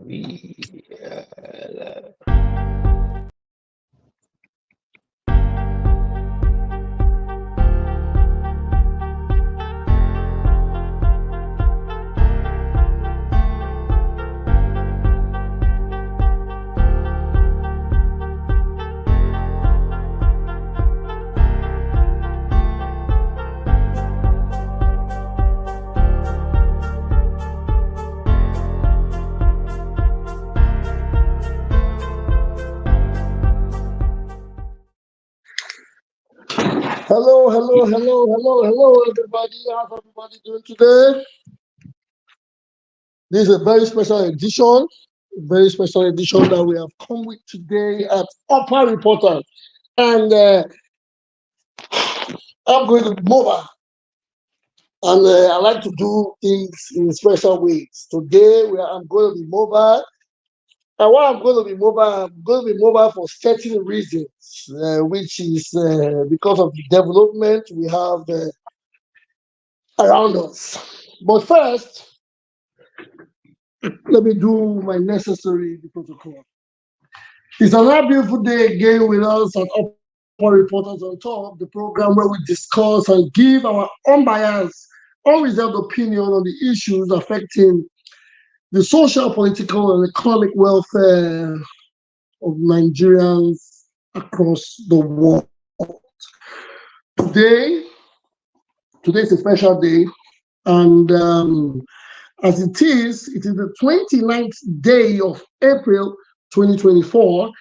We Hello, everybody. How's everybody doing today? This is a very special edition that we have come with today at Upper Reporter. And I'm going to be mobile. And I like to do things in special ways. Today, I'm going to be mobile. And why I'm going to be mobile for certain reasons, which is because of the development we have around us. But first, let me do my necessary protocol. It's another beautiful day again with us at Upper Reporters on Top, the program where we discuss and give our unbiased, unreserved opinion on the issues affecting the social, political, and economic welfare of Nigerians across the world. Today is a special day, and as it is the 29th day of April 2024,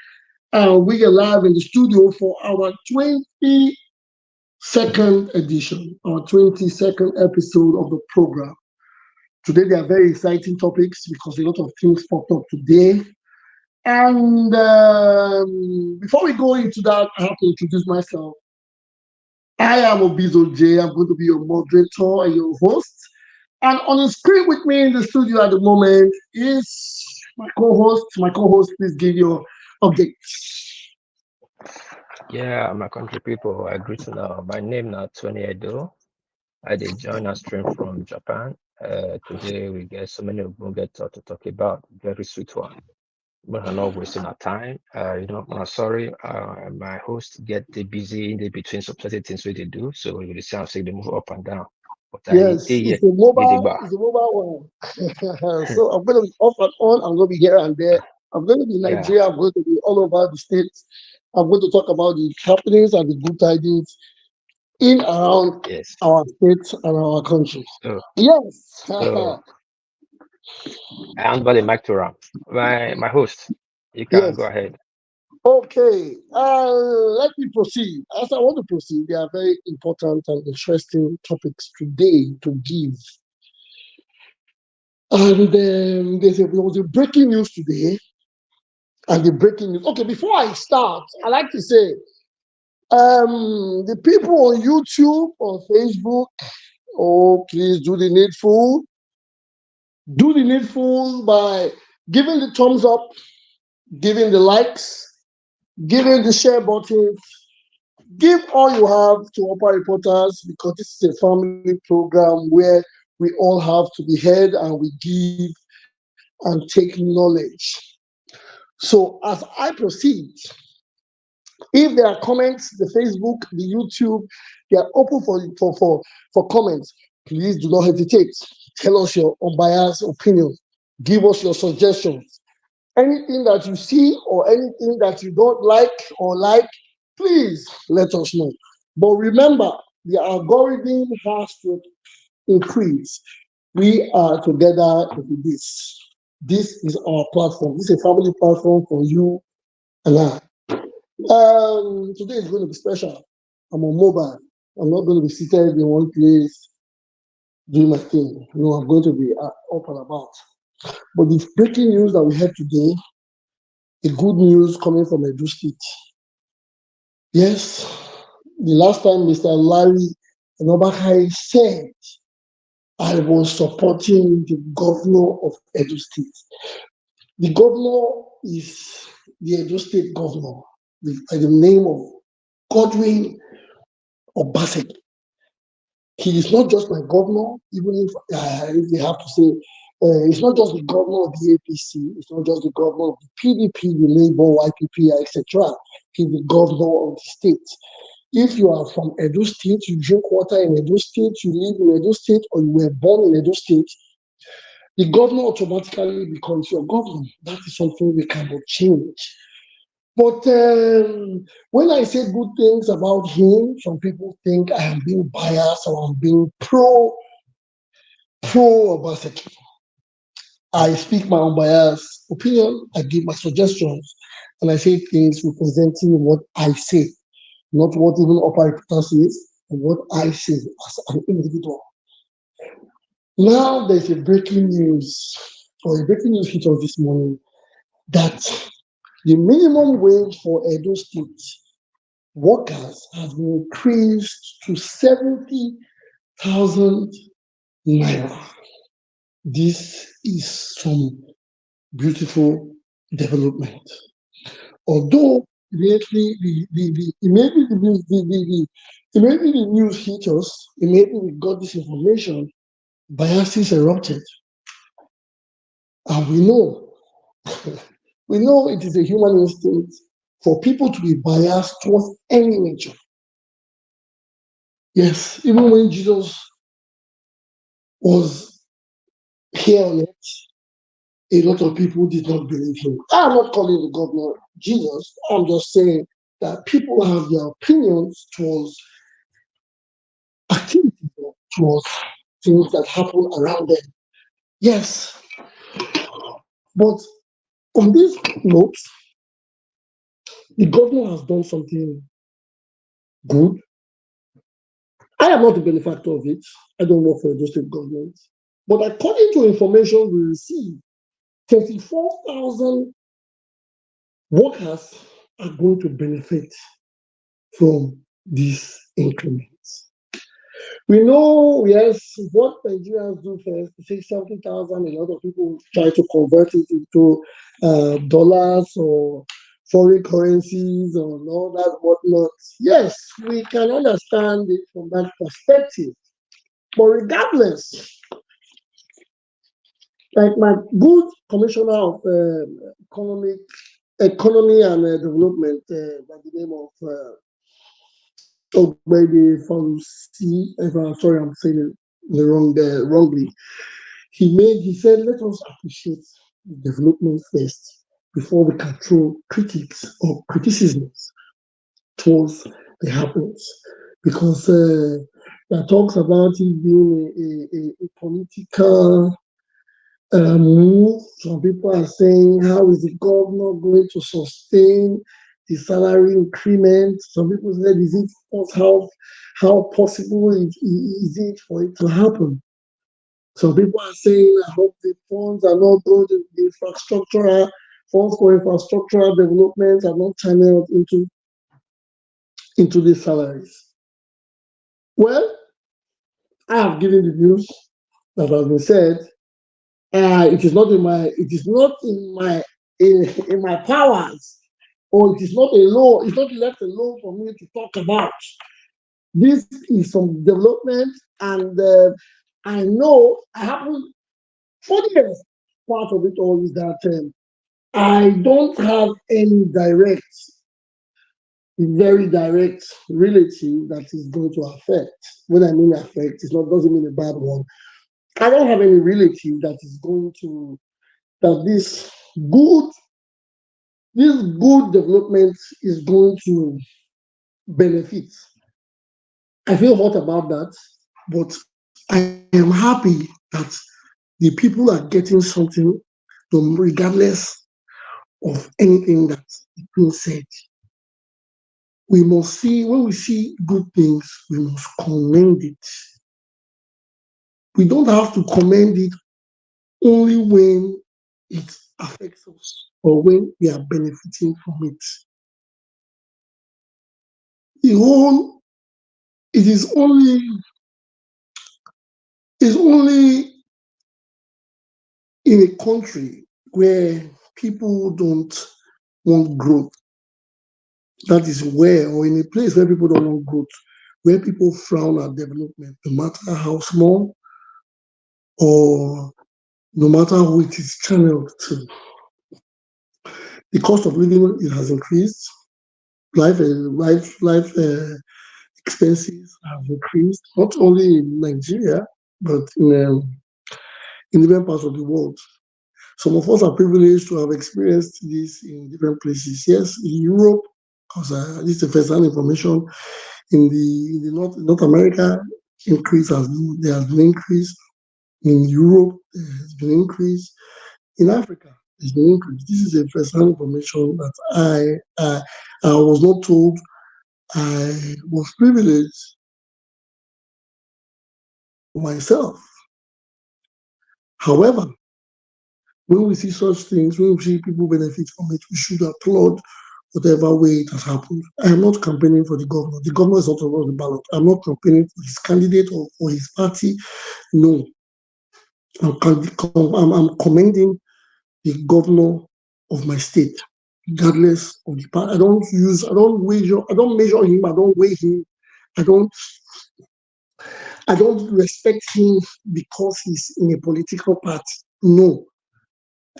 and we are live in the studio for our 22nd edition, our 22nd episode of the program. Today, there are very exciting topics because a lot of things popped up today. And before we go into that, I have to introduce myself. I am Obizo. I'm going to be your moderator and your host. And on the screen with me in the studio at the moment is my co-host. My co-host, please give your update. Yeah, my country people, I greet you now. My name is Tony Edo. I did join a stream from Japan. Today we get so many of them to talk about. Very sweet one. But I'm not wasting our time. I'm sorry. My host get busy in the between some certain things we they do, so we will see how they move up and down. But Yes, it's a mobile one. So I'm going to be off and on. I'm going to be here and there. I'm going to be in Nigeria. Yeah. I'm going to be all over the states. I'm going to talk about the happenings and the good tidings in around our states and our country. Yes. So, I hand over the mic to Ram. My host. You can go ahead. Okay. Let me proceed. As I want to proceed, there are very important and interesting topics today to give. And there was a breaking news today. And the breaking news. Okay, before I start, I like to say, the people on YouTube, on Facebook, please do the needful. Do the needful by giving the thumbs up, giving the likes, giving the share button. Give all you have to Upper Reporters, because this is a family program where we all have to be heard and we give and take knowledge. So as I proceed, if there are comments, the Facebook, the YouTube, they are open for comments. Please do not hesitate. Tell us your unbiased opinion. Give us your suggestions. Anything that you see or anything that you don't like or like, please let us know. But remember, the algorithm has to increase. We are together with this. This is our platform. This is a family platform for you and I. Today is going to be special. I'm on mobile. I'm not going to be seated in one place doing my thing. No, I'm going to be up and about. But the breaking news that we had today, the good news coming from Edo State. Yes, the last time Mr. Larry Obaseki said I was supporting the governor of Edo State. The governor is the Edo State governor by the name of Godwin Obaseki. He is not just my governor, even if they have to say It's not just the governor of the APC, it's not just the governor of the PDP, the Labour, YPP, etc. He's the governor of the state. If you are from Edo State, you drink water in Edo State, you live in Edo State, or you were born in Edo State, the governor automatically becomes your governor. That is something we cannot change. But when I say good things about him, some people think I am being biased or I'm being pro Obaseki. I speak my unbiased opinion, I give my suggestions, and I say things representing what I say, not what even apparatus says, but what I say as an individual. Now there's a breaking news, or a breaking news hit us this morning, that the minimum wage for Edo State workers has been increased to 70,000 naira. This is some beautiful development. Although immediately the news hit us, immediately we got this information, biases erupted. And we know it is a human instinct for people to be biased towards any nature. Yes, even when Jesus was here on earth, a lot of people did not believe him. I'm not calling the governor Jesus. I'm just saying that people have their opinions towards activities, towards things that happen around them. Yes, but on this note, the governor has done something good. I am not the benefactor of it. I don't work for the state government. But according to information we received, 34,000 workers are going to benefit from this increment. We know, yes, what Nigerians do first, say 70,000, a lot of people try to convert it into dollars or foreign currencies or all that whatnot. Yes, we can understand it from that perspective. But regardless, like my good commissioner of economy and development by the name of Orbih from C, if I'm sorry, I'm saying it wrongly. He said, let us appreciate the development first before we can throw critics or criticisms towards the happenings. Because that talks about it being a political move. Some people are saying, how is the governor going to sustain the salary increment? Some people said, is it how possible is it for it to happen? Some people are saying, I hope the funds are not going to the infrastructural funds for infrastructural development are not channeled into the salaries. Well, I have given the news that has been said. It is not in my powers, or it is not a law. It's not left alone for me to talk about. This is some development, and I know I haven't. For the years, part of it all is that I don't have any very direct relative that is going to affect. When I mean affect, it doesn't mean a bad one. I don't have any relative that is going to that this good development is going to benefit. I feel hot about that, but I am happy that the people are getting something, regardless of anything that's being said. We must see, when we see good things, we must commend it. We don't have to commend it only when it affects us or when we are benefiting from it. It is only in a country where people don't want growth. That is where, or in a place where people don't want growth, where people frown at development, no matter how small or no matter who it is channeled to. The cost of living it has increased. Life expenses have increased, not only in Nigeria but in different parts of the world. Some of us are privileged to have experienced this in different places. Yes, in Europe, because this is the first-hand information. In the North America, there has been increase. In Europe, there has been increase. In Africa, there's been increase. This is a first-hand information that I was not told. I was privileged myself. However, when we see such things, when we see people benefit from it, we should applaud whatever way it has happened. I am not campaigning for the governor. The governor is not on the ballot. I'm not campaigning for his candidate or for his party. No. I'm commending the governor of my state, regardless of the party. I don't measure him, I don't weigh him, I don't respect him because he's in a political party. No.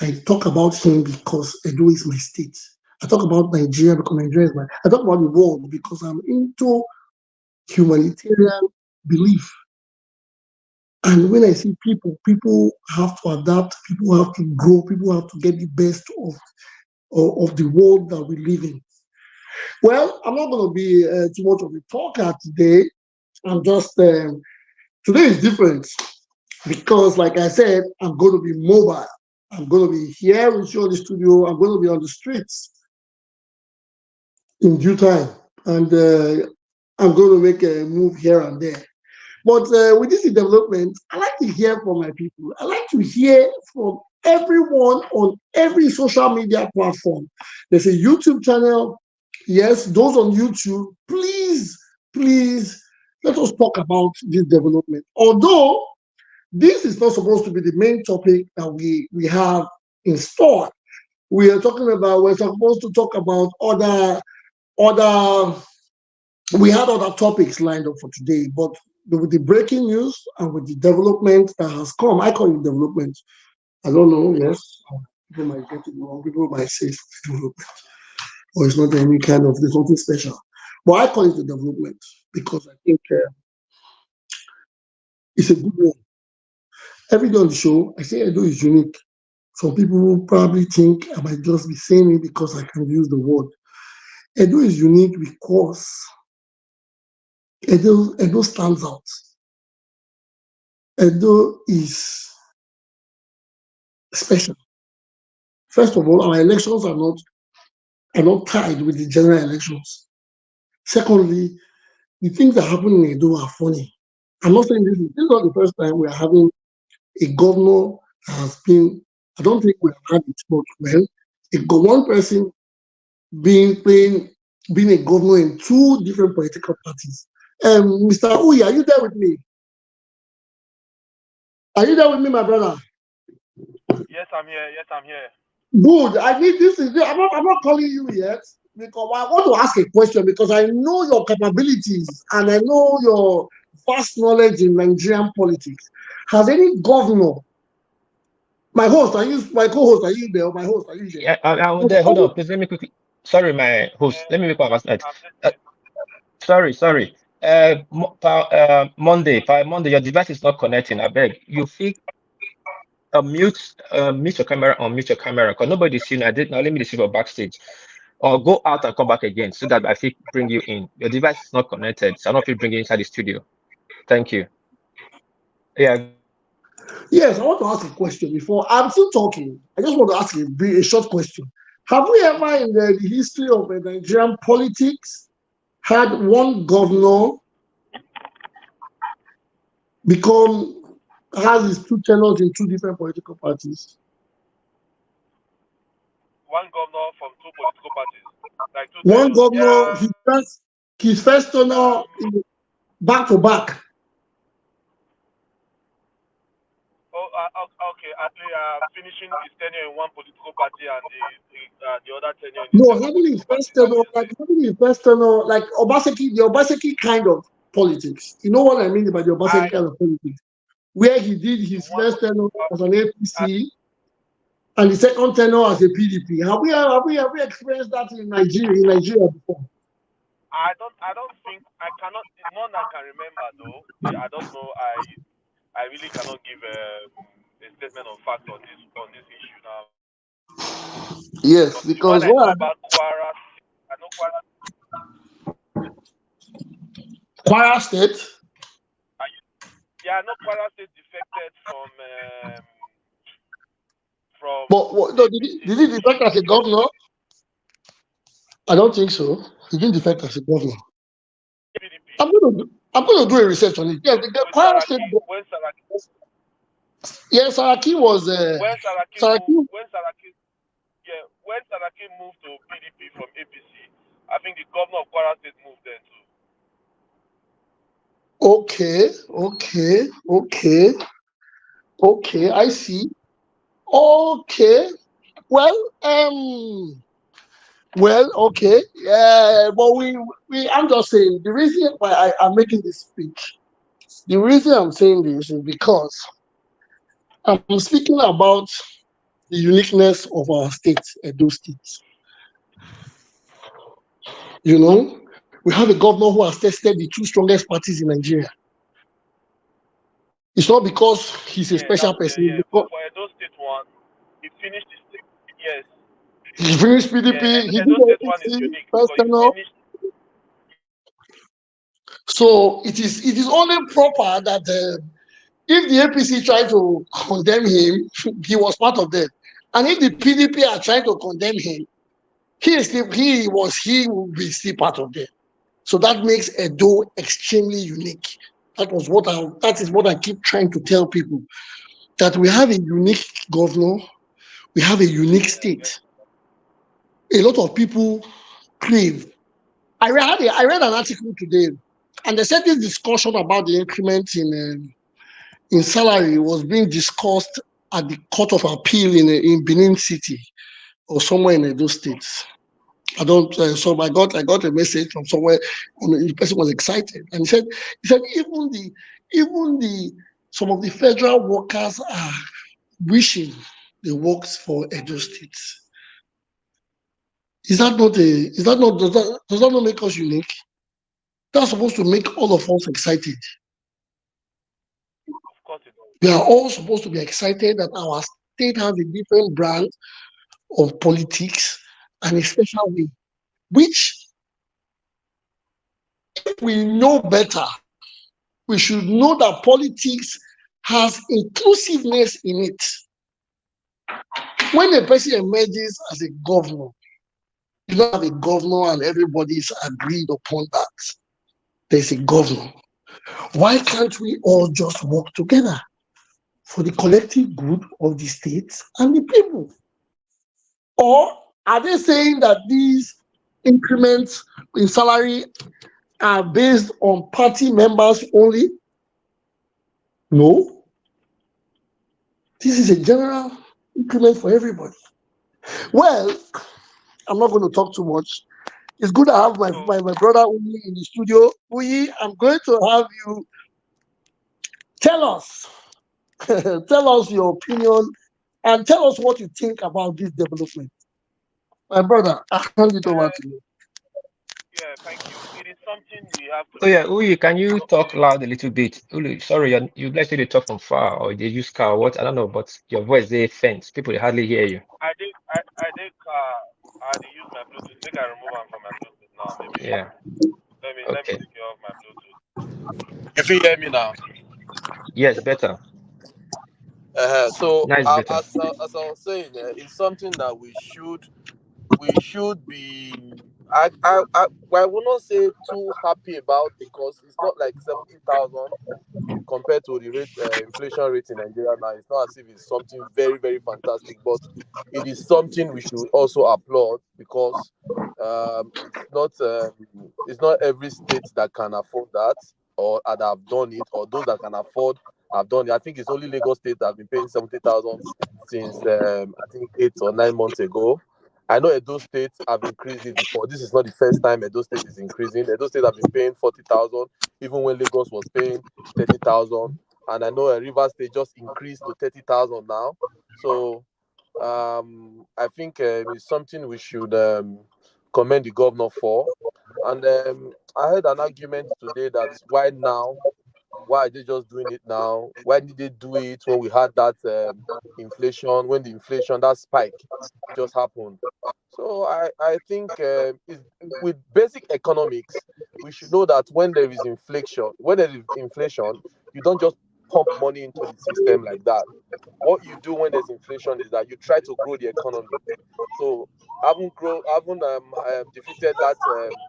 I talk about him because Edo is my state. I talk about Nigeria because Nigeria is I talk about the world because I'm into humanitarian belief. And when I see people have to adapt, people have to grow, people have to get the best of the world that we live in. Well, I'm not going to be too much of a talker today. I'm just, today is different because, like I said, I'm going to be mobile. I'm going to be here with you in the studio. I'm going to be on the streets in due time. And I'm going to make a move here and there. But with this development, I like to hear from my people. I like to hear from everyone on every social media platform. There's a YouTube channel. Yes, those on YouTube, please, let us talk about this development. Although this is not supposed to be the main topic that we have in store. We're supposed to talk about other we had other topics lined up for today, but with the breaking news and with the development that has come, I call it development. I don't know, yes. People might get it wrong. People might say it's development. Or it's not any kind of, there's something special. But I call it the development because I think it's a good one. Every day on the show, I say Edo is unique. Some people will probably think I might just be saying it because I can use the word. Edo is unique because Edo stands out. Edo is special. First of all, our elections are not tied with the general elections. Secondly, the things that happen in Edo are funny. I'm not saying this is not the first time we are having a governor that has been, I don't think we have had it, but well, one person being a governor in two different political parties. Mr. Uyi, are you there with me? Are you there with me, my brother? Yes, I'm here. Yes, I'm here. Good. I need this. I'm not calling you yet because I want to ask a question because I know your capabilities and I know your vast knowledge in Nigerian politics. Has any governor, my co-host, are you there? My host, are you there? Yeah, I'm there. Hold on, please. Let me quickly. Sorry, my host. Let me make one last night. Sorry. Monday, your device is not connecting. I beg you. Feel mute your camera, unmute your camera, because nobody's seeing. I did now. Let me see your backstage, or go out and come back again so that I feel bring you in. Your device is not connected, so I don't feel bring you inside the studio. Thank you. Yeah. Yes, I want to ask a question before. I'm still talking. I just want to ask a short question. Have we ever in the history of Nigerian politics had one governor has his two tenors in two different political parties? One governor from two political parties. Like two One tenures. governor, Yeah. his first tenor back to back. Okay. Actually, finishing his tenure in one political party and the other tenure in the No, second having his political party. first tenor, like Obaseki, the Obaseki kind of politics. You know what I mean by the Obaseki kind of politics? where he did his first tenure as an APC and the second tenure as a PDP. Have we experienced that in Nigeria before? I don't think I cannot. None I can remember though. I don't know. I really cannot give a statement of fact on this issue now. Yes, But what because I know about Kwara, I know Kwara State. Yeah, I know Kwara State defected from. But no, did he defect as a governor? I don't think so. He didn't defect as a governor. PDP. I'm going to do a research on it. Yeah, the Kwara State. Yes, Saraki was. When Saraki moved to PDP from APC, I think the governor of Kwara State moved there too. Okay, I see. Okay. Well, okay. Yeah, but I'm just saying the reason why I'm making this speech. The reason I'm saying this is because I'm speaking about the uniqueness of our state, Edo State. You know, we have a governor who has tested the two strongest parties in Nigeria. It's not because he's a special person. Yeah. But for Edo State one, he finished his state. Yes. He finished PDP. Yeah, he Edo did State one is unique first because he finished. So it is only proper that if the APC tried to condemn him, he was part of them. And if the PDP are trying to condemn him, he will be still part of them. So that makes Edo extremely unique. That is what I keep trying to tell people. That we have a unique governor, we have a unique state. A lot of people crave. I read an article today, and they said this discussion about the increment in salary was being discussed at the Court of Appeal in Benin City or somewhere in Edo States. I got a message from somewhere, and the person was excited, and he said even some of the federal workers are wishing they worked for Edo State. Does that not make us unique? That's supposed to make all of us excited. Of course it does. We are all supposed to be excited that our state has a different brand of politics and a special way, which if we know better, we should know that politics has inclusiveness in it. When a person emerges as a governor, you don't have a governor and everybody is agreed upon that. There's a governor. Why can't we all just work together for the collective good of the states and the people? Or are they saying that these increments in salary are based on party members only? No. This is a general increment for everybody. Well, I'm not going to talk too much. It's good to have my brother Uyi in the studio. Uyi, I'm going to have you tell us your opinion and tell us what you think about this development. My brother, I hand it over to you. Yeah, thank you. It is something we have to. Oh yeah, Uyi, can you talk loud a little bit? Uli, sorry, you like to talk from far or they use car or what? I don't know, but your voice they faint. People hardly hear you. I did use my Bluetooth. Maybe I remove them from my Bluetooth now. Maybe. Yeah. Let me Okay. take care of my Bluetooth. If you hear me now. Yes, better. So Nice, better. as I was saying, it's something that we should be. I will not say too happy about because it's not like 70,000 compared to the rate inflation rate in Nigeria now. It's not as if it's something very very fantastic, but it is something we should also applaud because it's not every state that can afford that or that have done it, or those that can afford have done it. I think it's only Lagos State that have been paying 70,000 since I think 8 or 9 months ago. I know Edo State have increased it before. This is not the first time Edo State is increasing. Edo State have been paying 40,000, even when Lagos was paying 30,000. and I know Rivers State just increased to 30,000 now. So I think it's something we should commend the governor for. And I heard an argument today that why now? Why are they just doing it now? Why did they do it when we had that inflation, when the inflation, that spike just happened? So I think with basic economics, we should know that when there is inflation, you don't just pump money into the system like that. What you do when there's inflation is that you try to grow the economy. So haven't defeated that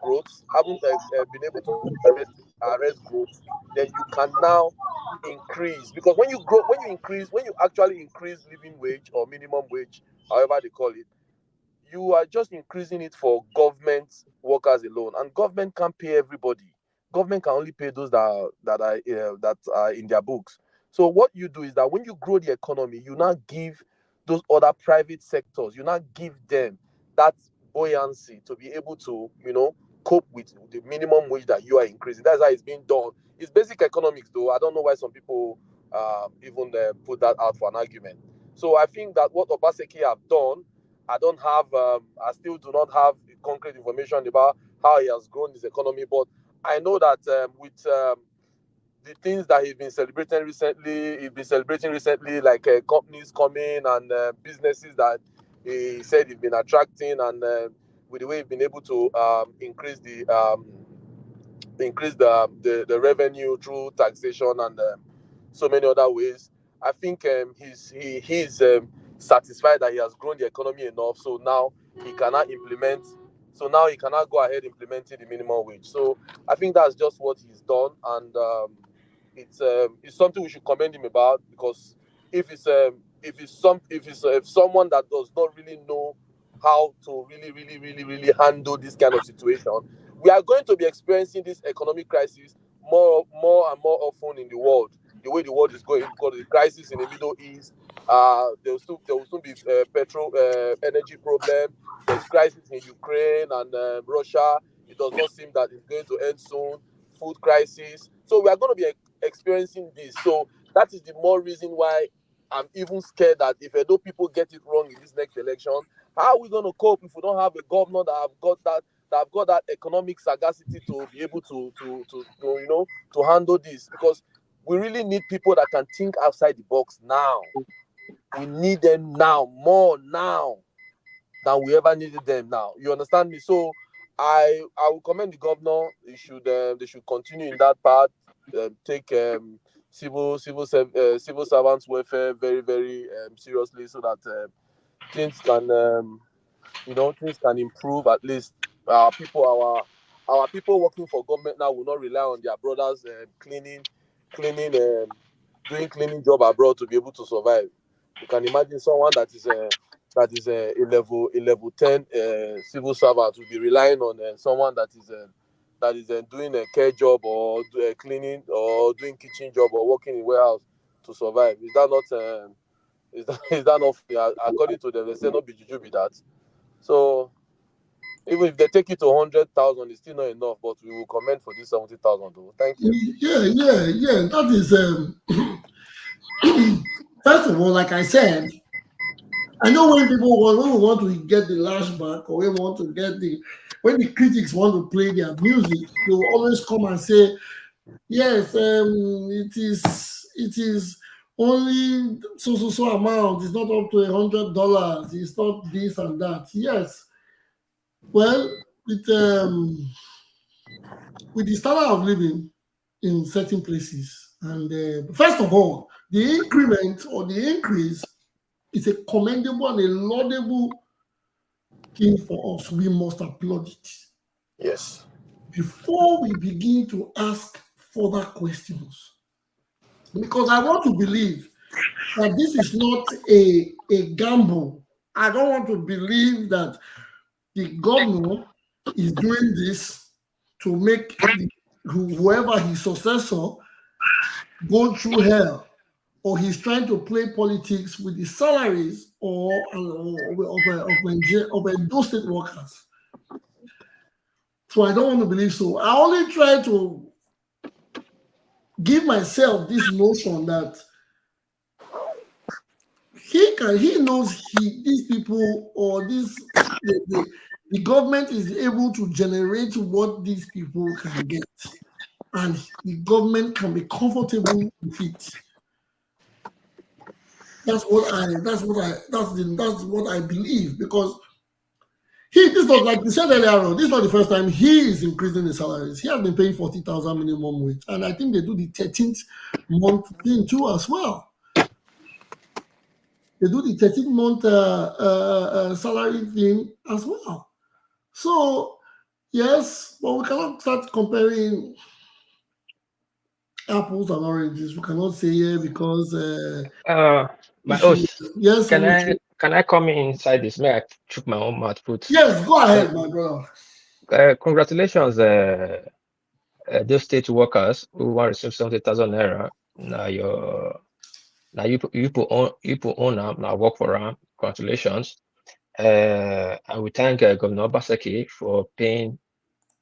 growth, haven't been able to arrest growth, then you can now increase, because when you actually increase living wage or minimum wage, however they call it, you are just increasing it for government workers alone, and government can't pay everybody. Government can only pay those that are in their books. So what you do is that when you grow the economy, you now give those other private sectors, you now give them that buoyancy to be able to, cope with the minimum wage that you are increasing. That's how it's being done. It's basic economics, though. I don't know why some people even put that out for an argument. So I think that what Obaseki have done, I still do not have concrete information about how he has grown his economy, but I know that with the things that he's been celebrating recently, like companies coming and businesses that he said he's been attracting, and with the way he's been able to increase the revenue through taxation and so many other ways. I think he's satisfied that he has grown the economy enough. So now he cannot implement. So now he cannot go ahead implementing the minimum wage. So I think that's just what he's done, and it's something we should commend him about, because if someone that does not really know how to really handle this kind of situation, we are going to be experiencing this economic crisis more and more often in the world, the way the world is going, because of the crisis in the Middle East. There will soon be petrol energy problem. There's crisis in Ukraine and Russia. It does not seem that it's going to end soon. Food crisis. So we are going to be experiencing this. So that is the more reason why I'm even scared that if Edo people get it wrong in this next election, how are we going to cope if we don't have a governor that have got that economic sagacity to be able to handle this? Because we really need people that can think outside the box now. We need them now, more now than we ever needed them now. You understand me? So I will commend the governor. They should continue in that path. Take civil servants welfare very very seriously, so that things can things can improve. At least our people working for government now will not rely on their brothers cleaning doing cleaning job abroad to be able to survive. You can imagine someone that is a level 10 civil servant will be relying on someone that is doing a care job, or cleaning, or doing kitchen job, or working in warehouse to survive. Is that not is that not fair? According to them, they say no be juju be that. So even if they take it to 100,000, it's still not enough. But we will comment for this 70,000 though. Thank you. Yeah. That is first of all, like I said, I know when we want to get the lashback, or when the critics want to play their music, they will always come and say, yes, it is only so amount. It's not up to $100. It's not this and that. Yes. Well, with the standard of living in certain places, and first of all, the increment or the increase is a commendable and a laudable thing for us. We must applaud it. Yes. Before we begin to ask further questions, because I want to believe that this is not a gamble. I don't want to believe that the governor is doing this to make whoever his successor go through hell, or he's trying to play politics with the salaries of those state workers. So I don't want to believe so. I only try to give myself this notion that he knows these people or the government is able to generate what these people can get, and the government can be comfortable with it. That's what I believe, because this is not, like you said earlier on, this is not the first time he is increasing the salaries. He has been paying 40,000 minimum wage, and I think they do the 13th month thing too as well. They do the 13th month salary thing as well. So yes, but we cannot start comparing apples and oranges. We cannot say because My issue. host, Yes, can I come inside this? May I chook my own mouth foot? yes, go Uh, ahead, my brother. Congratulations, those state workers who want to receive 70,000 naira. Now you put on now work for them. Congratulations. I will thank Governor Obaseki for paying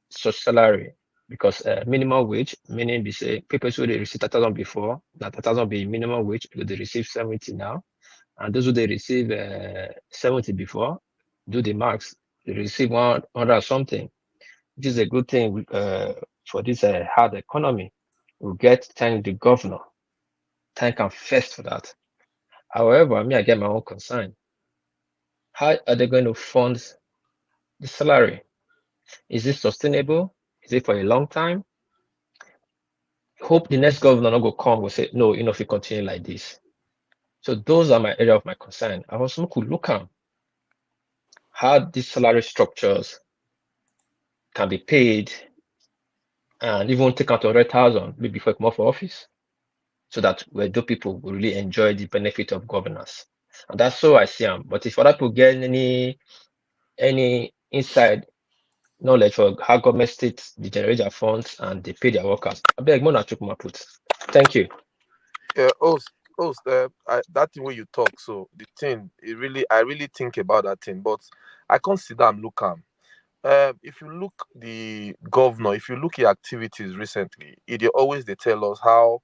such salary, because minimum wage, meaning they say people who they receive 1,000 before, that 1,000 be minimum wage, because they receive 70 now, and those who they receive 70 before, do the max, they receive 100 something, which is a good thing for this hard economy. We get thank the governor, thank him first for that. However, I get my own concern. How are they going to fund the salary? Is it sustainable? Is it for a long time? Hope the next governor not go come will say, no, if you continue like this. So those are my area of my concern. I also could look at how these salary structures can be paid, and even take out 100,000 maybe before I come off office, so that where do people will really enjoy the benefit of governance. And that's so I see them. But if other people get any inside knowledge for how government states they generate their funds and they pay their workers, I beg more not my put. Thank you. Yeah, that thing where you talk, so the thing, I really think about that thing, but I can't sit down and look am. If you look the governor, if you look at activities recently, they always they tell us how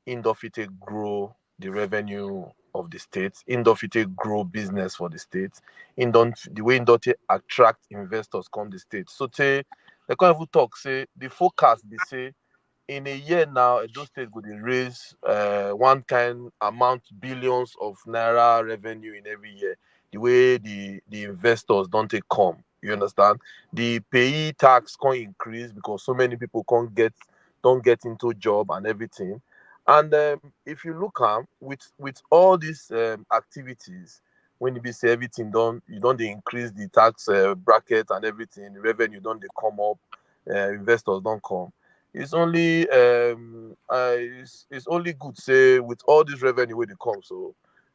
Indofite grow the revenue of the state, Indofite grow business for the state, the way Indofite attract investors come the state. So they can't even talk, say the forecast they say in a year now, Edo State could raise one kind amount billions of naira revenue in every year. The way the investors don't take come, you understand? The payee tax can increase because so many people can't don't get into job and everything. And if you look at with all these activities, when you be say everything done, you don't they increase the tax bracket and everything, the revenue don't they come up, investors don't come. It's only good say with all this revenue where they come, so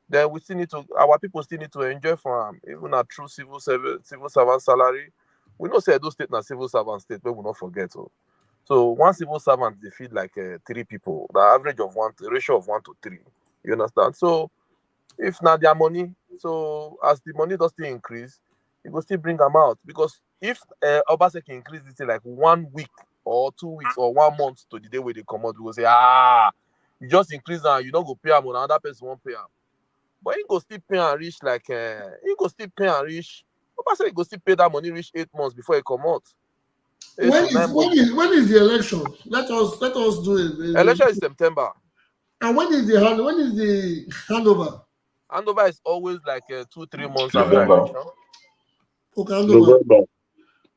then we still need to our people still need to enjoy from even a true civil servant salary. We know say those state na civil servant state, but we not forget. So one civil servant they feed like three people, the average of the ratio of 1 to 3. You understand? So if not their money, so as the money does still increase, it will still bring them out. Because if Obaseki increase it in like 1 week or 2 weeks or 1 month to the day where they come out, we will say, you just increase and you don't go pay them, another person won't pay them. But he go still pay and reach like he go still pay and reach. Obaseki go still pay that money reach 8 months before he come out. 8 to 9 months. When is the election? Let us do it. Election is September. And when is the handover? Handover is always like 2-3 months after November. election. Okay, handover. November.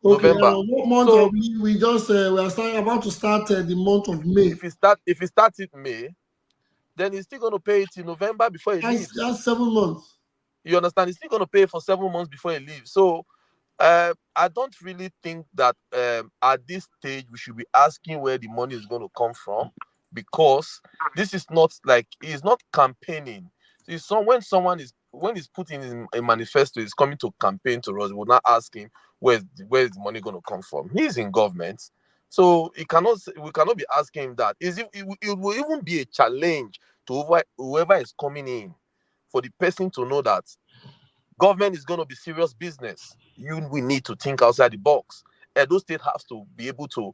Okay, November. what month So are we just we are about to start the month of May. if you start it May, then he's still going to pay it in November before he leaves. That's 7 months. You understand? He's still going to pay for 7 months before he leaves. So I don't really think that at this stage we should be asking where the money is going to come from, because this is not like he's not campaigning. When he's putting a manifesto, he's coming to campaign to us. We're not asking where's the money going to come from. He's in government, so we cannot be asking him that. It will even be a challenge to whoever is coming in, for the person to know that government is going to be serious business. We need to think outside the box. Edo State has to be able to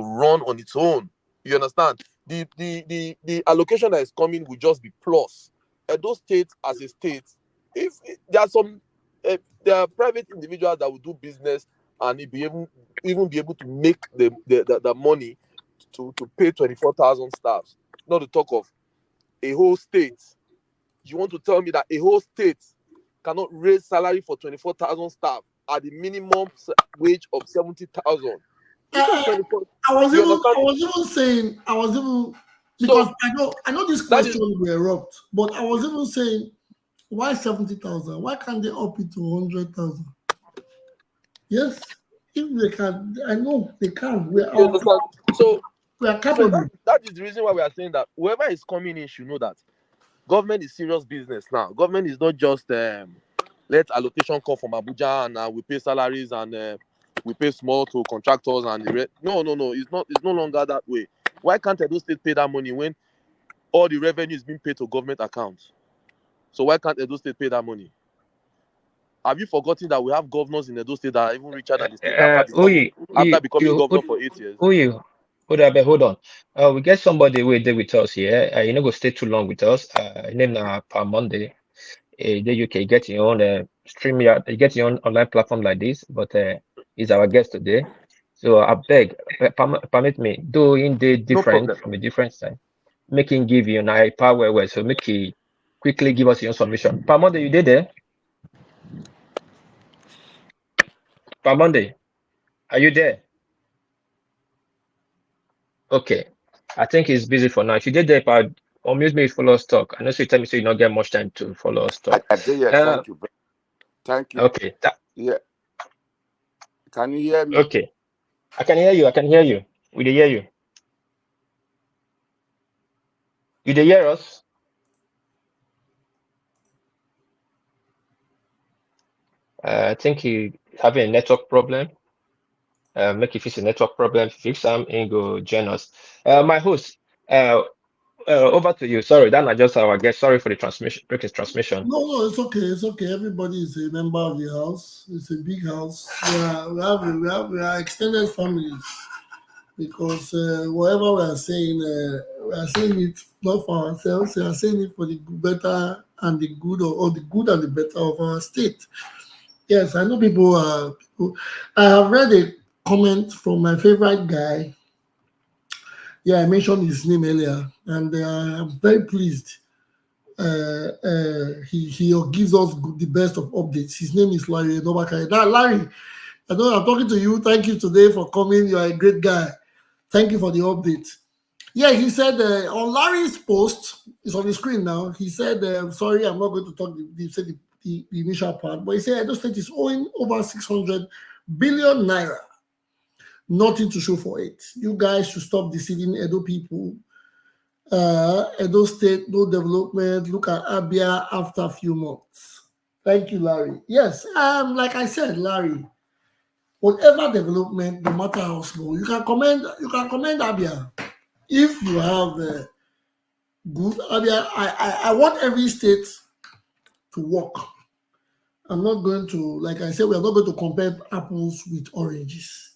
run on its own. You understand? the allocation that is coming will just be plus. Edo State as a state, if there are some there are private individuals that will do business and it be even be able to make the money to pay 24,000 staffs, not to talk of a whole state. You want to tell me that a whole state cannot raise salary for 24,000 staff at the minimum wage of 70,000? I You understand? I was even because So I know this that is question will erupt, but I was even saying, why 70,000? Why can't they up it to 100,000? Yes, if they can, I know they can. you understand. So We are so capable. that is the reason why we are saying that whoever is coming in should know that government is serious business now. Government is not just let allocation come from Abuja and we pay salaries and we pay small to contractors and no. It's no longer that way. Why can't Edo State pay that money when all the revenue is being paid to government accounts? So why can't Edo State pay that money? Have you forgotten that we have governors in Edo State that are even richer than the state Oye, after becoming governor for 8 years? Oye, hold on. We get somebody who there with us here. You know, go stay too long with us. Name na per Monday. The UK get your own stream. You get your own online platform like this, but he's our guest today. So I beg, permit me, though in the No different problem. from a different side, make him give you an power well. So make he quickly give us your submission. Per Monday, you did there? Per Monday, are you there? Okay. I think he's busy for now. If you did that part, unmute me, follow us talk. I know you tell me so you don't get much time to follow us talk. I did, yeah, thank you. Thank you. Okay. Yeah. Can you hear me? Okay. I can hear you. I can hear you. We dey hear you. You dey hear us? I think he having a network problem. Make it fix a network problem. Fix him and go join us. My host, over to you. Sorry, that not just our guest. Sorry for the transmission, break his transmission. No, it's okay. It's okay. Everybody is a member of the house. It's a big house. We are extended families because whatever we are saying it not for ourselves. We are saying it for the better and the good, or the good and the better of our state. Yes, I know people are. I have read a comment from my favorite guy. Yeah, I mentioned his name earlier, and I'm very pleased. He gives us the best of updates. His name is Larry Nobakari. Now, Larry, I know I'm talking to you. Thank you today for coming. You are a great guy. Thank you for the update. Yeah, he said on Larry's post, it's on the screen now. He said, sorry, I'm not going to talk the initial part, but he said Edo State is owing over 600 billion naira. Nothing to show for it. You guys should stop deceiving Edo people. Edo State, no development. Look at Abia after a few months. Thank you, Larry. Yes, like I said, Larry, whatever development, no matter how small, you can commend Abia. If you have good Abia, I want every state to work. I'm not going to, like I said, we are not going to compare apples with oranges.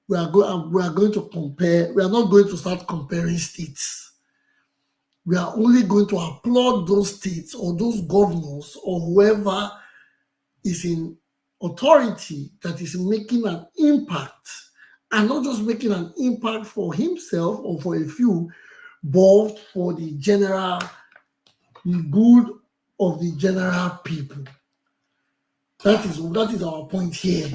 We are going to compare. We are not going to start comparing states. We are only going to applaud those states or those governors or whoever is in authority that is making an impact, and not just making an impact for himself or for a few, but for the good of the general people. That is our point here.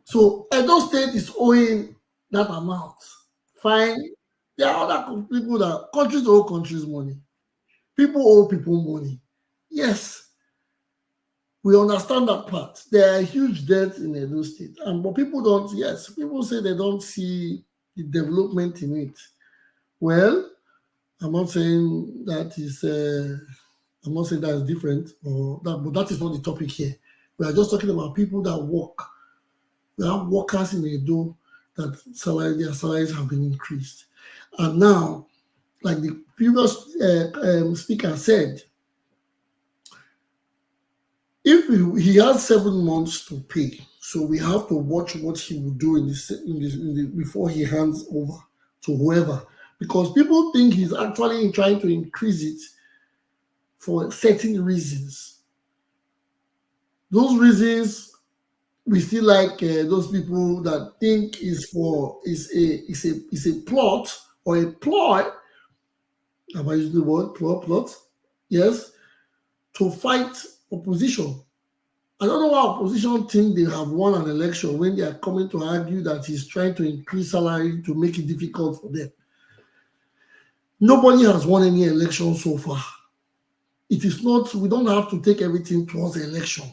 So Edo State is owing that amount. Fine. There are other people that countries owe countries money. People owe people money. Yes, we understand that part. There are huge debts in Edo State, but people don't. Yes, people say they don't see the development in it. Well, I'm not saying that is. I'm not saying that is different, but that is not the topic here. We are just talking about people that work. We have workers in Edo that their salaries have been increased, and now, like the previous speaker said, if he has 7 months to pay, so we have to watch what he will do before he hands over to whoever, because people think he's actually trying to increase it for certain reasons. Those reasons, we still like those people that think is a plot or a ploy. Am I using the word plot? Yes, to fight opposition. I don't know why opposition think they have won an election when they are coming to argue that he's trying to increase salary to make it difficult for them. Nobody has won any election so far. It is not, we don't have to take everything towards the election.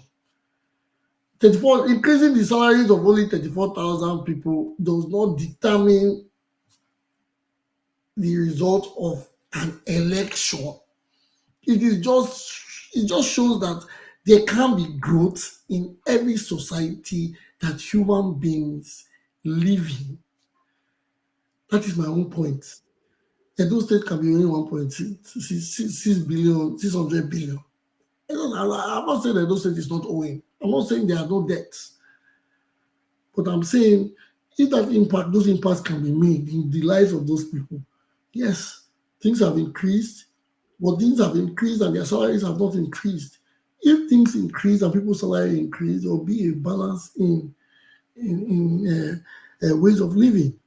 34, increasing the salaries of only 34,000 people does not determine the result of an election. It just shows that there can be growth in every society that human beings live in. That is my own point. Edo State can be only 1.6 billion, 600 billion. I'm not saying Edo State is not owing. I'm not saying there are no debts. But I'm saying if those impacts can be made in the lives of those people, yes, things have increased, but things have increased and their salaries have not increased. If things increase and people's salary increase, there will be a balance in ways of living.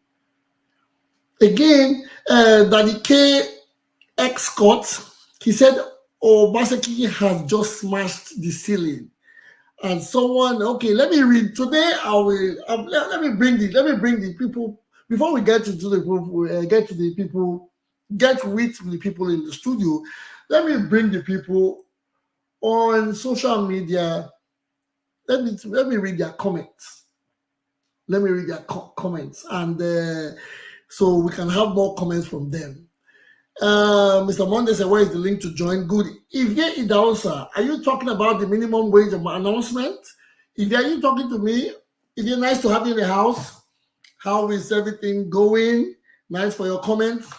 Again, Daddy K ex-court, he said Obaseki has just smashed the ceiling. And someone, okay, let me read. Today I will let me bring the people before we get with the people in the studio. Let me bring the people on social media. Let me read their comments. Let me read their comments, and so we can have more comments from them. Mr. Monday said, where is the link to join? Good. Ivye Idaosa, are you talking about the minimum wage announcement? Ivye, are you talking to me? Ivye, nice to have you in the house. How is everything going? Nice for your comments.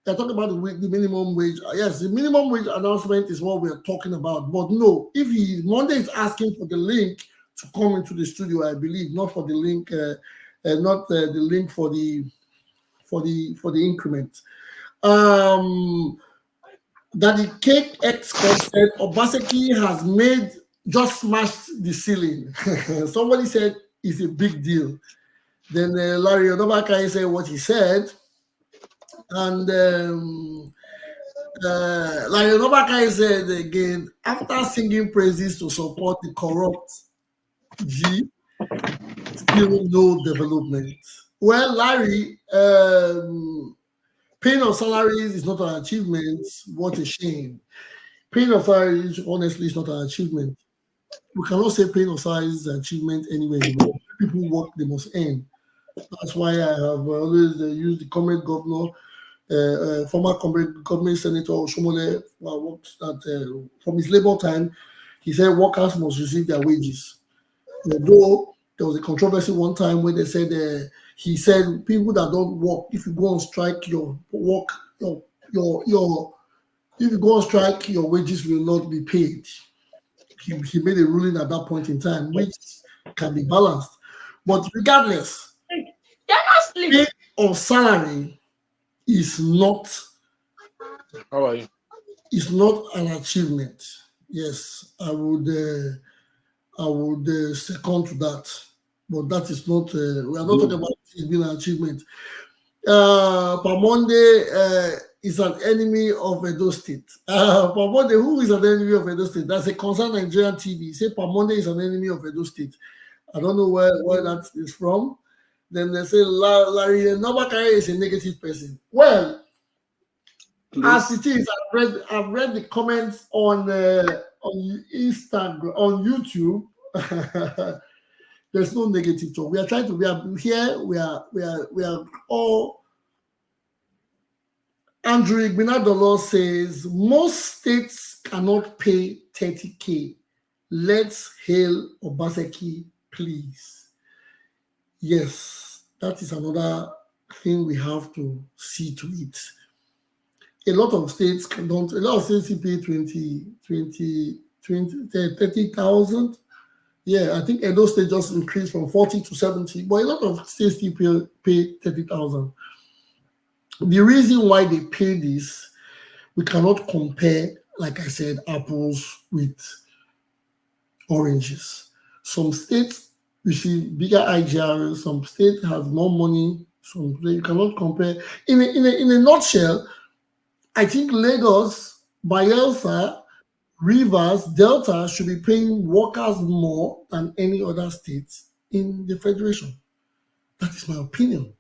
They're talking about the minimum wage. Yes, the minimum wage announcement is what we're talking about. But no, if Monday is asking for the link to come into the studio, I believe, not for the link, not the link for the increment. That the cake expert said Obaseki has just smashed the ceiling. Somebody said it's a big deal. Then Larry Onobakai said what he said. And Larry Onobakai said again, after singing praises to support the corrupt G, still no development. Well, Larry, paying of salaries is not an achievement. What a shame. Paying of salaries, honestly, is not an achievement. We cannot say paying of salaries is an achievement anywhere in the world. People work, they must earn. That's why I have always used the comment governor, former government senator Oshomole, worked from his labor time. He said workers must receive their wages. Although there was a controversy one time where they said he said people that don't work, if you go on strike, your if you go on strike, your wages will not be paid. He made a ruling at that point in time, which can be balanced. But regardless, pay on salary is not How are you? Is not an achievement. Yes, I would second to that. But that is not, we are not talking about it being an achievement. Pamonde is an enemy of Edo State. Pamonde, who is an enemy of Edo State? That's a concerned Nigerian TV. Say Pamonde is an enemy of Edo State. I don't know where that is from. Then they say Larry Nobakare is a negative person. Well, as it is, I've read the comments on Instagram, on YouTube. There's no negative talk. We are trying to. We are here. We are all. Andrew Igbinadolo says most states cannot pay 30K. Let's hail Obaseki, please. Yes, that is another thing we have to see to it. A lot of states don't. A lot of states pay 30,000. Yeah, I think Edo State just increased from 40 to 70, but a lot of states still pay 30,000. The reason why they pay this, we cannot compare, like I said, apples with oranges. Some states receive bigger IGR, some states have more money, some you cannot compare. In a nutshell, I think Lagos, Bayelsa, Rivers, Delta should be paying workers more than any other state in the federation. That is my opinion.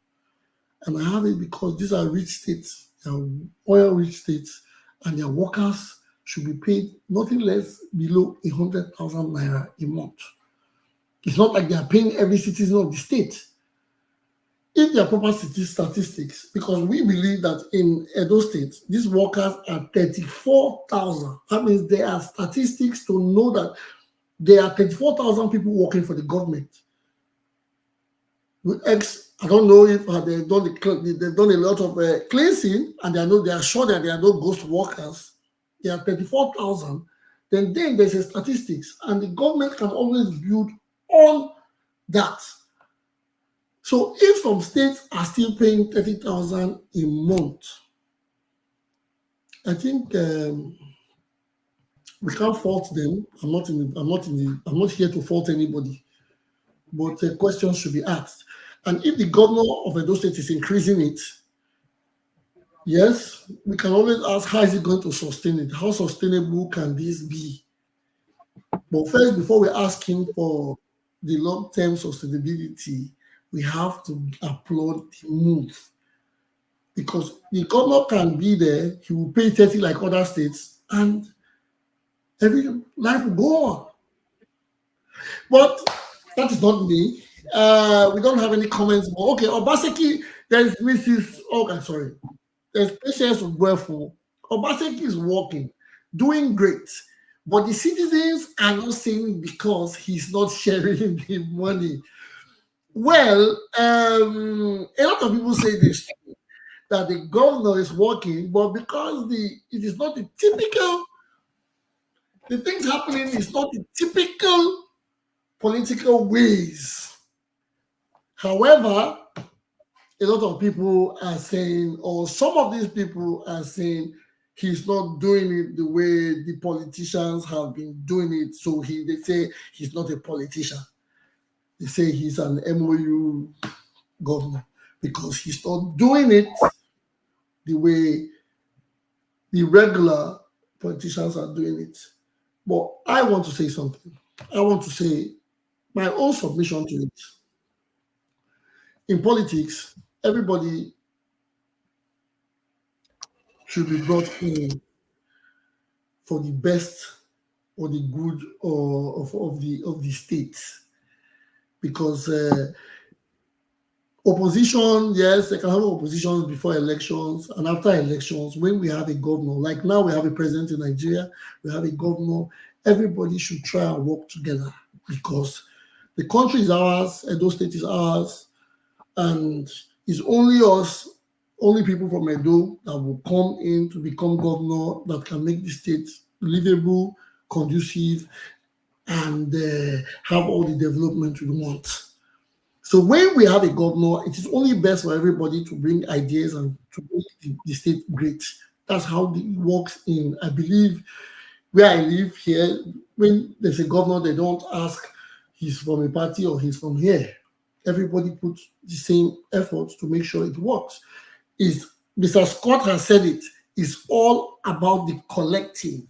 And I have it because these are rich states, they are oil-rich states, and their workers should be paid nothing less below 100,000 naira a month. It's not like they are paying every citizen of the state. If they are proper statistics, because we believe that in Edo State, these workers are 34,000. That means there are statistics to know that there are 34,000 people working for the government. I don't know if they've done a lot of cleansing, and they are sure that there are no ghost workers. There are 34,000. Then there's a statistics, and the government can always build on that. So if some states are still paying 30,000 a month, I think we can't fault them. I'm not here to fault anybody, but questions should be asked. And if the governor of Edo State is increasing it, yes, we can always ask, how is it going to sustain it? How sustainable can this be? But first, before we ask him for the long-term sustainability, we have to applaud the move. Because the governor can be there, he will pay 30 like other states, and every life will go on. But that is not me. We don't have any comments. Okay, Obaseki, there's Mrs. Okay, sorry. There's Patience Wherefore. Obaseki is working, doing great. But the citizens are not saying because he's not sharing the money. Well, a lot of people say this, that the governor is working, but because it is not the things happening is not the typical political ways. However, a lot of people are saying, or some of these people are saying, he's not doing it the way the politicians have been doing it. So they say he's not a politician. They say he's an MOU governor because he's not doing it the way the regular politicians are doing it. But I want to say something. I want to say my own submission to it. In politics, everybody should be brought in for the best or the good of the state, because opposition, yes, they can have oppositions before elections and after elections. When we have a governor, like now we have a president in Nigeria, we have a governor, everybody should try and work together because the country is ours, Edo State is ours, and it's only us, only people from Edo that will come in to become governor that can make the state livable, conducive, and have all the development we want. So when we have a governor, it is only best for everybody to bring ideas and to make the state great. That's how it works in, I believe, where I live here. When there's a governor, they don't ask he's from a party or he's from here. Everybody puts the same effort to make sure it works. Mr. Scott has said it, it's all about the collective.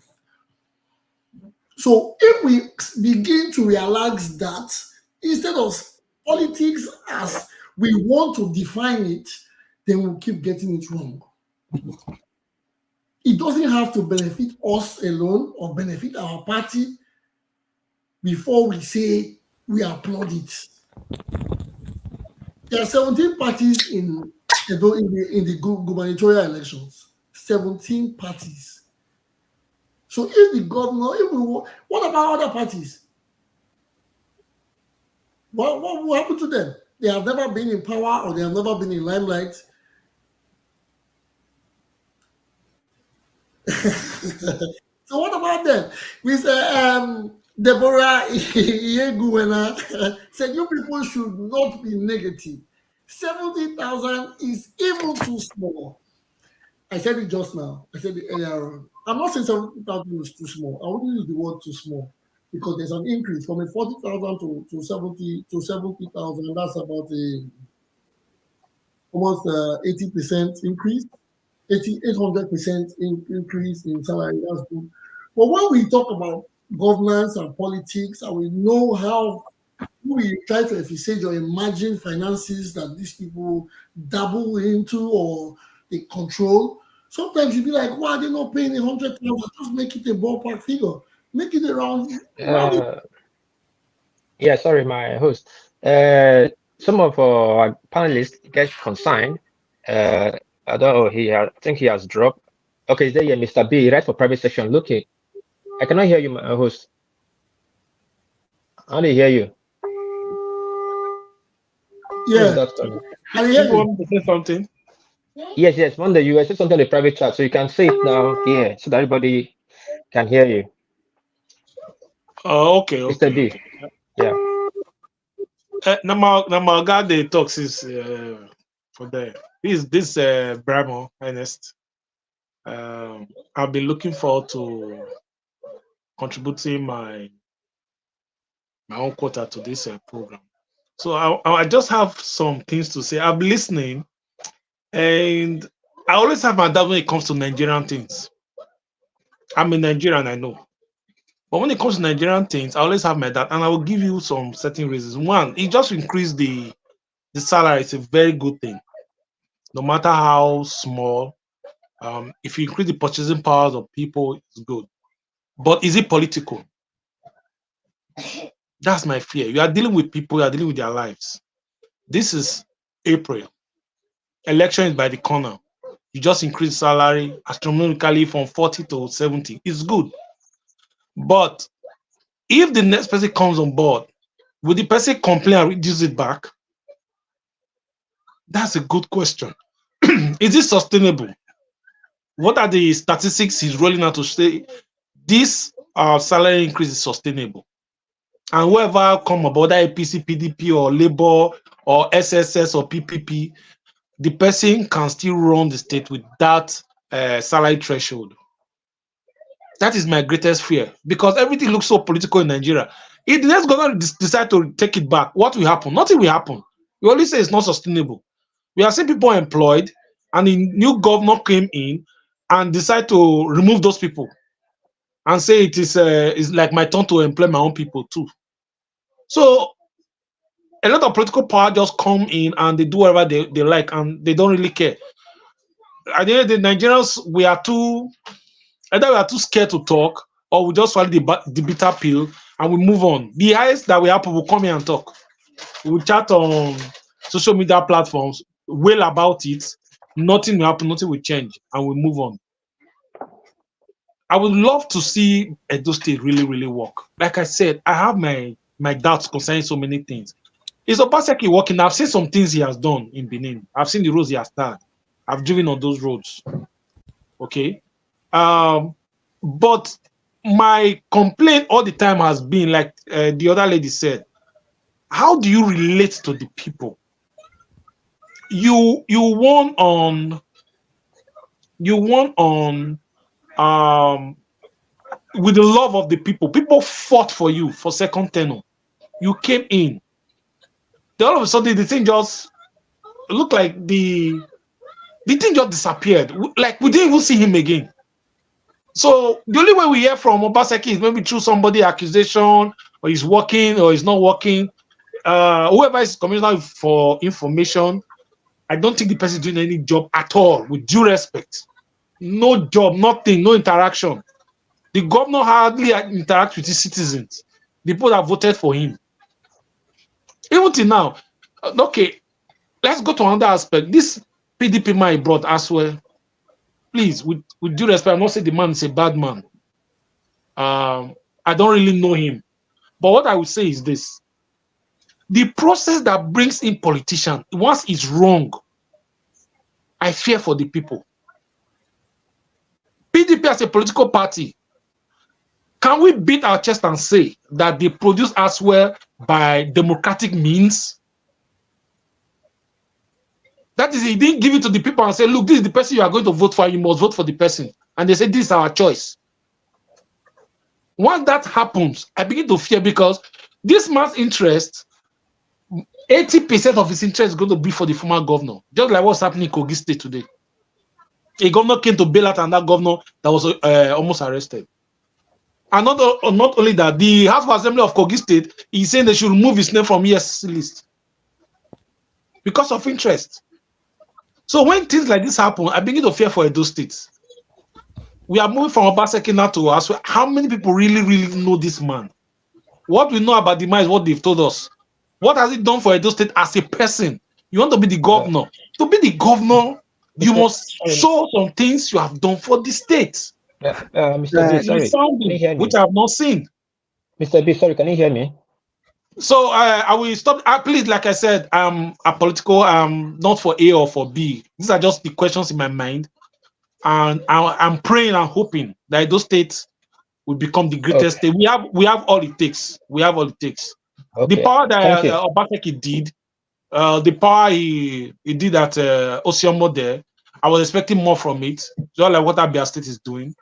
So if we begin to realize that, instead of politics as we want to define it, then we'll keep getting it wrong. It doesn't have to benefit us alone or benefit our party before we say we applaud it. There are 17 parties in the gubernatorial elections. 17 parties. So if the governor, what about other parties? What will happen to them? They have never been in power or they have never been in limelight. So what about them? With Deborah Yeguena said, you people should not be negative. 70,000 is even too small. I said it just now. I said it earlier on. I'm not saying 70,000 is too small. I wouldn't use the word too small because there's an increase from a 40,000 to 70,000. That's about a almost 80% increase, 800% increase in salary. That's good. But when we talk about governance and politics, and we know how we try to envisage or imagine finances that these people dabble into or they control, sometimes you'd be like, why are they not paying 100,000? Just make it a ballpark figure. Make it around it. Yeah, sorry, my host. Some of our panelists get consigned. I don't know. I think he has dropped. Okay, is there here, Mr. B, right for private section? Looking, I cannot hear you, my host. I only hear you. Yeah, That's coming. I hear You you. want to say something? Yes. Wonder you. I said something in the private chat, so you can say it now here, so that everybody can hear you. Oh, okay. Mr. B. Yeah. Now God they talks is for there. This Brahmo Ernest. I've been looking forward to contributing my own quota to this program. So I just have some things to say. I've been listening, and I always have my doubt when it comes to Nigerian things. I'm a Nigerian, I know. But when it comes to Nigerian things, I always have my doubt, and I will give you some certain reasons. One, it just increased the salary. It's a very good thing, no matter how small. If you increase the purchasing powers of people, it's good. But is it political? That's my fear. You are dealing with people, you are dealing with their lives. This is April. Election is by the corner. You just increase salary astronomically from 40 to 70. It's good. But if the next person comes on board, will the person complain and reduce it back? That's a good question. Is it sustainable? What are the statistics he's rolling out to say this salary increase is sustainable? And whoever come about, whether APC, PDP, or Labour, or SSS, or PPP, the person can still run the state with that salary threshold. That is my greatest fear, because everything looks so political in Nigeria. If the next government decide to take it back, what will happen? Nothing will happen. We only say it's not sustainable. We are seeing people employed, and the new governor came in and decide to remove those people and say it is like my turn to employ my own people too. So a lot of political power just come in and they do whatever they like, and they don't really care. At the end of the day, Nigerians, either we are too scared to talk, or we just swallow the bitter pill and we move on. The highest that we happen will come here and talk. We will chat on social media platforms, wail about it. Nothing will happen, nothing will change, and we move on. I would love to see Edo State really, really work. Like I said, I have my doubts concerning so many things. Is Obaseki working? I've seen some things he has done in Benin. I've seen the roads he has started. I've driven on those roads. Okay. But my complaint all the time has been, like the other lady said, how do you relate to the people? You won on with the love of the people. People fought for you for second tenure. You came in. Then all of a sudden the thing just looked like the thing just disappeared. Like we didn't even see him again. So the only way we hear from Obaseki is maybe through somebody accusation, or he's working or he's not working. Whoever is commissioner for information, I don't think the person is doing any job at all, with due respect. No job, nothing, no interaction. The governor hardly interacts with his citizens, the people that voted for him. Even till now, okay, let's go to another aspect. This PDP man he brought as well. Please, with due respect, I'm not saying the man is a bad man. I don't really know him. But what I would say is this. The process that brings in politicians, once it's wrong, I fear for the people. PDP as a political party, can we beat our chest and say that they produce as well by democratic means? That is, he didn't give it to the people and say, look, this is the person you are going to vote for. You must vote for the person. And they say, this is our choice. Once that happens, I begin to fear because this man's interest, 80% of his interest is going to be for the former governor. Just like what's happening in Kogi State today. A governor came to bail out another governor that was almost arrested. And not only that, the House of Assembly of Kogi State is saying they should remove his name from ESC list because of interest. So when things like this happen, I begin to fear for Edo State. We are moving from Obaseki now to us. How many people really know this man? What we know about the man is what they've told us. What has he done for Edo State as a person? You want to be the governor. To be the governor, you must show some things you have done for the state. Mr. B, sorry, can you hear me? Which I have not seen. Mr. B, sorry, can you hear me? So I will stop. Please, like I said, I'm apolitical. I'm not for A or for B. These are just the questions in my mind. And I'm praying and hoping that those states will become the greatest state. We have all it takes. We have all it takes. Okay. The power that Obaseki did, the power he did at Osiomo there, I was expecting more from it. Just like what Abia State is doing.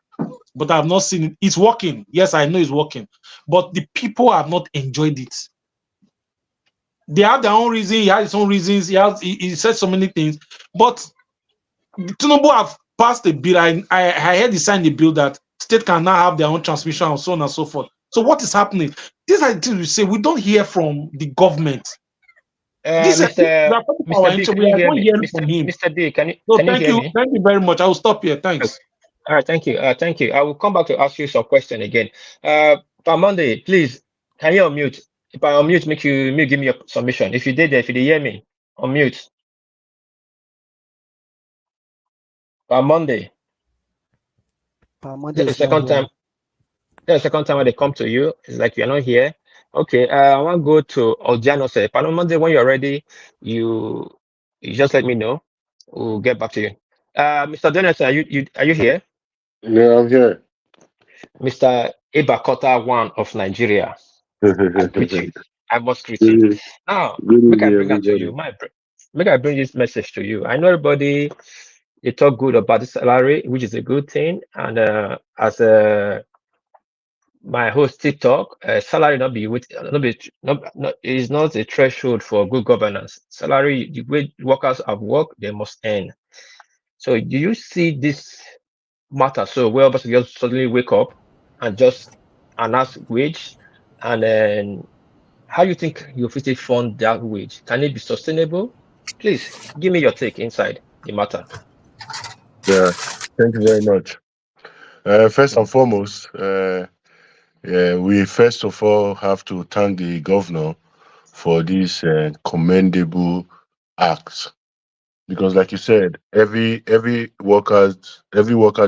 But I have not seen it. It's working. Yes, I know it's working. But the people have not enjoyed it. They have their own reasons. He has his own reasons. He said so many things. But Tinubu have passed a bill. I heard he signed a bill that state can now have their own transmission and so on and so forth. So what is happening? These are the things we say. We don't hear from the government. Mr. B, can you hear me? Thank you very much. I will stop here. Thanks. All right, thank you. Thank you. I will come back to ask you some question again. Per Monday, please, can you unmute? If I unmute, make you give me your submission. If you did, if you did hear me, unmute. Per Monday. The second time. The second time when they come to you, it's like you're not here. Okay, I want to go to Ojiano. Say, per Monday, when you're ready, you just let me know. We'll get back to you. Mr. Dennis, are you here? Yeah, I'm here. Mr. Ebakota one of Nigeria. I greet you. I must greet you. Now, make I bring that to you. Make I bring this message to you. I know everybody they talk good about the salary, which is a good thing. And as my host TikTok, salary is not a threshold for good governance. Salary, the way workers have worked, they must earn. So, do you see this matter? So, where obviously just suddenly wake up and just announce wage, and then how you think you fit fund that wage? Can it be sustainable? Please give me your take inside the matter. Yeah, thank you very much. First and foremost, we first of all have to thank the governor for this commendable act, because, like you said, every worker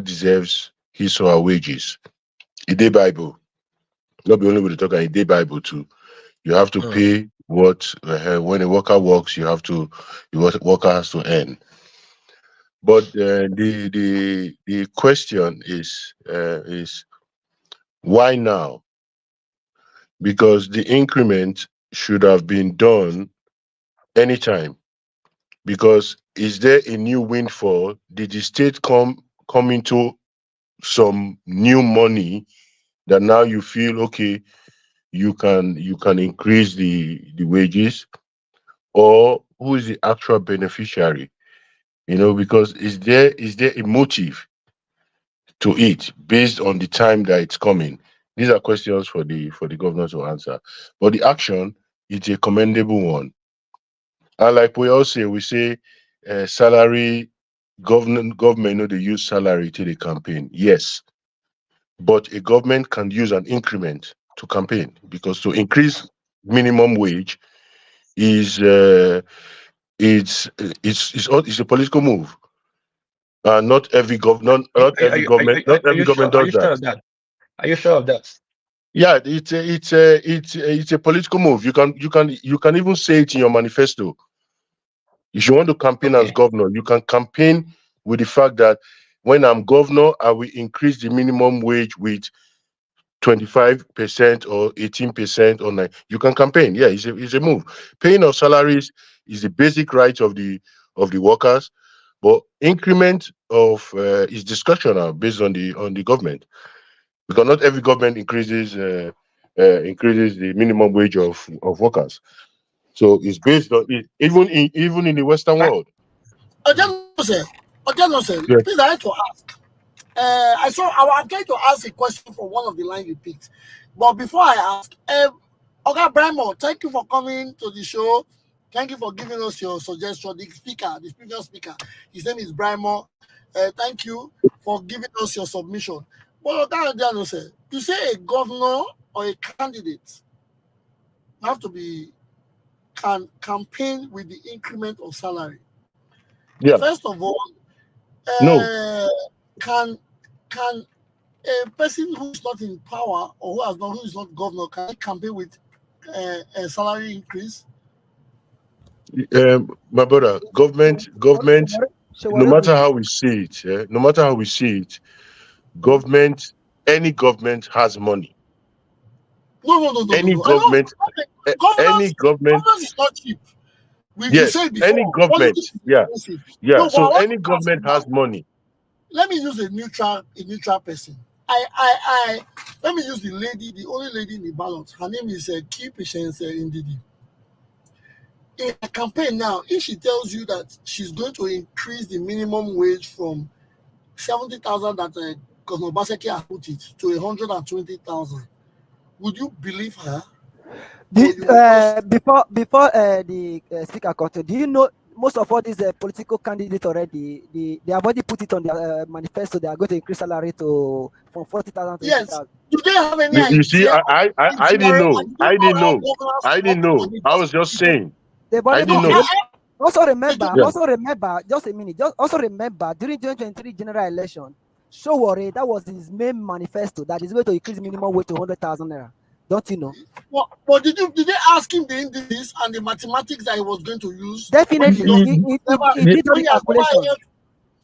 deserves his or her wages. It dey Bible, not be only with the talker. It dey Bible too. You have to pay what when a worker works. The worker has to earn. But the question is why now? Because the increment should have been done anytime. Because is there a new windfall? Did the state come into some new money that now you feel okay? You can increase the wages, or who is the actual beneficiary? Because is there a motive to it based on the time that it's coming? These are questions for the governor to answer. But the action is a commendable one. And like we all say, salary, government they use salary to the campaign. Yes. But a government can use an increment to campaign, because to increase minimum wage is it's a political move. Not every government does that. Are you sure of that? Yeah, it's a political move. You can even say it in your manifesto. If you want to campaign as governor, you can campaign with the fact that when I'm governor, I will increase the minimum wage with 25% or 18% or 9%. You can campaign. Yeah, it's a move. Paying of salaries is the basic right of the the workers. But increment of is discretional based on the government, because not every government increases the minimum wage of workers. So it's based on it, even in the Western world. Adjoto, sir, Yeah. please, I like to ask. I'm going to ask a question from one of the lines you picked. But before I ask, Oga Brimo, thank you for coming to the show. Thank you for giving us your suggestion. The previous speaker, his name is Brimo. Thank you for giving us your submission. But Oga Adjoto, sir, you say a governor or a candidate have to can campaign with the increment of salary. Yeah. First of all, No. can a person who is not in power or who is not governor, can he campaign with a salary increase? My brother, government, no matter how we see it, no matter how we see it, government, any government has money. No. Any I know government, any government, governance is not cheap. You yes, said before, any government, politics is yeah, expensive. yeah. No, but I So want any to ask you government has now. money. Let me use a neutral person. Let me use the only lady in the ballot. Her name is Key Patience Ndidi. In a campaign now, if she tells you that she's going to increase the minimum wage from 70,000 that Governor Obaseki has put it to 120,000, would you believe her? Before the speaker continued, do you know most of all these political candidates already? They have already put it on their manifesto. They are going to increase salary from 40,000 to 80,000. Yes. Do they have any idea? You see, I didn't know. I didn't know. I was just saying. They've I already didn't know. Also remember, Yeah. just a minute. Also remember, during 2023 general election, Showore, that was his main manifesto that is going to increase minimum wage to 100,000 naira. Don't you know? But did they ask him the indices and the mathematics that he was going to use? Definitely, he did all the calculation.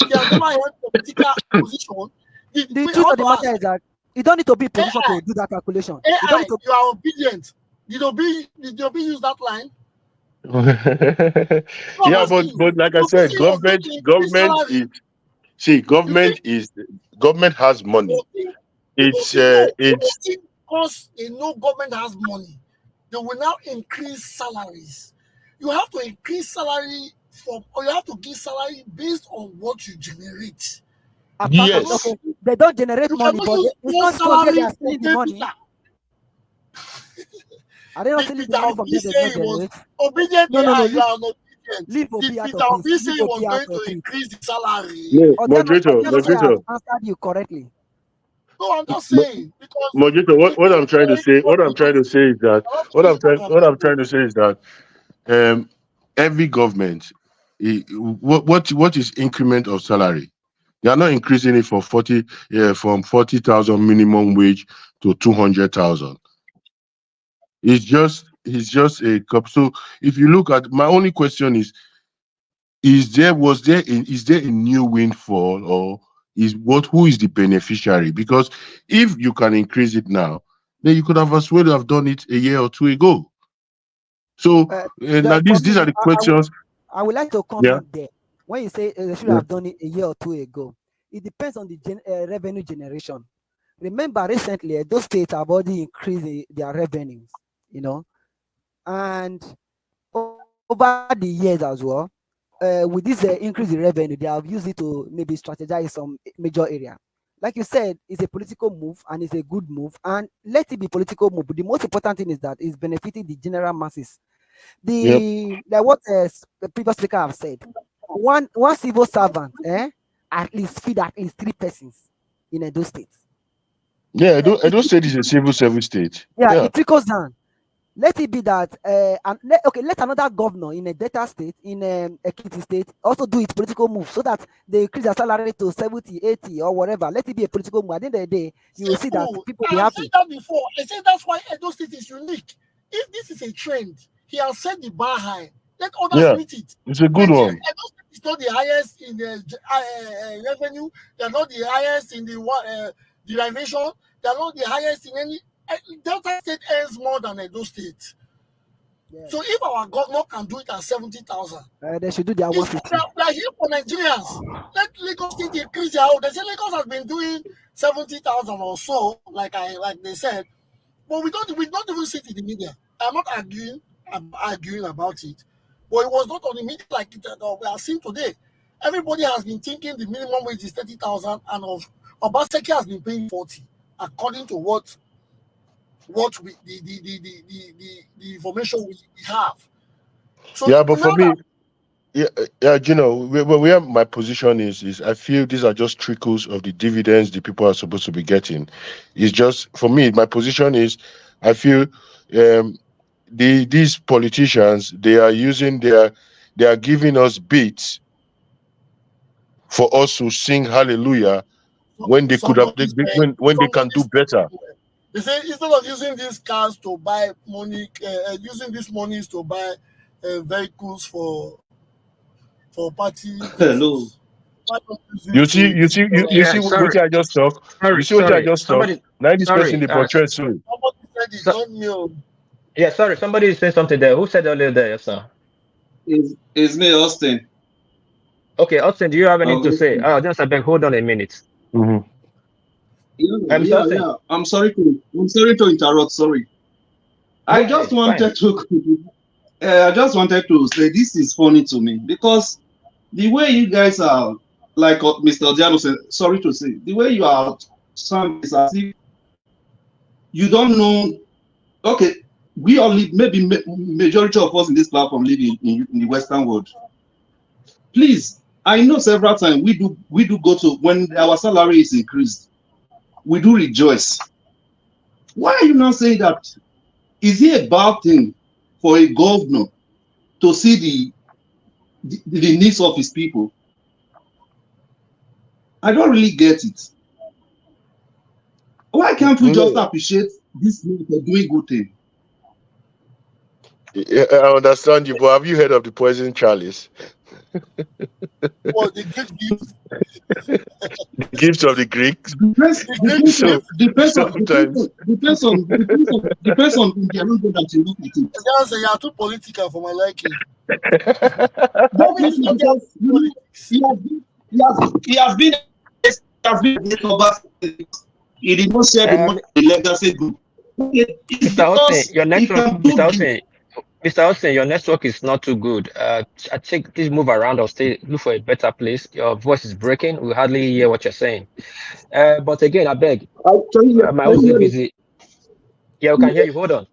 He has never held a political position. The truth of the matter is that you don't need to be in position to do that calculation. AI, you are obedient. Did Obi use that line? Yeah, but like I said, government has money. Because they know government has money, they will now increase salaries. You have to increase salary or you have to give salary based on what you generate. Yes. Okay, they don't generate money, but it's not because they are stealing the money. Are they not stealing the money from them? They generate? Obedient. No. You are not obedient. Leave Obi out Peter of Obi this. say he was going to increase the salary. No, Or moderator. answered you correctly. No, I'm just saying because moderator. What I'm trying to say is that every government, what is increment of salary? They are not increasing it from 40,000 minimum wage to 200,000. It's just a cup. So if you look at, my only question is there a new windfall, or who is the beneficiary? Because if you can increase it now, then you could have as well have done it a year or two ago. So now these are the questions. I would like to comment there. When you say they should have done it a year or two ago, it depends on the revenue generation. Remember, recently those states have already increased their revenues, and over the years as well, with this increase in revenue, they have used it to maybe strategize some major area. Like you said, it's a political move and it's a good move, and let it be political move. But the most important thing is that it's benefiting the general masses. Like what the previous speaker have said, one civil servant, at least feed at least 3 persons in those states. Yeah, Edo State is a civil service state. Yeah, it trickles down. Let it be that let another governor in a Delta state, in Ekiti state, also do its political move so that they increase their salary to 70, 80 or whatever. Let it be a political move. At the end of the day, you will see that people will be happy. I said that before. I said that's why Edo State is unique. If this is a trend, he has set the bar high. Let others meet it. It's a good one. Edo State is not the highest in the revenue. They are not the highest in the derivation. They are not the highest in any. Delta State earns more than Edo State. Yeah. So if our governor can do it at 70,000, They should do their 150. we are here for Nigerians. Let Lagos State increase their own. They say Lagos has been doing 70,000 or so, like they said, but we don't even see it in the media. I'm not arguing about it, but it was not on the media like it we are seeing today. Everybody has been thinking the minimum wage is 30,000, and Obaseki has been paying 40, according to what we the information we have. So Yeah, but for now me, you know, where my position is I feel these are just trickles of the dividends the people are supposed to be getting. It's just, for me, my position is, I feel these politicians, they are giving us beats for us to sing hallelujah when they could have when they can do better. They say instead of using these cars to buy money, using these monies to buy vehicles for party Hello. vehicles. Why not use it You to see Yeah, what sorry, I just talk. You see what I sorry. just talk. Somebody, Now this person sorry. the portrait too. somebody said it, So, not me. yeah, sorry. Somebody is saying something there. Who said earlier there, yes, sir? It's me, Austin. Okay, Austin, do you have anything to say? Austin. Oh, just a beg. Hold on a minute. Mm-hmm. Mr. Austin, Yeah. I'm sorry to interrupt. Sorry. go I ahead. just Fine. wanted to say this is funny to me because the way you guys are, like Mr. Diano said, sorry to say, the way you are sounding is as if you don't know. Okay, we all live, maybe majority of us in this platform live in the Western world. Please, I know several times we do go to, when our salary is increased, we do rejoice. Why are you not saying that? Is it a bad thing for a governor to see the needs of his people? I don't really get it. Why can't we just No, appreciate this man for doing good thing? I understand you, but have you heard of the poison chalice? Well, the great gift, The gift of the Greeks. Depends, the great depends on So gift. depends on sometimes, depends on the angle that you look at it. The guy say you are too political for my liking. Definitely, Talking about because politics. he has been a great Obaseki. He did not share the Um, money the legacy group. It's Mr. Austin, because your he network, can do this. Mr. Austin, your network is not too good. I think please move around or stay, look for a better place. Your voice is breaking. We hardly hear what you're saying. But again, I beg, my host is busy. Yeah, we can hear you. Hold on,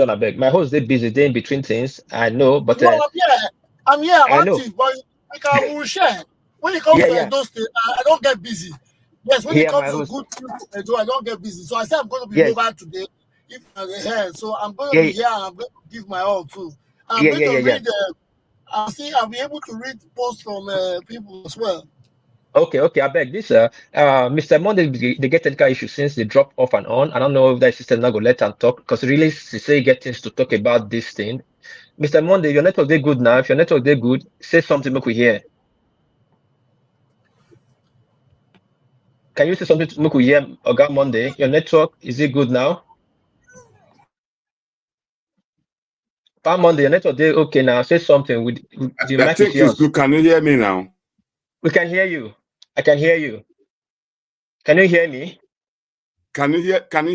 I beg. My host is busy. They're in between things. I know, but No, I'm here. I'm I know. active, but we will share. When it comes Yeah, to yeah, Edo State, I don't get busy. Yes, when it yeah. My comes to host. good things to Edo, I don't get busy. So I said I'm going to be Yes, mobile today. If I'm here, so I'm going to yeah, be here and I'm going to give my all too. And I'm yeah, going yeah, to yeah, yeah. read. I'll be able to read posts from people as well. Okay, I beg this, Mr. Monday, they get technical issues since they drop off and on. I don't know if that system not gonna let them talk because really, she say get things to talk about this thing. Mr. Monday, your network they good now. If your network they good, say something make we hear. Can you say something to make we hear, Oga Monday? Your network is it good now? Pa Monday, your network they okay now. Say something with the I mic is think it's yours. good. Can you hear me now? We can hear you. I can hear you. Can you hear me? Can you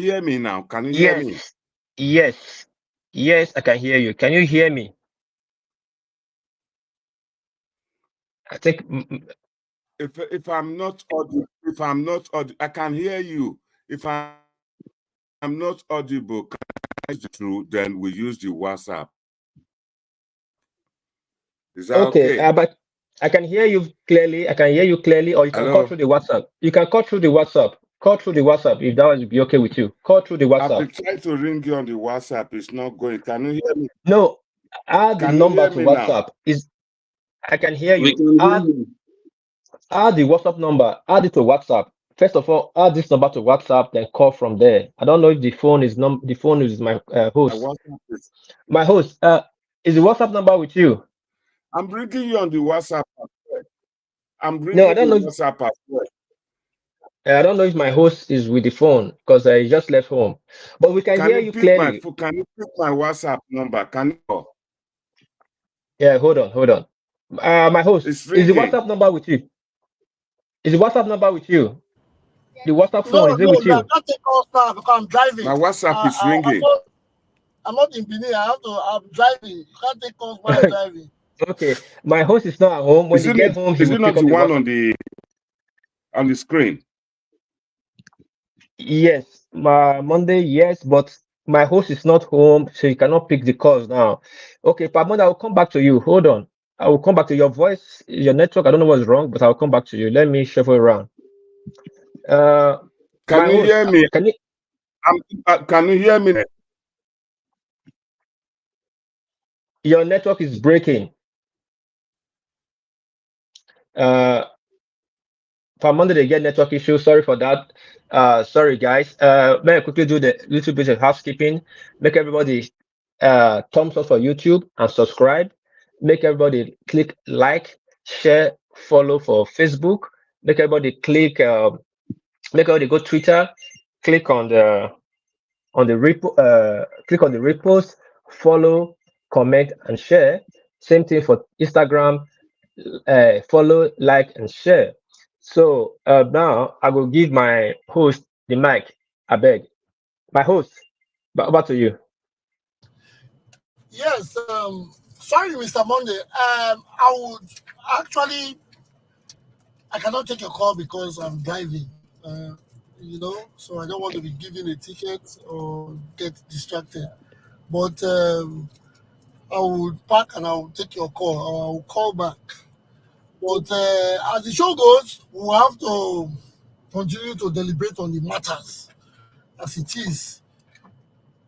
hear me now? Can you hear me? Yes, yes, I can hear you. Can you hear me? I think If I'm not audible, I can hear you. If I'm not audible, then we use the WhatsApp. Is that okay? but I can hear you clearly. I can hear you clearly, or you can call Hello? through the WhatsApp. You can call through the WhatsApp. Call through the WhatsApp if that would be okay with you. Call through the I've WhatsApp. been trying to ring you on the WhatsApp. It's not going. Can you hear me? No, add the Can you number hear to me now? WhatsApp. I can hear We you. can hear you. Add the WhatsApp number. Add it to WhatsApp. First of all, add this number to WhatsApp, then call from there. I don't know if the phone is my My host. WhatsApp is. My host. Is the WhatsApp number with you? I'm bringing you on the WhatsApp as well. I'm No, I bringing don't the know. WhatsApp as well. I don't know if my host is with the phone because I just left home, but we can Can hear you you pick my clearly. Can you pick my WhatsApp number? Can you? Yeah, hold on. My host, It's is the ringing. WhatsApp number with you? Is the WhatsApp number with you? The WhatsApp phone, No, is it no, with no, I you? can't take calls now because I'm My driving. WhatsApp is I'm ringing. not in Benin. I'm driving. You can't take calls while driving. Okay, my host is not at home. When Is he it not? get home, he Is will it pick not up the the one WhatsApp. on the screen? Yes, my Monday, yes, but my host is not home, so he cannot pick the calls now. Okay, Pamela, I'll come back to you. Hold on. I will come back to your voice, your network. I don't know what's wrong, but I'll come back to you. Let me shuffle around. Uh, Can my you host, hear me? can you? Can you hear me? Your network is breaking. Uh, for Monday they get network issues. Sorry for that. Sorry guys. May I quickly do the little bit of housekeeping. Make everybody thumbs up for YouTube and subscribe. Make everybody click like, share, follow for Facebook. Make everybody make everybody go Twitter, click on the click on the repost, follow, comment, and share. Same thing for Instagram, follow, like, and share. So now I will give my host the mic. I beg. My host, back to you. Yes. Sorry, Mr. Monday. I would actually. I cannot take your call because I'm driving. So I don't want to be given a ticket or get distracted. But I would park and I will take your call or I will call back. But as the show goes, we'll have to continue to deliberate on the matters as it is.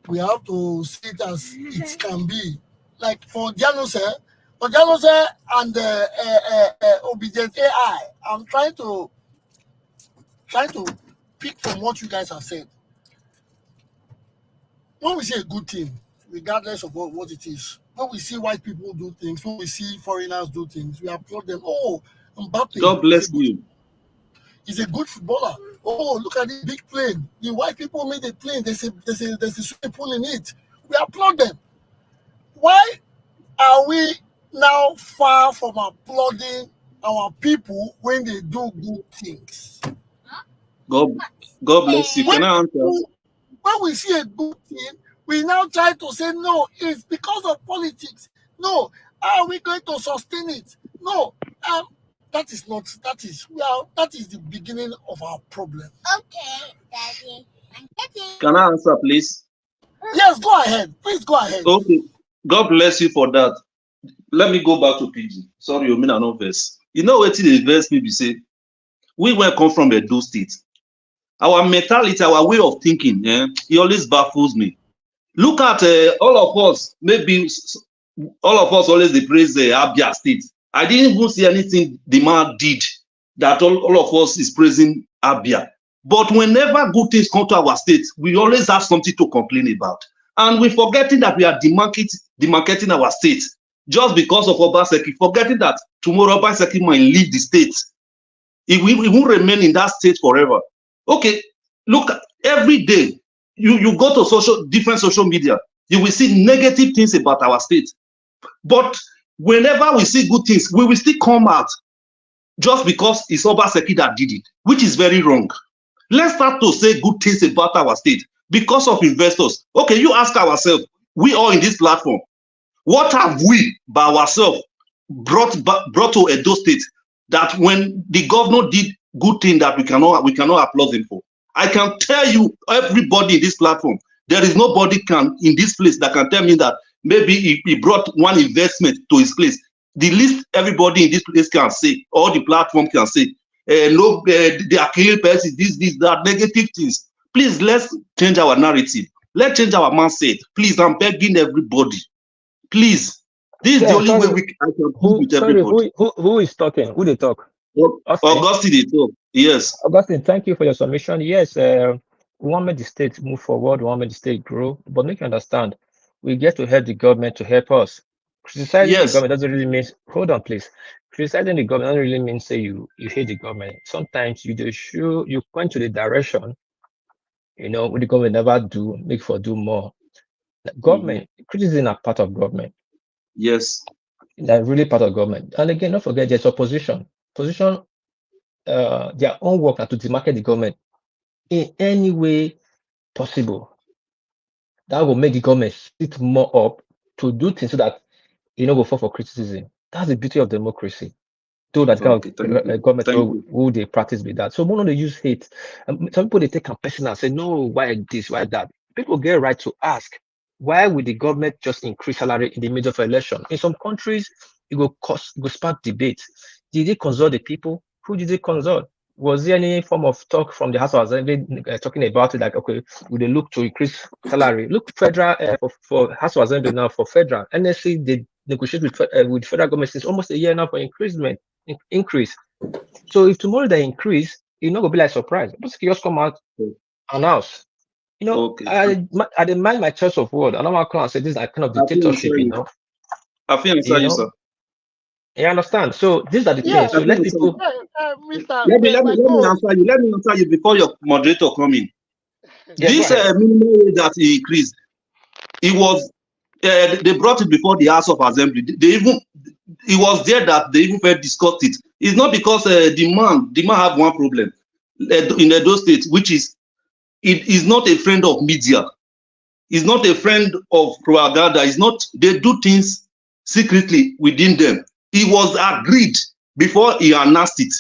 We have to see it as it can be. Like for Janose and Obedient AI, I'm trying to pick from what you guys have said. When we see a good thing, regardless of what it is, when we see white people do things, when we see foreigners do things, we applaud them. Oh, Mbappe God bless you. is a good footballer. Oh, look at this big plane. The white people made a plane. There's a swimming pool in it. We applaud them. Why are we now far from applauding our people when they do good things? God, God bless you. When, Can I answer? when we see a good thing, we now try to say, no, it's because of politics. No, are we going to sustain it? No, that is not, that is the beginning of our problem. Okay, Daddy. I'm getting. Can I answer, please? Yes, go ahead. Please go ahead. Okay. God bless you for that. Let me go back to PG. Sorry, you mean I no verse. You know what the verse me be say? We were come from Edo State. Our mentality, our way of thinking, it always baffles me. Look at all of us. Maybe all of us always they praise the Abia State. I didn't even see anything the man did that all of us is praising Abia. But whenever good things come to our state, we always have something to complain about. And we're forgetting that we are demarcating our state just because of Obaseki, forgetting that tomorrow Obaseki might leave the state. He won't remain in that state forever. Okay, look, every day you go to different social media, you will see negative things about our state. But whenever we see good things, we will still come out just because it's Obaseki that did it, which is very wrong. Let's start to say good things about our state because of investors. Okay, you ask ourselves, we all in this platform, what have we by ourselves brought to Edo State that when the governor did good thing that we cannot applaud him for? I can tell you, everybody in this platform, there is nobody in this place that can tell me that maybe he brought one investment to his place. The least everybody in this place can say, or the platform can say, no, they are killing persons, this, that, negative things. Please, let's change our narrative. Let's change our mindset. Please, I'm begging everybody. Please, this is the only way I can speak with everybody. Who is talking? Who they talk? Augustine, they talk. Yes. Augustine, thank you for your submission. Yes, we want to make the state move forward. We want to make the state grow. But make you understand, we get to help the government to help us. Criticizing the Yes. government doesn't really mean, hold on, please. Criticizing the government doesn't really mean say you hate the government. Sometimes you just show you point to the direction, what the government never do, make for do more. Government criticism are part of government. Yes. They're really part of government. And again, don't forget there's opposition. Opposition, their own work are to demarket the government in any way possible. That will make the government sit more up to do things so that go fall for criticism. That's the beauty of democracy. Though that kind Okay. Thank of you. government Thank you. who they practice with that. So one of they use hate. Some people they take a personal, say no, why this, why that. People get right to ask, why would the government just increase salary in the middle of election? In some countries, it go spark debate. Did they consult the people? Who did they consult? Was there any form of talk from the House of Assembly talking about it? Like, okay, would they look to increase salary? Look, federal for House of Assembly now for federal NSC they negotiate with federal government since almost a year now for increase. So if tomorrow they increase, it's not gonna be like surprise. Obaseki just come out announce. Okay. I didn't mind my choice of word. And I'm not going to say this is like kind of I feel dictatorship, answer you. I feel answer you, sir. You understand? So these are the Yeah, things. So I feel let answer you. people. Mr. Let My me God. answer you. Let me answer you before your moderator come in. Yeah, go This ahead. minimum wage that he increased, it was they brought it before the House of Assembly. It was there that they even first discussed it. It's not because the man have one problem in Edo State, which is it is not a friend of media. It's not a friend of propaganda. It's not. They do things secretly within them. It was agreed before he announced it.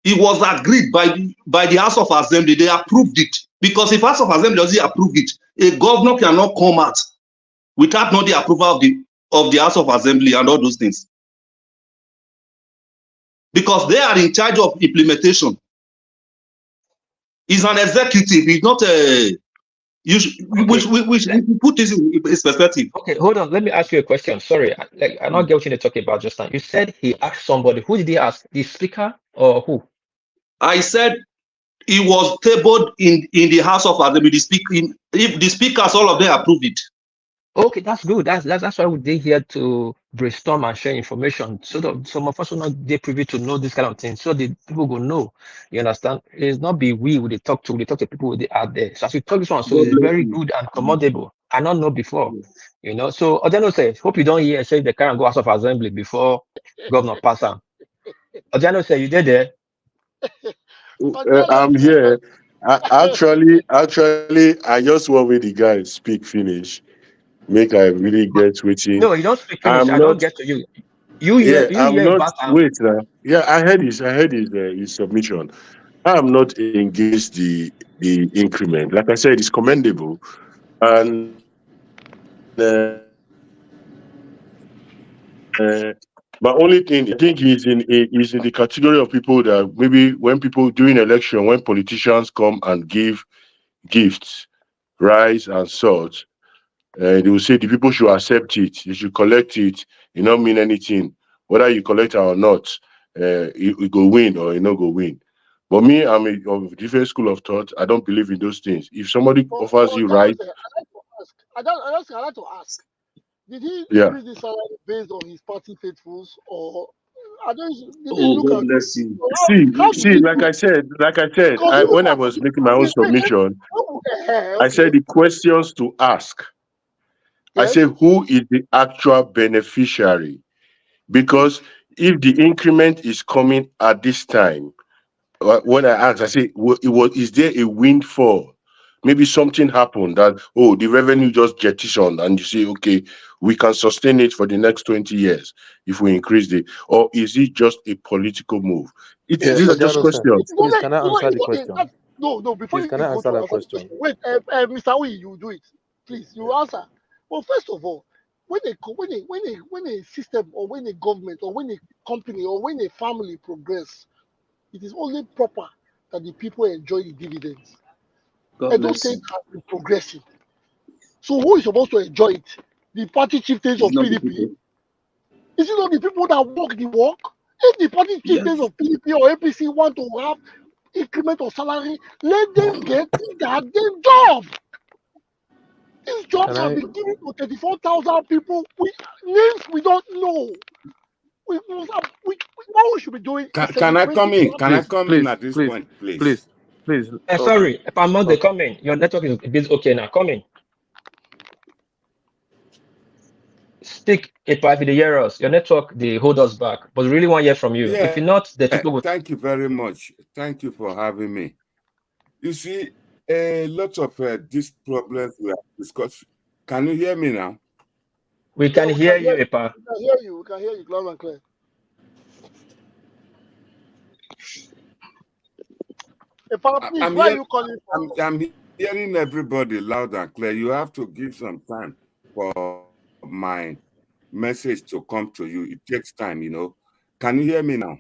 It was agreed by the House of Assembly. They approved it because if House of Assembly doesn't approve it, a governor cannot come out without not the approval of the House of Assembly and all those things, because they are in charge of implementation. He's an executive. He's not a. We put this in perspective. Okay, hold on. Let me ask you a question. Sorry, I not get what you're talking about just now. You said he asked somebody. Who did he ask? The speaker or who? I said it was tabled in the House of Assembly. If the speakers, all of them approved it. Okay, that's good. That's why we're here to brainstorm and share information, so that some of us will not get privy to know this kind of thing, so the people will know. You understand? It's not be we talk to people with the out there. So as we talk this one, so God it's bless very you. good and commendable. I not know before. So Adjoto says, hope you don't hear say they can't go out of assembly before governor pass on. Adjoto say you did there. I'm here. Actually, I just want me the guy speak finish. Make I really get waiting. No, you don't speak finish. I'm I not. don't get to you. You Yeah, I'm hear not. about Wait now. Yeah, I heard his submission. I'm not against the increment. Like I said, it's commendable, and my only thing, I think he's in the category of people that maybe when people during election, when politicians come and give gifts, rice and salt, they will say the people should accept it, they should collect it. It not mean anything whether you collect it or not. You go win or you not go win. But me, I'm of a different school of thought. I don't believe in those things. If somebody offers you right, I like to ask. Did he yeah. increase the salary based on his party faithfuls, or did he Oh, look God at bless you. how did he Like do? I said, Because even when I was making my own submission, I okay, said the questions to ask. I yes. say who is the actual beneficiary? Because if the increment is coming at this time, when I asked, I say, is there a windfall? Maybe something happened that, the revenue just jettisoned, and you say, okay, we can sustain it for the next 20 years if we increase it. Or is it just a political move? Yeah, These are just Adjoto sir, questions. please can I answer the question? No. Before Please you can I go answer to that answer the question? question, wait, Mr. Wee, you do it, please. You answer. Well, first of all, when a system, or when a government, or when a company, or when a family progress, it is only proper that the people enjoy the dividends. God And those bless states you. have been progressing. So who is supposed to enjoy it? The party chieftains It's of not the PDP? people. Is it not the people that walk the walk? If the party chieftains Yes. of PDP or APC want to have increment of salary, let them get that damn job. These jobs have been given to 34,000 people. Names we don't know. What we should be doing is Can I come in? celebrating. Can I come in at this point, please? please. Sorry, if I'm not coming, your network is a bit okay now. Come in. Stick if I hear us. Your network they hold us back, but we really want to hear from you. Yeah. If you're not, the people will. Thank you very much. Thank you for having me. You see, a lot of these problems we have discussed. Can you hear me now? We can hear you, Epa. We can hear you. We can hear you loud and clear. Epa, please, where are you calling from? I'm hearing everybody loud and clear. You have to give some time for my message to come to you. It takes time, you know. Can you hear me now?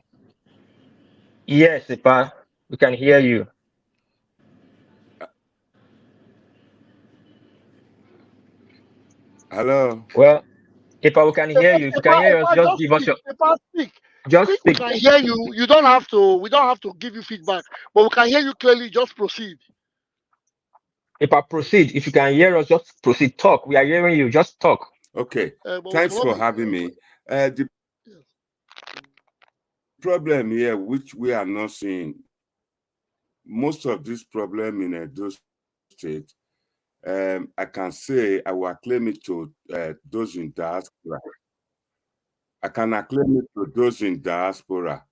Yes, Epa. We can hear you. Hello. Well, Epa, we can hear you. If you can hear us, just give us your. Epa, speak. Just We speak. can hear you. You don't have to. We don't have to give you feedback, but we can hear you clearly. Just proceed. Epa, proceed. If you can hear us, just proceed. Talk. We are hearing you. Just talk. Okay. Thanks for having me. The problem here, which we are not seeing, most of this problem in Edo State, I can say I will acclaim it to those in diaspora. I can acclaim it to those in diaspora.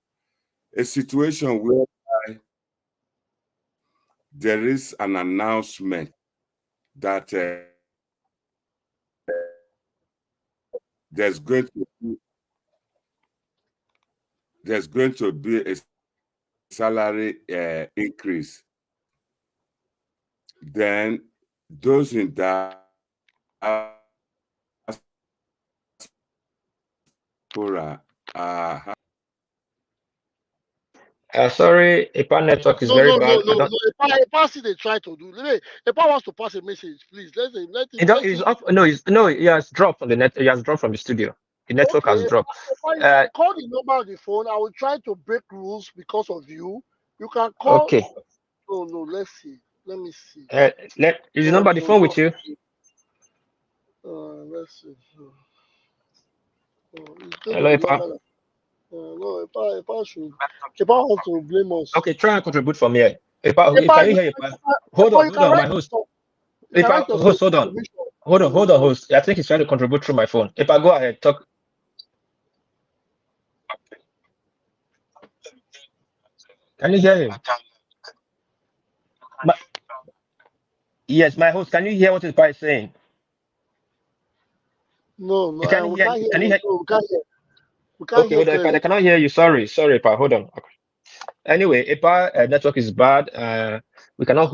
A situation whereby there is an announcement that there's going to be a salary increase. Then those in diaspora sorry, Epa network is very bad. No. Epa see they try to do. Epa wants to pass a message. Please let him. He's up. No, he has dropped from the net. He has dropped from the studio. The network has dropped. Epa, call the number on the phone. I will try to break rules because of you. You can call. Okay. No. Let's see. Let me see. Is the number on the phone with you? Let's see. Hello, Epa. No, Epa wants to blame us. Okay, try and contribute from here. Epa, can you hear Epa? Hold on, my host. Epa, host, hold on, host. I think he's trying to contribute through my phone. Epa, go ahead, talk. Can you hear him? Yes, my host. Can you hear what Epa is saying? No, we can't hear. Can you hear? We can't hear. Okay, hold on, Epa, I cannot hear you. Sorry, Epa. Hold on. Okay. Anyway, Epa network is bad. We cannot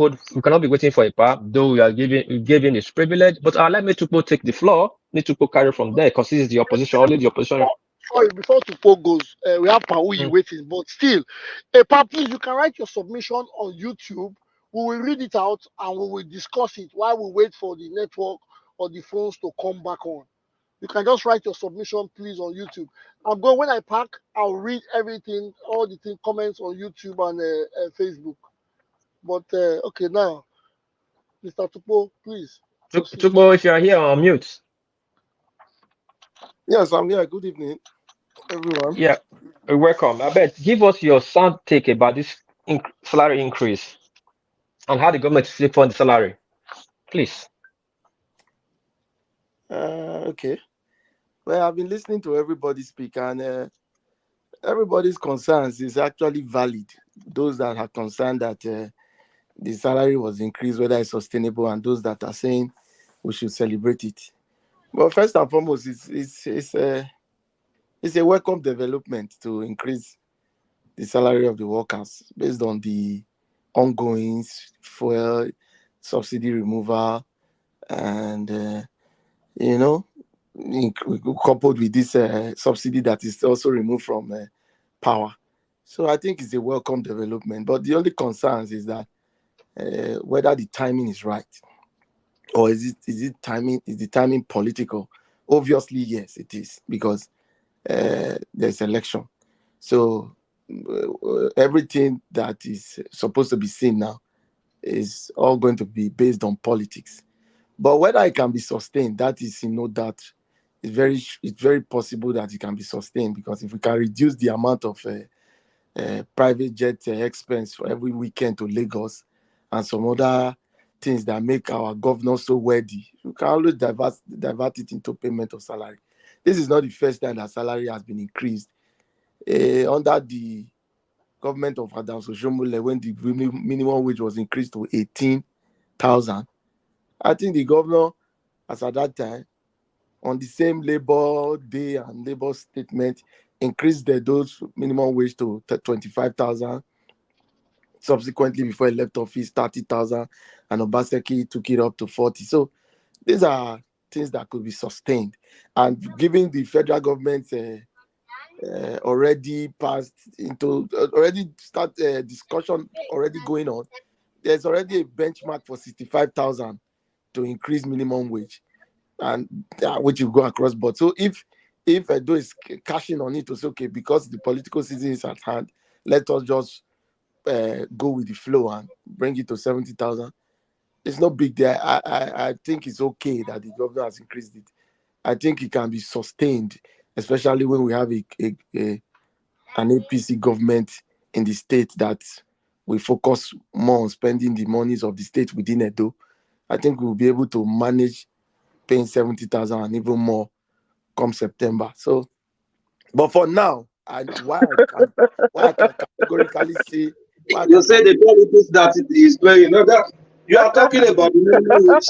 be waiting for Epa, though we are giving his privilege. But let me to take the floor. Need to carry from there because this is the opposition. Only the opposition. Sorry, before Tupo goes, we have Paui waiting, but still, Epa, please, you can write your submission on YouTube. We will read it out and we will discuss it while we wait for the network or the phones to come back on. You can just write your submission, please, on YouTube. I'm going, when I pack, I'll read everything, all the comments on YouTube and Facebook. But, okay, now, Mr. Tupo, please. Tupo, if you are here, on mute. Yes, I'm here. Good evening, everyone. Yeah, welcome. I bet, give us your sound take about this salary increase and how the government is sleep on the salary, please. Okay. Well, I've been listening to everybody speak, and everybody's concerns is actually valid. Those that are concerned that the salary was increased, whether it's sustainable, and those that are saying we should celebrate it. But first and foremost, it's a welcome development to increase the salary of the workers based on the ongoing fuel subsidy removal and coupled with this subsidy that is also removed from power. So I think it's a welcome development. But the only concerns is that whether the timing is right, or is the timing political? Obviously, yes, it is, because there's election. So everything that is supposed to be seen now is all going to be based on politics. But whether it can be sustained, that is no doubt. It's very possible that it can be sustained, because if we can reduce the amount of private jet expense for every weekend to Lagos and some other things that make our governors so worthy, you can always divert it into payment of salary. This is not the first time that salary has been increased. Under the government of Adams Oshomole, when the minimum wage was increased to 18,000, I think the governor, as at that time, on the same labor day and labor statement, increased those minimum wage to 25,000. Subsequently, before he left office, 30,000, and Obaseki took it up to 40. So these are things that could be sustained. And given the federal government already passed into, already start discussion already going on, there's already a benchmark for 65,000 to increase minimum wage, and which will go across board. So if Edo is cashing on it to say, okay, because the political season is at hand, let us just go with the flow and bring it to 70,000. It's no big deal. I think it's okay that the governor has increased it. I think it can be sustained, especially when we have an APC government in the state that we focus more on spending the monies of the state within Edo. I think we'll be able to manage paying 70,000 and even more come September. So, but for now, why I can categorically say why I You can say the politics that it is going. You know that you are talking about the minimum wage.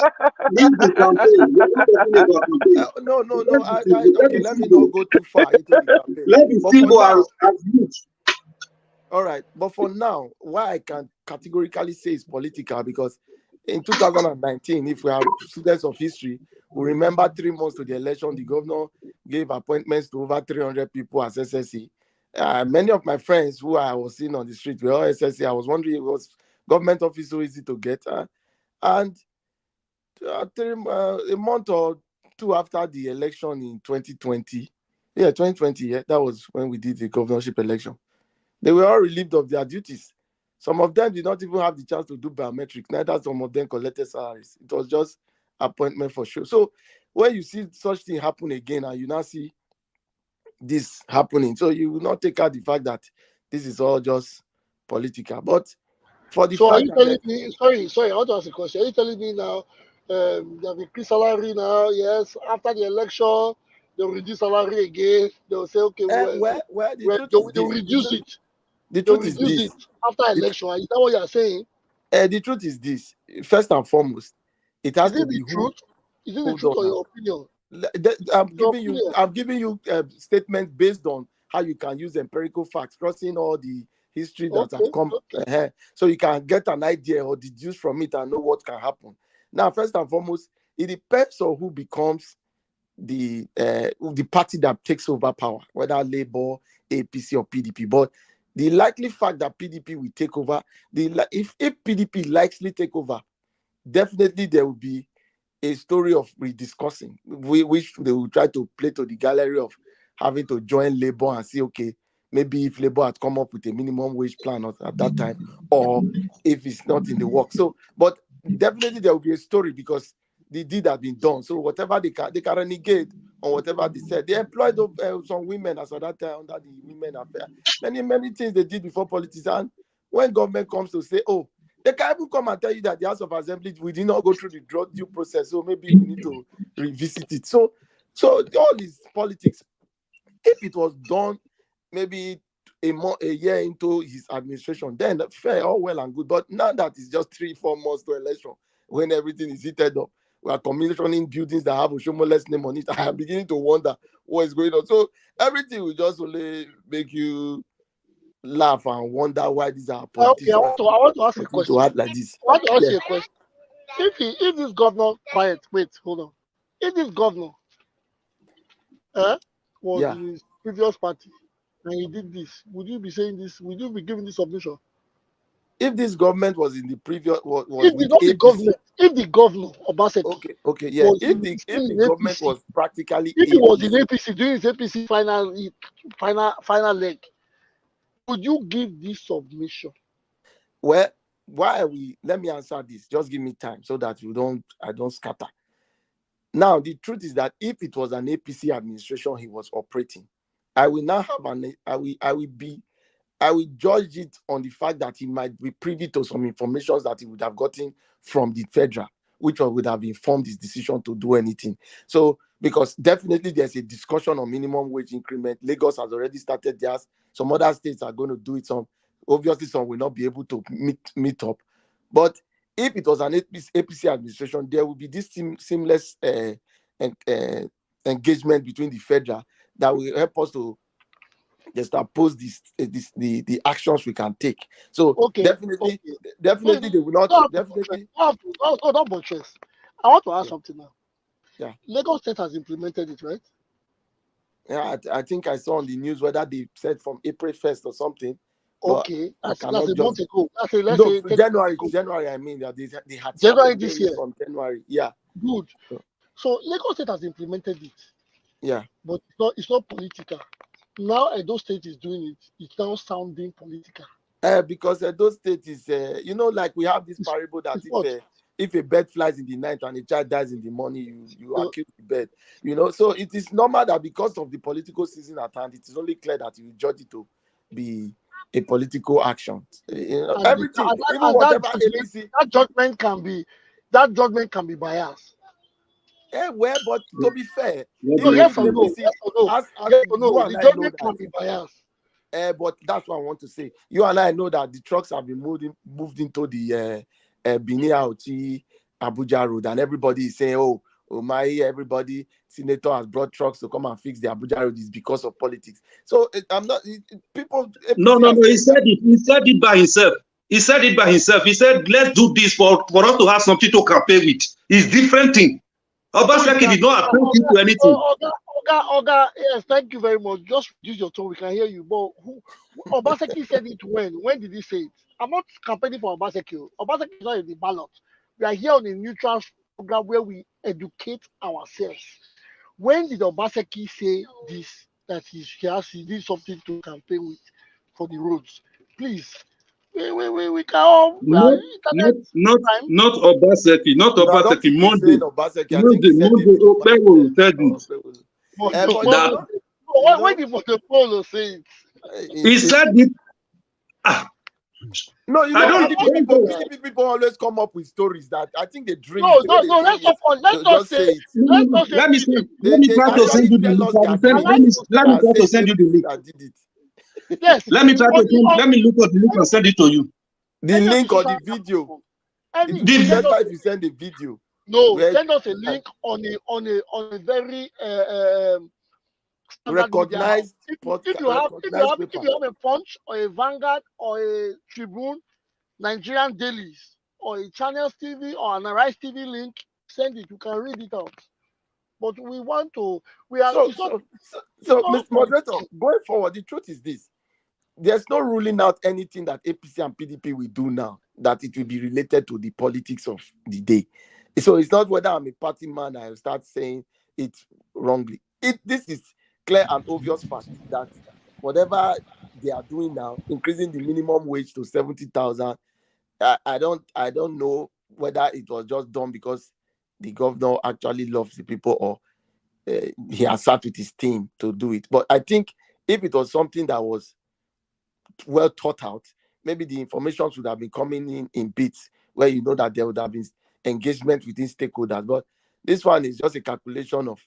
This is the campaign. We are not talking about campaign. No. Let Okay, me let me see not go. go too far into the campaign. Let me But see for go now, as youth. all right. But for now, why I can categorically say it's political, because in 2019, if we have students of history who remember 3 months to the election, the governor gave appointments to over 300 people as SSE. Many of my friends who I was seeing on the street were all SSE. I was wondering, was government office so easy to get? And a month or two after the election in 2020, 2020, that was when we did the governorship election. They were all relieved of their duties. Some of them did not even have the chance to do biometric. Neither some of them collected salaries. It was just appointment for sure. So when you see such thing happen again, and you now see this happening, so you will not take out the fact that this is all just political. But for the So are fact you that telling me? Sorry, I want to ask a question. Are you telling me now they have increased salary now? Yes, after the election they'll reduce salary again. They'll say, okay, the truth is they'll this. reduce it. The They'll truth is reduce it this. after The, election. Is that what you are saying? the truth is this. First and foremost, it has Is to it be the who. truth? Is it the Hold truth on or now. your opinion? I'm Your giving you opinion. statements based on how you can use empirical facts, crossing all the history that have Okay, come, okay. so you can get an idea or deduce from it and know what can happen. Now, first and foremost, it depends on who becomes the party that takes over power, whether Labour, APC, or PDP. But the likely fact that PDP will take over, if PDP likely take over, definitely there will be a story of rediscussing, which they will try to play to the gallery of having to join Labour and see, okay, maybe if Labour had come up with a minimum wage plan at that time, or if it's not in the work. So, but definitely there will be a story, because the deed has been done. So whatever they can renegade on whatever they said. They employed some women as at that time under the women affair. Many things they did before politics. And when government comes to say, oh, they can even come and tell you that the House of Assembly, we did not go through the due process, so maybe we need to revisit it. So all these politics, if it was done maybe a year into his administration, then fair, all well and good. But now that it's just 3-4 months to election, when everything is heated up, we are commissioning buildings that have Oshomole's name on it. I am beginning to wonder what is going on. So everything will just only make you laugh and wonder why these are Okay, I politicians want to ask a continue to question. act like this. I want to ask Yeah. you a question. If this governor, quiet, wait, hold on. If this governor was Yeah. in his previous party and he did this, would you be saying this? Would you be giving this submission? If this government was in the previous was If with not the APC, government, if the governor Obaseki okay, yeah. was If still the in government APC, was practically if he was in APC, APC doing his APC final leg, would you give this submission? well, why are we? Let me answer this. Just give me time so that I don't scatter. Now, the truth is that if it was an APC administration he was operating, I will now have I will judge it on the fact that he might be privy to some information that he would have gotten from the federal, which would have informed his decision to do anything. So, because definitely there's a discussion on minimum wage increment. Lagos has already started theirs. Some other states are going to do it. Some, obviously, some will not be able to meet up. But if it was an APC administration, there will be this seamless engagement between the federal that will help us to just oppose the actions we can take. So definitely they will not definitely. Don't buttress. I want to ask something now. Yeah. Lagos State has implemented it, right? Yeah, I think I saw on the news whether they said from April 1st or something. Okay, that's a month ago. January. I mean that they had January this year. From January. Yeah. Good. So Lagos State has implemented it. Yeah. But it's not political. Now Edo State is doing it. It's now sounding political. Because Edo State is, like we have this parable that if a bird flies in the night and a child dies in the morning, you accuse the bird. So it is normal that because of the political season at hand, it is only clear that you judge it to be a political action. Everything, even whatever APC, that judgment can be biased. Well, but to be fair, yes or no, the judgment can be biased. But that's what I want to say. You and I know that the trucks have been moved into the Benin Abuja road, and everybody is saying, "Oh my!" Everybody, senator has brought trucks to come and fix the Abuja road. Is because of politics. So I'm not people. No. He said it. He said it by himself. He said, "Let's do this for us to have something to campaign with." It's different thing. Obaseki did not approach into anything. Oga, yes, thank you very much. Just use your tone, we can hear you. But Obaseki said it when? When did he say it? I'm not campaigning for Obaseki. Obaseki is not in the ballot. We are here on a neutral program where we educate ourselves. When did Obaseki say this, that he did something to campaign with for the roads? Please. We can all not Obaseki, not Obaseki. Monday. Obaseki said it. When did the polo say it? He said it. No, people always come up with stories that I think they dream. No, let's not say. Let me try to send you the link. Let me try to send you the link. Yes. Let me look at the link and send it to you. The link or the video. It's better if you send the video. No, send us a link on a very recognized. If you have a Punch or a Vanguard or a Tribune, Nigerian dailies or a Channels TV or an Arise TV link, send it. You can read it out. But we want to. We are. So, Mr. Moderator, going forward, the truth is this: there's no ruling out anything that APC and PDP will do now that it will be related to the politics of the day. So it's not whether I'm a party man I will start saying it wrongly. This is clear and obvious fact that whatever they are doing now, increasing the minimum wage to 70,000, I don't know whether it was just done because the governor actually loves the people or he has sat with his team to do it. But I think if it was something that was well thought out, maybe the information should have been coming in bits where you know that there would have been engagement within stakeholders. But this one is just a calculation of,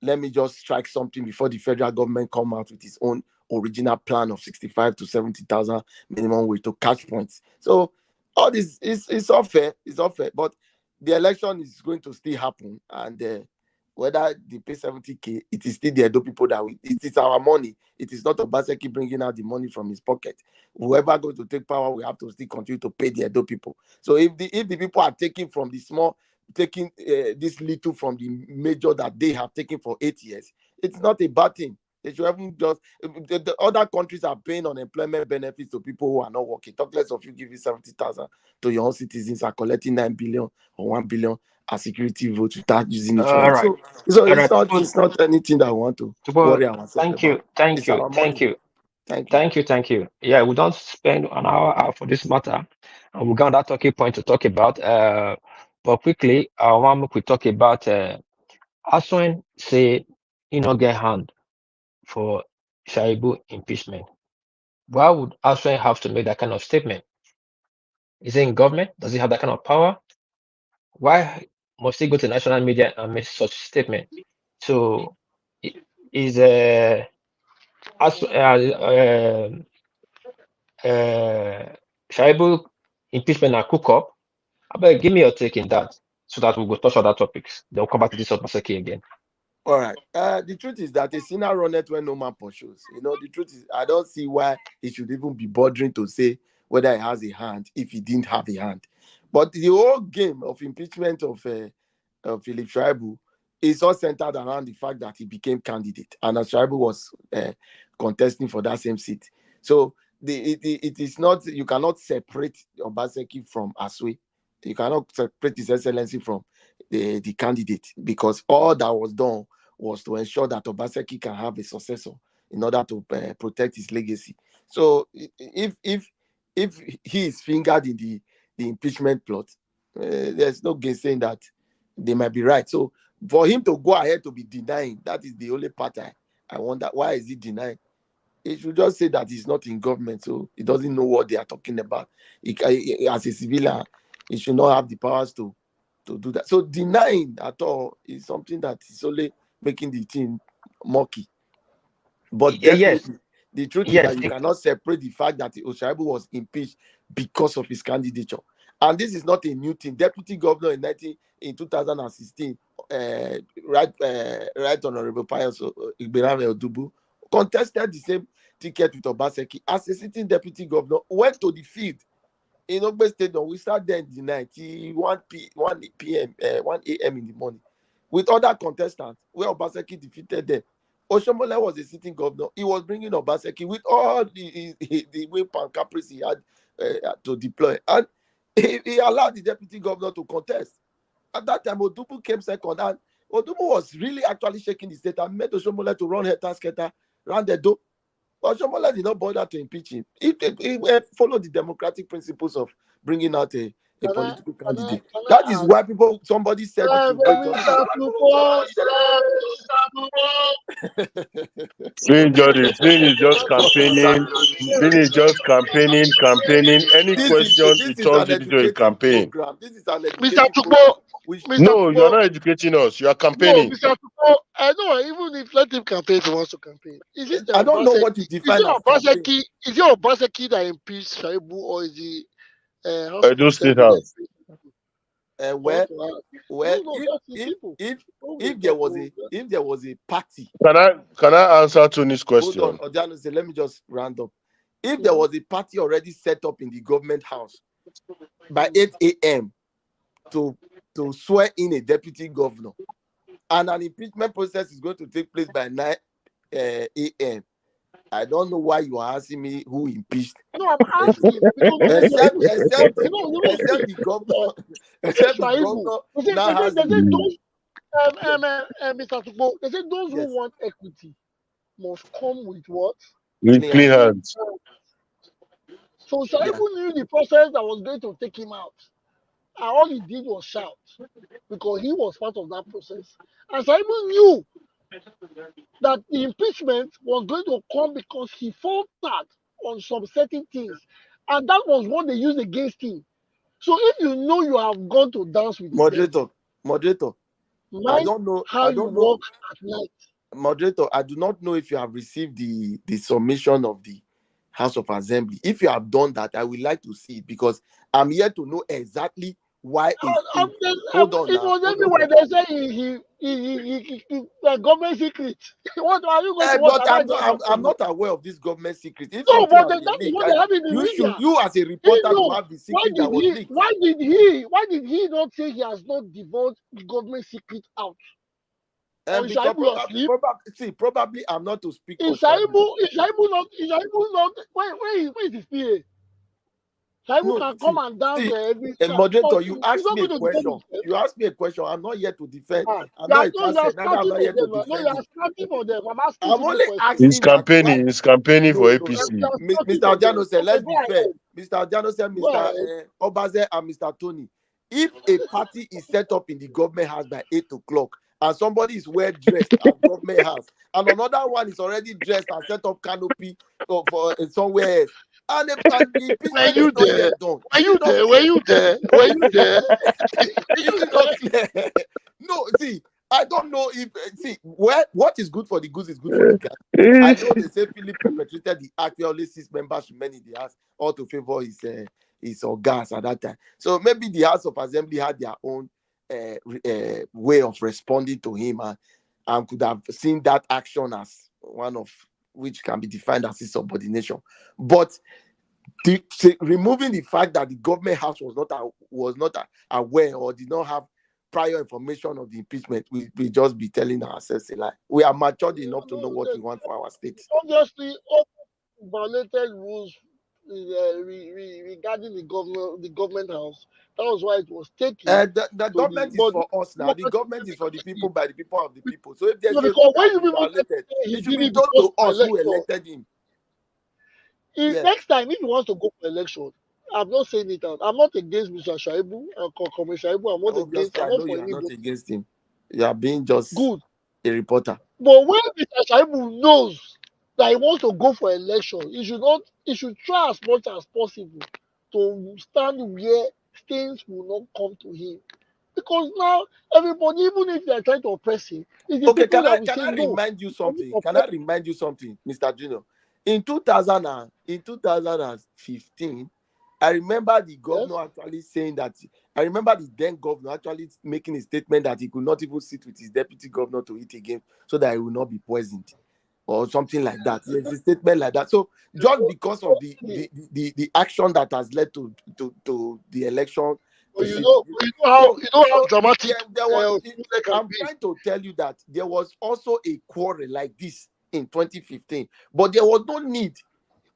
let me just strike something before the federal government come out with its own original plan of 65 to 70,000 minimum wage to catch points. So all this is all fair. It's all fair. But the election is going to still happen, and whether they pay 70K, it is still the Edo people it is our money. It is not Obaseki bringing out the money from his pocket. Whoever going to take power, we have to still continue to pay the Edo people. So if the people are taking from the small, taking this little from the major that they have taken for 8 years, it's not a bad thing. They should have just the other countries are paying unemployment benefits to people who are not working. Talk less of you giving 70,000 to your own citizens are collecting 9 billion or 1 billion as security votes without using it. All right. So it's not anything that I want to worry ourselves about. Thank you. Yeah, we don't spend an hour out for this matter, and we got that talking point to talk about. But quickly, I want to talk about Aswan say he not get hand for Shaibu impeachment. Why would Aswan have to make that kind of statement? Is he in government? Does he have that kind of power? Why must he go to national media and make such statement? So is Shaibu impeachment and cook up? Give me your take in that so that we will touch other topics. Then we'll come back to this Obaseki again. All right. The truth is that a sinner runneth when no man pursues. The truth is, I don't see why he should even be bothering to say whether he has a hand if he didn't have a hand. But the whole game of impeachment of Philip Shaibu is all centered around the fact that he became candidate, and as Shaibu was contesting for that same seat. So it is not, you cannot separate Obaseki from Aswe. You cannot separate His Excellency from the candidate, because all that was done was to ensure that Obaseki can have a successor in order to protect his legacy. So if he is fingered in the impeachment plot, there's no saying that they might be right. So for him to go ahead to be denying, that is the only part I wonder, why is he denying? He should just say that he's not in government, so he doesn't know what they are talking about. As a civilian, he should not have the powers to do that. So denying at all is something that is only making the thing murky. But definitely, the truth is that you cannot separate the fact that Shaibu was impeached because of his candidature. And this is not a new thing. Deputy governor in 2016, Right Honorable Pius Odubu contested the same ticket with Obaseki as a sitting deputy governor, went to the field in Ogbeh Stadium. We started there in the night, 1 a.m. in the morning, with other contestants, where Obaseki defeated them. Oshomole was a sitting governor. He was bringing Obaseki with all the whip and caprice he had to deploy. And he allowed the deputy governor to contest. At that time, Odubu came second, and Odubu was really actually shaking the state and made Oshomole to run head-to-scatter round the door. But Oshomole did not bother to impeach him. He followed the democratic principles of bringing out a political candidate. That is why somebody said Finn is just campaigning. Finn is just campaigning. Any question, he turns it into a campaign. program. This is an Mr. educative Tukbo, program. No, you're not educating us. You are campaigning. No, Mr. Tukbo, I know, even if let him campaign, he wants to campaign. Is it I don't know what you define as campaign. Is it Obaseki that impeached Shaibu, or is it Edo State House? If there was a party, can I answer Tony's question? Hold on, Ojanose, let me just round up. If there was a party already set up in the government house by 8 a.m. to swear in a deputy governor, and an impeachment process is going to take place by 9 a.m., I don't know why you are asking me who impeached. No, I'm asking. except the governor. Except the governor. Mr. Tukbo, they say those who want equity must come with what? With clean hands. So Shaibu knew the process that was going to take him out. And all he did was shout, because he was part of that process. And Shaibu knew that the impeachment was going to come because he faltered on some certain things. And that was what they used against him. So if you know you have gone to dance with moderator, I don't know how you work at night. Moderator, I do not know if you have received the submission of the House of Assembly. If you have done that, I would like to see it, because I'm here to know exactly why. Hold on. It was everywhere. They say he government secret. What are you going to watch? I'm not aware of this government secret. If no, but that is what they have in the media. You as a reporter to have the secret that was leaked. Why did he not say he has not divulged the government secret out? Probably I'm not to speak for Shaibu. Is Shaibu not? Where is his PA? Shaibu can come and dance every time. Moderator, you asked me a question. You asked me a question. I'm not here to defend. I'm not here to defend. I'm only asking. He's campaigning. He's campaigning for APC. Mr. Adjoto said, let's be fair. Mr. Adjoto said, Mr. Obaze and Mr. Tony, if a party is set up in the government house by 8 o'clock and somebody is well dressed at government house, and another one is already dressed and set up canopy for somewhere else, and the Were impeachment is you not there? yet done. Were Is you it not there? Were clear? you there? Were you there? Were Is you it there? not clear? No, see, I don't know if see what is good for the goose is good for the gander. I know they say Philip perpetrated the act where only 6 members remain in the house, all to favor his gas at that time. So maybe the House of Assembly had their own way of responding to him, and could have seen that action as one of which can be defined as insubordination. But removing the fact that the government house was not aware or did not have prior information of the impeachment, we just be telling ourselves a lie. We are matured enough to know what we want for our state. Obviously, violated rules regarding the government house. That was why it was taken. The government is for us now. The government is for the people, by the people, of the people. So if there's a because rule when that you is people violated, he it should did be it told because to of us who election. elected him. Yes. Next time, if he wants to go for election, I'm not saying it out. I'm not against Mr. Shaibu, Commissioner Shaibu. I'm not against. Obviously, I'm I not know for you are him. not against him. You are being just Good. a reporter. But when Mr. Shaibu knows that he wants to go for election, he should try as much as possible to stand where things will not come to him. Because now everybody, even if they are trying to oppress him, it's the Okay, people that will can say I no. remind you something? Can I remind you something, Mr. Junior? In 2015, I remember the governor actually saying that. I remember the then governor actually making a statement that he could not even sit with his deputy governor to eat again, so that he will not be poisoned, or something like that. There's a statement like that. So just because of the action that has led to the election. You know how dramatic I'm trying to tell you that there was also a quarrel like this in 2015, but there was no need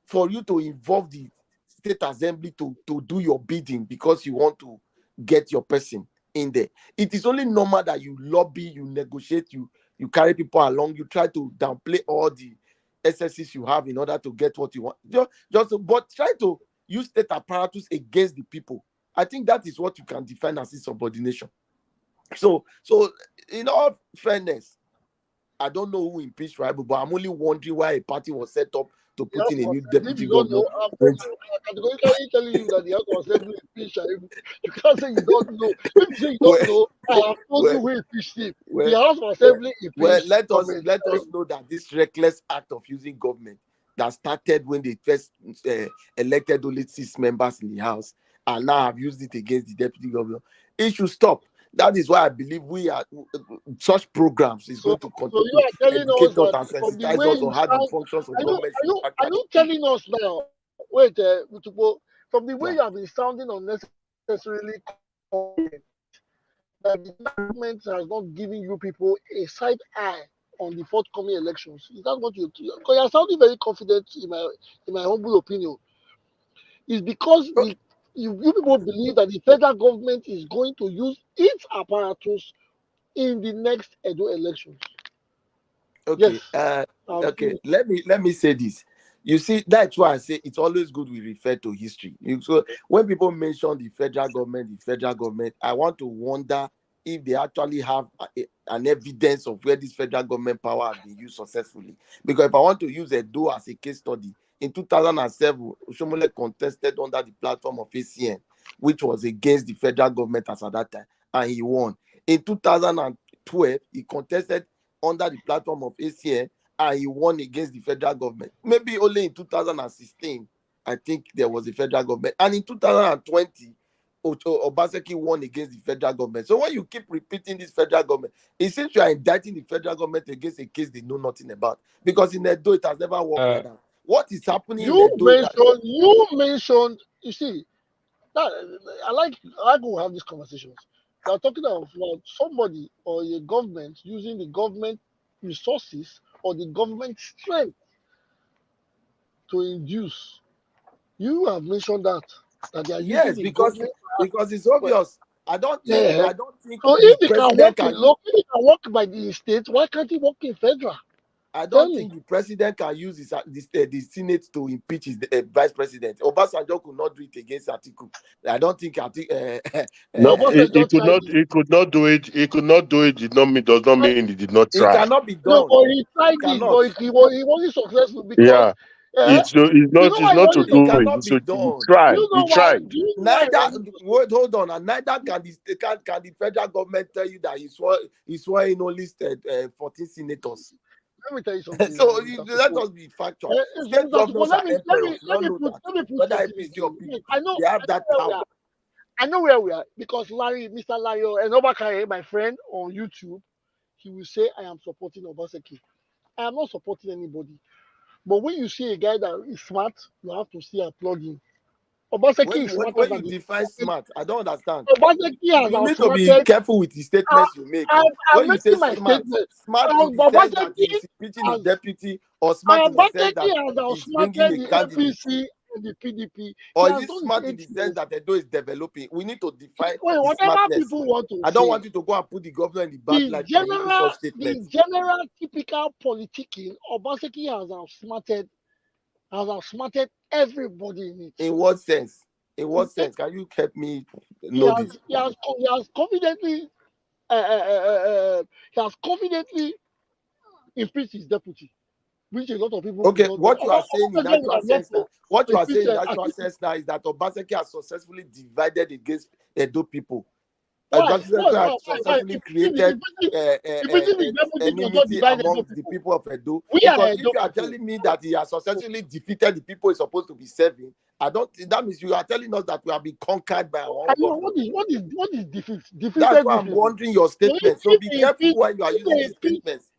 for you to involve the state assembly to do your bidding because you want to get your person in there. It is only normal that you lobby, you negotiate, you carry people along, you try to downplay all the excesses you have in order to get what you want. But try to use state apparatus against the people. I think that is what you can define as insubordination. So in all fairness, I don't know who impeached Shaibu, but I'm only wondering why a party was set up to put in a new deputy governor. I'm categorically telling you that the House of Assembly impeached Shaibu. You can't say you don't know. If you say you don't know, I have told you who impeached him. The House of Assembly impeached. Let us know that this reckless act of using government that started when they first elected only 6 members in the House and now have used it against the deputy governor. It should stop. That is why I believe such programs is going to continue to educate us and sensitize us on how the functions of government should Are you telling us now? Wait, from the way you have been sounding unnecessarily confident that the government has not given you people a side eye on the forthcoming elections. Is that what you? Because you are sounding very confident in my humble opinion. It's because you people believe that the federal government is going to use its apparatus in the next Edo elections. Okay. Yes. Okay. Let me say this. You see, that's why I say it's always good we refer to history. So when people mention the federal government, I want to wonder if they actually have an evidence of where this federal government power has been used successfully. Because if I want to use Edo as a case study, in 2007, Shomole contested under the platform of ACN, which was against the federal government as at that time, and he won. In 2012, he contested under the platform of ACN and he won against the federal government. Maybe only in 2016, I think there was a federal government. And in 2020, Obaseki won against the federal government. So when you keep repeating this federal government, it seems you are indicting the federal government against a case they know nothing about. Because in Edo, it has never worked like that. What is happening in Edo? You mentioned, you see, I like to have these conversations. We are talking about somebody or a government using the government resources or the government strength to induce. You have mentioned that they are using the government because it's obvious. I don't think so if they can work by the state, why can't he work in federal? I Tell don't me. think the president can use the Senate to impeach his vice president. Obasanjo could not do it against Atiku. I don't think No, Obasanjo could tried not. it. He could not do it. He could not do it. Did not mean does not mean he did not it try. cannot be No, done. but he It tried it, cannot. but he wasn't successful because Yeah, uh, it's you know it's why he not to wasn't It do it. successful? cannot It's be to he done. Do tried. you He know why? tried. Do you know why? Neither wait, hold on, and neither can the federal government tell you that he swore in only 14 senators. Let me tell you something, So Mr. let Tupo. us be factual. State Mr. Tupo, governors are emperors. We all know let that. me put Whether something APC or again. Yes, PDP, they have that where we power. are. I know where we are because Mr. Larry and Obakare, my friend on YouTube, he will say I am supporting Obaseki. I am not supporting anybody. But when you see a guy that is smart, you have to see a plug-in. Obaseki is smarter When than you the define smart, I don't understand. Obaseki has You need to be outsmarted. careful with the statements you make. I'm When you say making my smart, statement. smart in the sense that Obaseki he's impeaching his has deputy, or smart in the sense Obaseki that has he's bringing outsmarted a the candidate, APC and the PDP. He or is has it done it smart in 8 the sense years. that Edo is developing? We need to define Well, the whatever smartness. people want to I don't want say, you to go and put the governor in the bad light by making such the statements. general typical politicking, Obaseki has outsmarted everybody in it. In what sense? In what sense? Can you help me know this? He has confidently he has confidently impeached his deputy, which a lot of people could Okay, not do. what you are saying in Obasanjo would actual have loved sense now, to what you are impeach saying in actual Atiku. sense now is that Obaseki has successfully divided against Edo people. Why? Obaseki has Why? successfully created Impeaching the deputy does not enmity divide Edo amongst the people. people of Edo. We are Because if Edo you are people. telling me that he has successfully defeated the people he's supposed to be serving, I don't. That means you are telling us that we have been conquered by our own I know governor. what is defeat? That's Defeated why these I'm people. wondering your So statement. So be they careful when you are if using they these impeach, statements.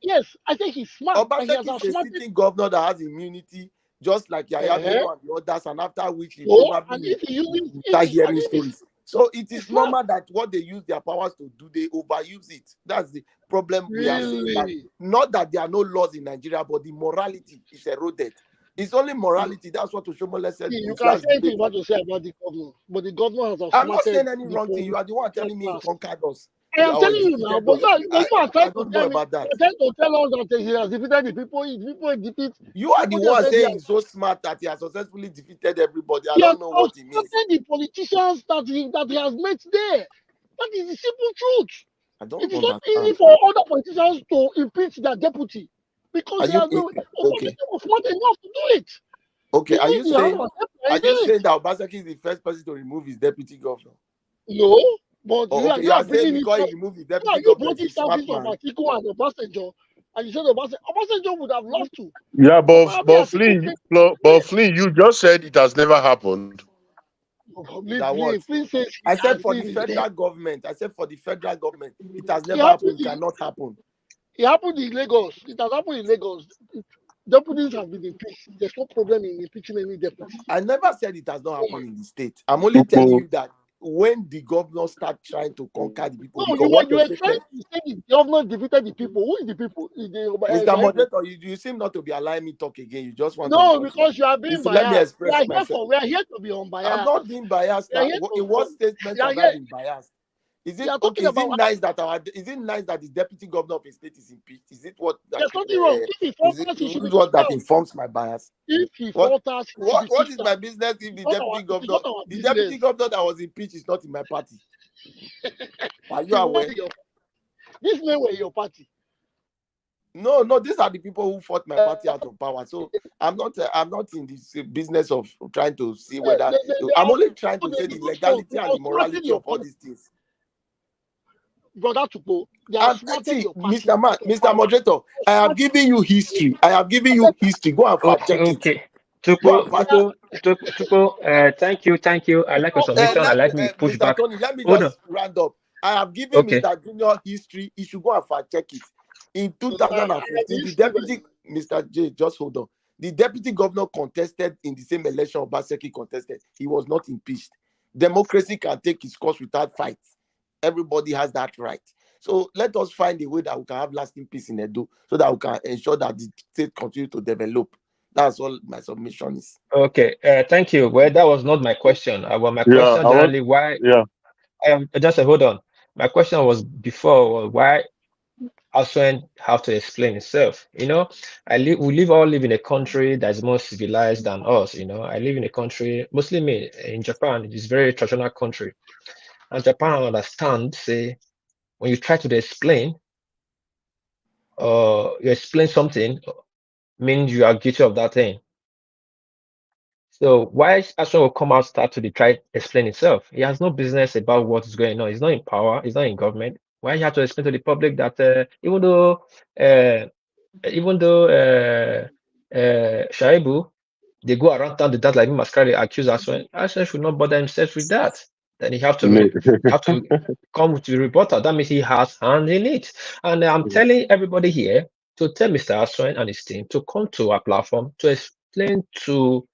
yes, I think he's smart and he has Obaseki is a outsmarted. sitting governor that has immunity, just like Yaya Uh-huh. Bello and the others, and after which he So and probably if he uses will if start he and hearing if he's stories. So it is smart, normal that what they use their powers to do, they overuse it. That's the problem we are saying. That really, not that there are no laws in Nigeria, but the morality is eroded. It's only morality. That's what Oshomole said in you his can last say anything debate. you want to say about the governor, but the governor has I'm not outsmarted saying any the wrong thing. You are the one political telling me he class. conquered us I am or telling you now, defeated but us. you are I trying to don't know tell me, about that. you're trying to tell us that he has defeated the people. People defeat. You are the Nobody has one said he saying has. he's so smart that he has successfully defeated everybody. I He has don't know what he means. outsmarted the politicians that he has met there. That is the simple truth. I don't It is not easy understand. for other politicians to impeach their deputy because Are he you has no. okay? Obaseki was smart enough to do it. Okay. He used the House of Assembly Are and you did saying it. that Obaseki is the first person to remove his deputy governor? No, but Oh, okay. you You are are saying bringing it because he up. removed his You are deputy you governor, brought he's a it service smart of man. Atiku and Obasanjo, and you said Obasanjo would have loved to, Yeah, but probably Atiku came. but Flynn, you just said it has never happened. That what? Flynn says he I said has for the been there. federal government. I said for the federal government, it has It never happened. happened. It cannot happen. It happened in Lagos. It has happened in Lagos. Deputies have been impeached. There's no problem in impeaching any deputy. I never said it has not Come on. happened in the state. I'm only telling you that when the governor start trying to conquer the people, No, because what you your were trying statement, to say the government defeated the people. Who is the people? Is the Mr. Shaibu? Moderator, you seem not to be allowing me talk again. You just want to No, just because you are you being to let me biased. express myself. We are here to be I'm unbiased. not being biased We are now. here In to what statements we are have I here. been biased? Is We it are okay? talking about Is it nice that the deputy governor of a state is impeached? Is it what that there's nothing wrong. If he is it falters, he should be what kicked that out. informs my bias? If he What falters, he should be what is kicked my out. business if It is not our the business. deputy governor that was impeached is not in my party? Are you He was aware? in your these men were in your party. No, these are the people who fought my party out of power. So I'm not in this business of trying to see whether They I'm are only trying to they say the don't legality they and the outsmarted morality your of all party. these things. Brother Tupo, they And outsmarted see, your party out of Mr. power. Moderator, I have given you history. I have given you history. Go and fact check it. Okay. Go and fact. Thank you. I like your submission. I like me push Mr. back. Tony, let me Hold on. just round up. I have given Okay. Mr. Junior history. He should go and fact check it. In 2015, the deputy, Mr. J, just hold on. The deputy governor contested in the same election Obaseki contested. He was not impeached. Democracy can take its course without fight. Everybody has that right. So let us find a way that we can have lasting peace in Edo so that we can ensure that the state continues to develop. That's all my submission is. Okay. Thank you. Well, that was not my question. Well, my Yeah, question generally why yeah. just hold on. My question was before why Aswan have to explain itself. We all live in a country that's more civilized than us. I live in a country, mostly me, in Japan. It is a very traditional country. And Japan understand, say, when you try to explain, you explain something, means you are guilty of that thing. So why Ashton will come out start to try explain himself? He has no business about what is going on. He's not in power. He's not in government. Why he have to explain to the public that uh, even though Shaibu, they go around town the that like masquerade accuse Ashton should not bother himself with that. Then he have to come with the reporter. That means he has hand in it. And I'm telling everybody here to tell Mr. Ashton and his team to come to our platform to explain to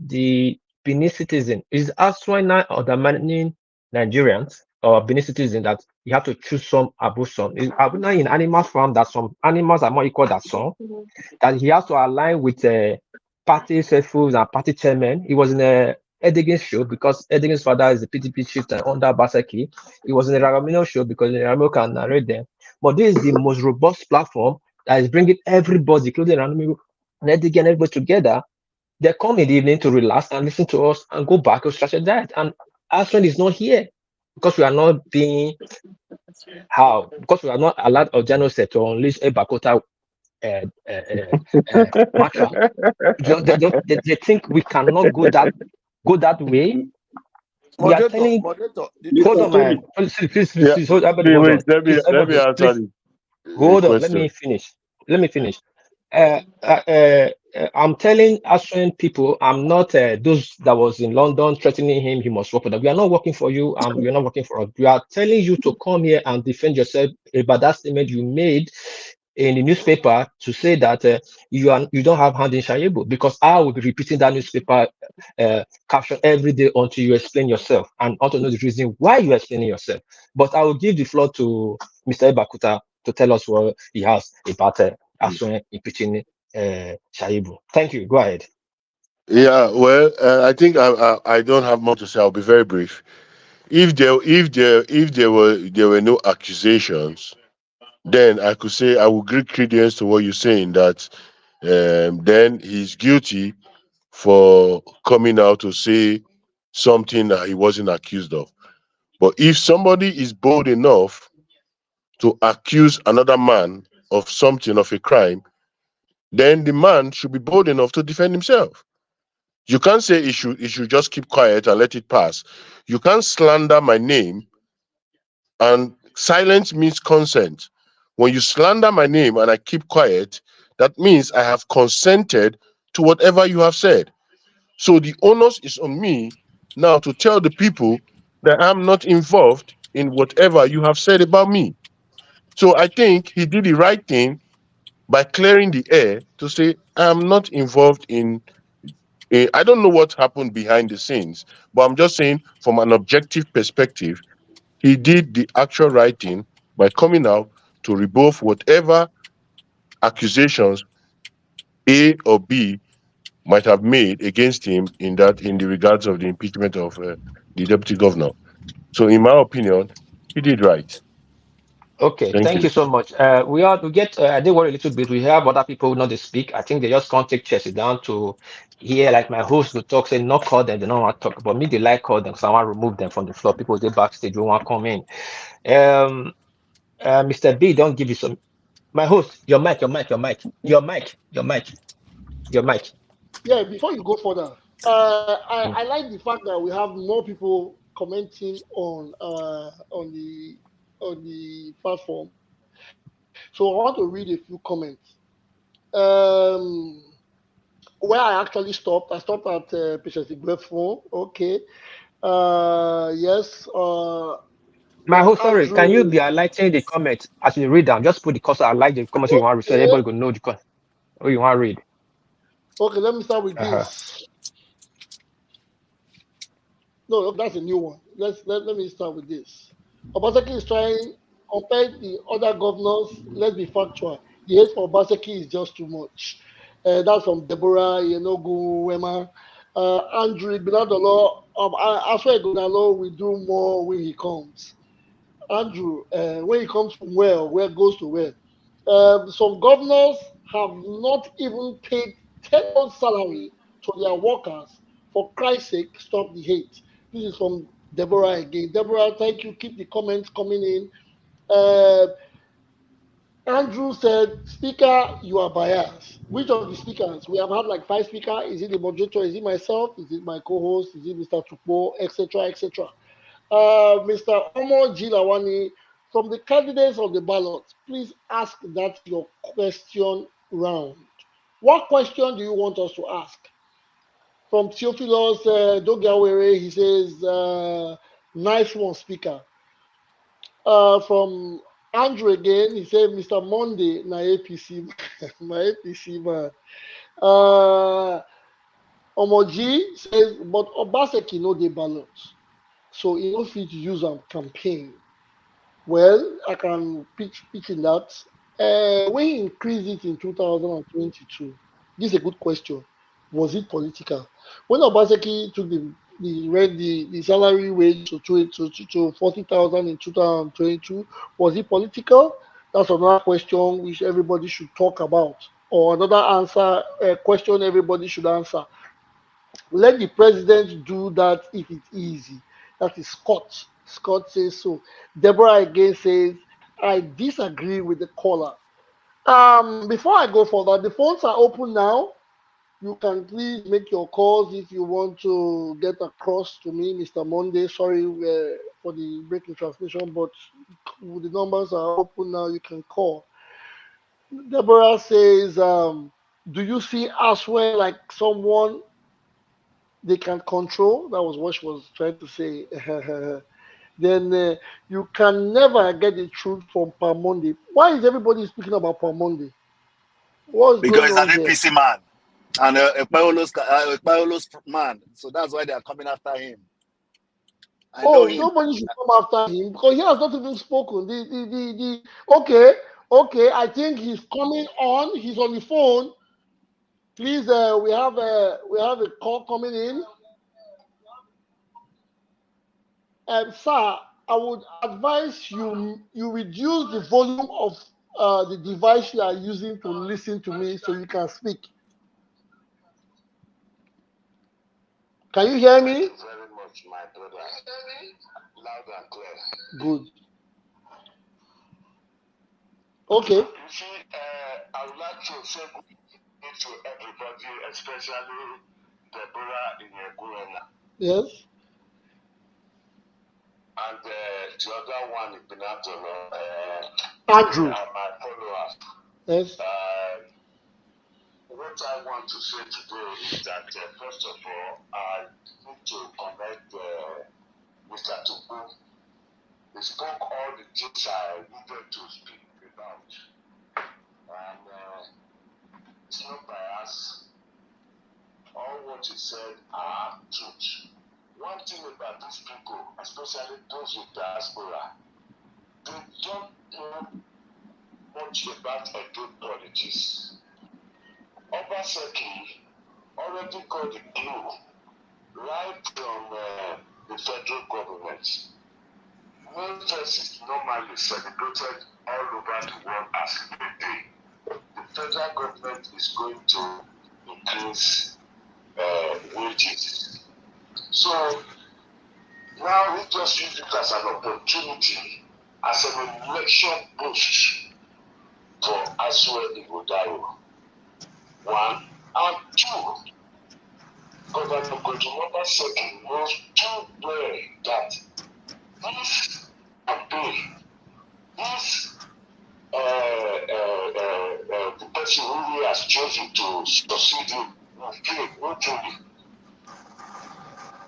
the Benin citizen. Is Ashton now undermining Nigerians or Benin citizen that you have to choose some above some? Is now in animal farm that some animals are more equal than some? That he has to align with party faithfuls and party chairman. He was in a Edigan's show because Edigan's father is the PDP chieftain under Obaseki. He was in a Ragamino show because Ramiro can narrate them. But this is the most robust platform that is bringing everybody, including Ramiro and Edigan, everybody together. They come in the evening to relax and listen to us and go back to strategize. And Aswan is not here because we are not being because we are not allowed Ojano said to unleash a Bakota mantra. They think we cannot go that way. We are telling. Moderator, did you Hold Mr. on, say? Tony, man. Please, yeah, hold, everybody, wait, hold wait, on. let me Please, let me everybody, answer please, the hold on. Let question. me finish. I'm telling Australian people, I'm not those that was in London threatening him. He must work for them. We are not working for you. You're not working for us. We are telling you to come here and defend yourself about that statement you made in the newspaper to say that you don't have hand in Shaibu because I will be repeating that newspaper caption every day until you explain yourself and want to know the reason why you're explaining yourself. But I will give the floor to Mr. Ebakuta to tell us what he has about Aswen impeaching Shaibu. Thank you. Go ahead. Yeah, well, I think I don't have much to say. I'll be very brief. If there were no accusations, then I could say I would give credence to what you're saying that then he's guilty for coming out to say something that he wasn't accused of. But if somebody is bold enough to accuse another man of something, of a crime, then the man should be bold enough to defend himself. You can't say he should just keep quiet and let it pass. You can't slander my name, and silence means consent. When you slander my name and I keep quiet, that means I have consented to whatever you have said. So the onus is on me now to tell the people that I'm not involved in whatever you have said about me. So I think he did the right thing by clearing the air to say I'm not involved in. I don't know what happened behind the scenes, but I'm just saying from an objective perspective, he did the actual right thing by coming out to rebuff whatever accusations A or B might have made against him in the regards of the impeachment of the deputy governor. So, in my opinion, he did right. Okay, Thank thank you. you so much. We get. I did worry a little bit. We have other people not to speak. I think they just can't take chairs down to hear like my host will talk. Say not call them. They don't want to talk. But me, they like call them. So I want to remove them from the floor. People they backstage who want to come in. Um, Mr. B, don't give you some. My host, your mic. Yeah, before you go further, I like the fact that we have more people commenting on the platform. So I want to read a few comments. Um, where I actually stopped, I stopped at Patience Igwefo. Okay. Yes. My host, sorry, can you Andrew. be highlighting the comment as you read them? Just put the cursor. I like the comments you want to read, so Okay. everybody will know the what you want to read. Okay. Let me start with Uh-huh. this. No, that's a new one. Let me start with this. Obaseki is trying compared the other governors. Let's be factual. The hate for Obaseki is just too much. That's from Deborah Yenogu Wema. Andrew Binadolo. I swear Gunalo will do more when he comes. Andrew, when it comes from where goes to where. Some governors have not even paid 10 months' salary to their workers. For Christ's sake, stop the hate. This is from Deborah again. Deborah, thank you. Keep the comments coming in. Andrew said, Speaker, you are biased. Which of the speakers? We have had like 5 speakers. Is it the moderator? Is it myself? Is it my co-host? Is it Mr. Tukbo, etc., etc.? Mr. Omo Jilawani, from the candidates on the ballot, please ask that your question round. What question do you want us to ask? From Theophilus Dogawere, he says, nice one, Speaker. From Andrew again, he said, Mr. Monday, na APC, my APC man. Omoji says, but Obaseki no dey ballot, so he no fit use am campaign. Well, I can pitch in that. When he increased it in 2022, this is a good question. Was it political? When Obaseki took the salary wage to 40,000 in 2022, was it political? That's another question which everybody should talk about, or another answer question everybody should answer. Let the president do that if it's easy. That is Scott. Scott says so. Deborah again says, I disagree with the caller. Before I go further, the phones are open now. You can please make your calls if you want to get across to me, Mr. Monday. Sorry for the breaking transmission, but the numbers are open now. You can call. Deborah says, do you see Aswell like someone they can control? That was what she was trying to say. Then you can never get the truth from Pamonde. Why is everybody speaking about Pamonde? What's Because going he's an on there? APC man and a Paolo's man. So that's why they are coming after him. I know him. Nobody should come after him because he has not even spoken. Okay, I think he's coming on. He's on the phone. Please, we have a call coming in. Sir, I would advise you reduce the volume of the device you are using to listen to me so you can speak. Can you hear me? Thank you very much, my brother. Loud and clear. Good. Okay. You see, I would like to say good evening to everybody, especially Deborah in Guerna. Yes. And the other one in Pinatolo, Andrew. my followers. Yes. What I want to say today is that, first of all, I need to commend Mr. Tupu. He spoke all the things I needed to speak about. And it's not bias. All what he said are truth. One thing about these people, especially those with diaspora, they don't know much about Edo politics. Obaseki already got the clue right from the federal government. Memphis is normally celebrated all over the world as a day. The federal government is going to increase wages. So now we just use it as an opportunity, as an election boost for Aswe Ighodalo. One. And two, Governor Obaseki knows too well that this campaign, this the person who he has chosen to succeed him will fail, not truly.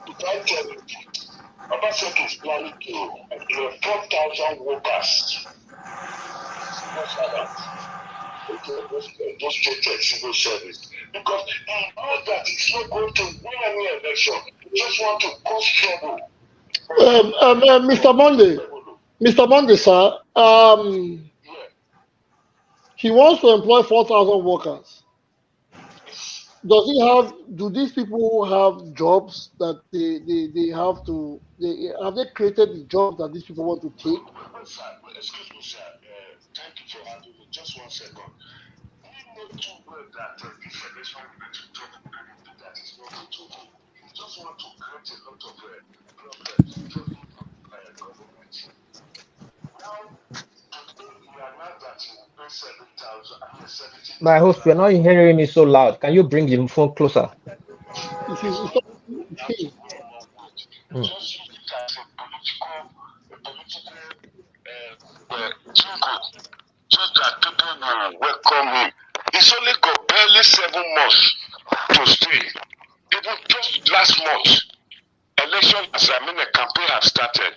If I tell you, Obaseki is planning to employ 4,000 workers. Those state civil service, because he knows that he's not going to win any election. He just want to cause trouble. Mr. Monday, sir. He wants to employ 4,000 workers. Does he have? Do these people have jobs that they have to? Have they created the jobs that these people want to take? Well, sir, excuse me, sir. Thank you for handling it. Just 1 second. We know too well that this election will be to talk anything that is not going to win. You just want to create a lot of problems just from government. Now, today you announce that you will pay 70,000, My host, we're not hearing me so loud. Can you bring the phone closer? It's not. It's Mm. just use it as a political tribute, just that people will welcome him. He's only got barely 7 months to stay. Even just last month, a campaign has started.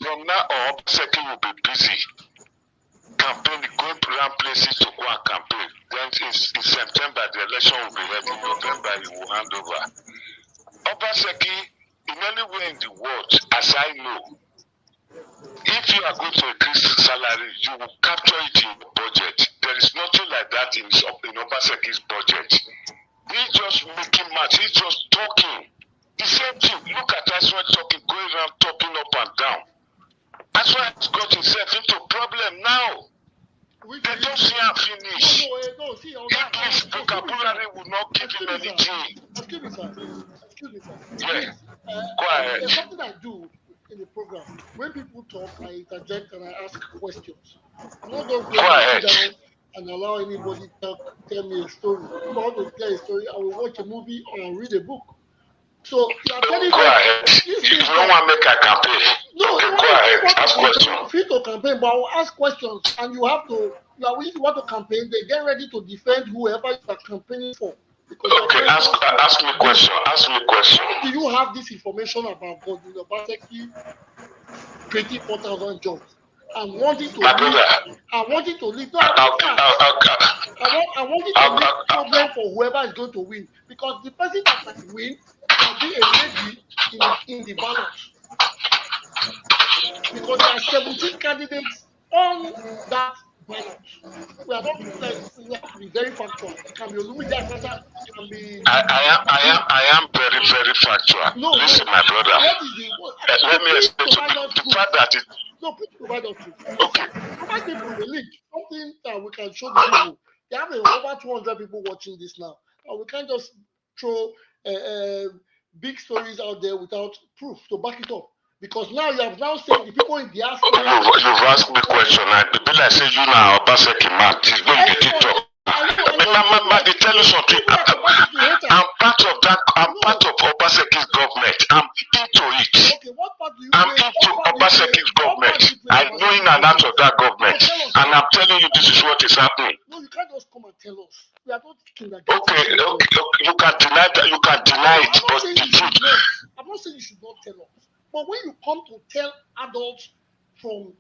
From now on, Obaseki will be busy. Campaign, going around places to go and campaign. Then in September, the election will be held. In November, he will hand over. Obaseki, in anywhere in the world, as I know, if you are going to increase salary, you will capture it in the budget. There is nothing like that in Obaseki's budget. He's just making match. He's just talking. The same thing. Look at Aswan talking, going around talking up and down. Aswan has got himself into problem now. They don't see him finish. English vocabulary will not give him anything. Excuse me, sir. Yeah. Go ahead. There's something I do in the program. When people talk, I interject and I ask questions. I'm not just going to sit down and allow anybody tell me a story. If I want to tell a story, I will watch a movie or I'll read a book. So you are telling me. Go ahead. If you don't want to make a campaign, no, okay, go ahead. Ask questions. Free to campaign, but I will ask questions, and you have to. If you want to campaign, they get ready to defend whoever you are campaigning for. Okay, ask me question. Ask me question. Do you have this information about God in Obaseki creating 4,000 jobs and wanting to leave? I wanting to leave. No, I wanted to leave problem for whoever is going to win, because the person that might win can be a lady in the ballot, because there are 17 candidates on that ballot. We have to be very factual. It can be Olumide Akata, it can be. I am very, very factual. No, listen, my brother. What is the let me explain the fact that it. No, please provide us with. Okay. Provide people the link, something that we can show the people. There have over 200 people watching this now, and we can't just throw big stories out there without proof to back it up. Because now you have said the people in the diaspora. You've asked me a question. I feel like say you now Obaseki man. It's going to TikTok. They tell you something. I'm part of that. I'm part of Obaseki's government. I'm into it. Okay, what part do you I'm into Obaseki's government. I know in and out of that government. And I'm telling you, this is what is happening. No, you can't just come and tell us. We are not okay. You can deny that. You can deny it, but the truth. I'm not saying you should not tell us. But when you come to tell adults from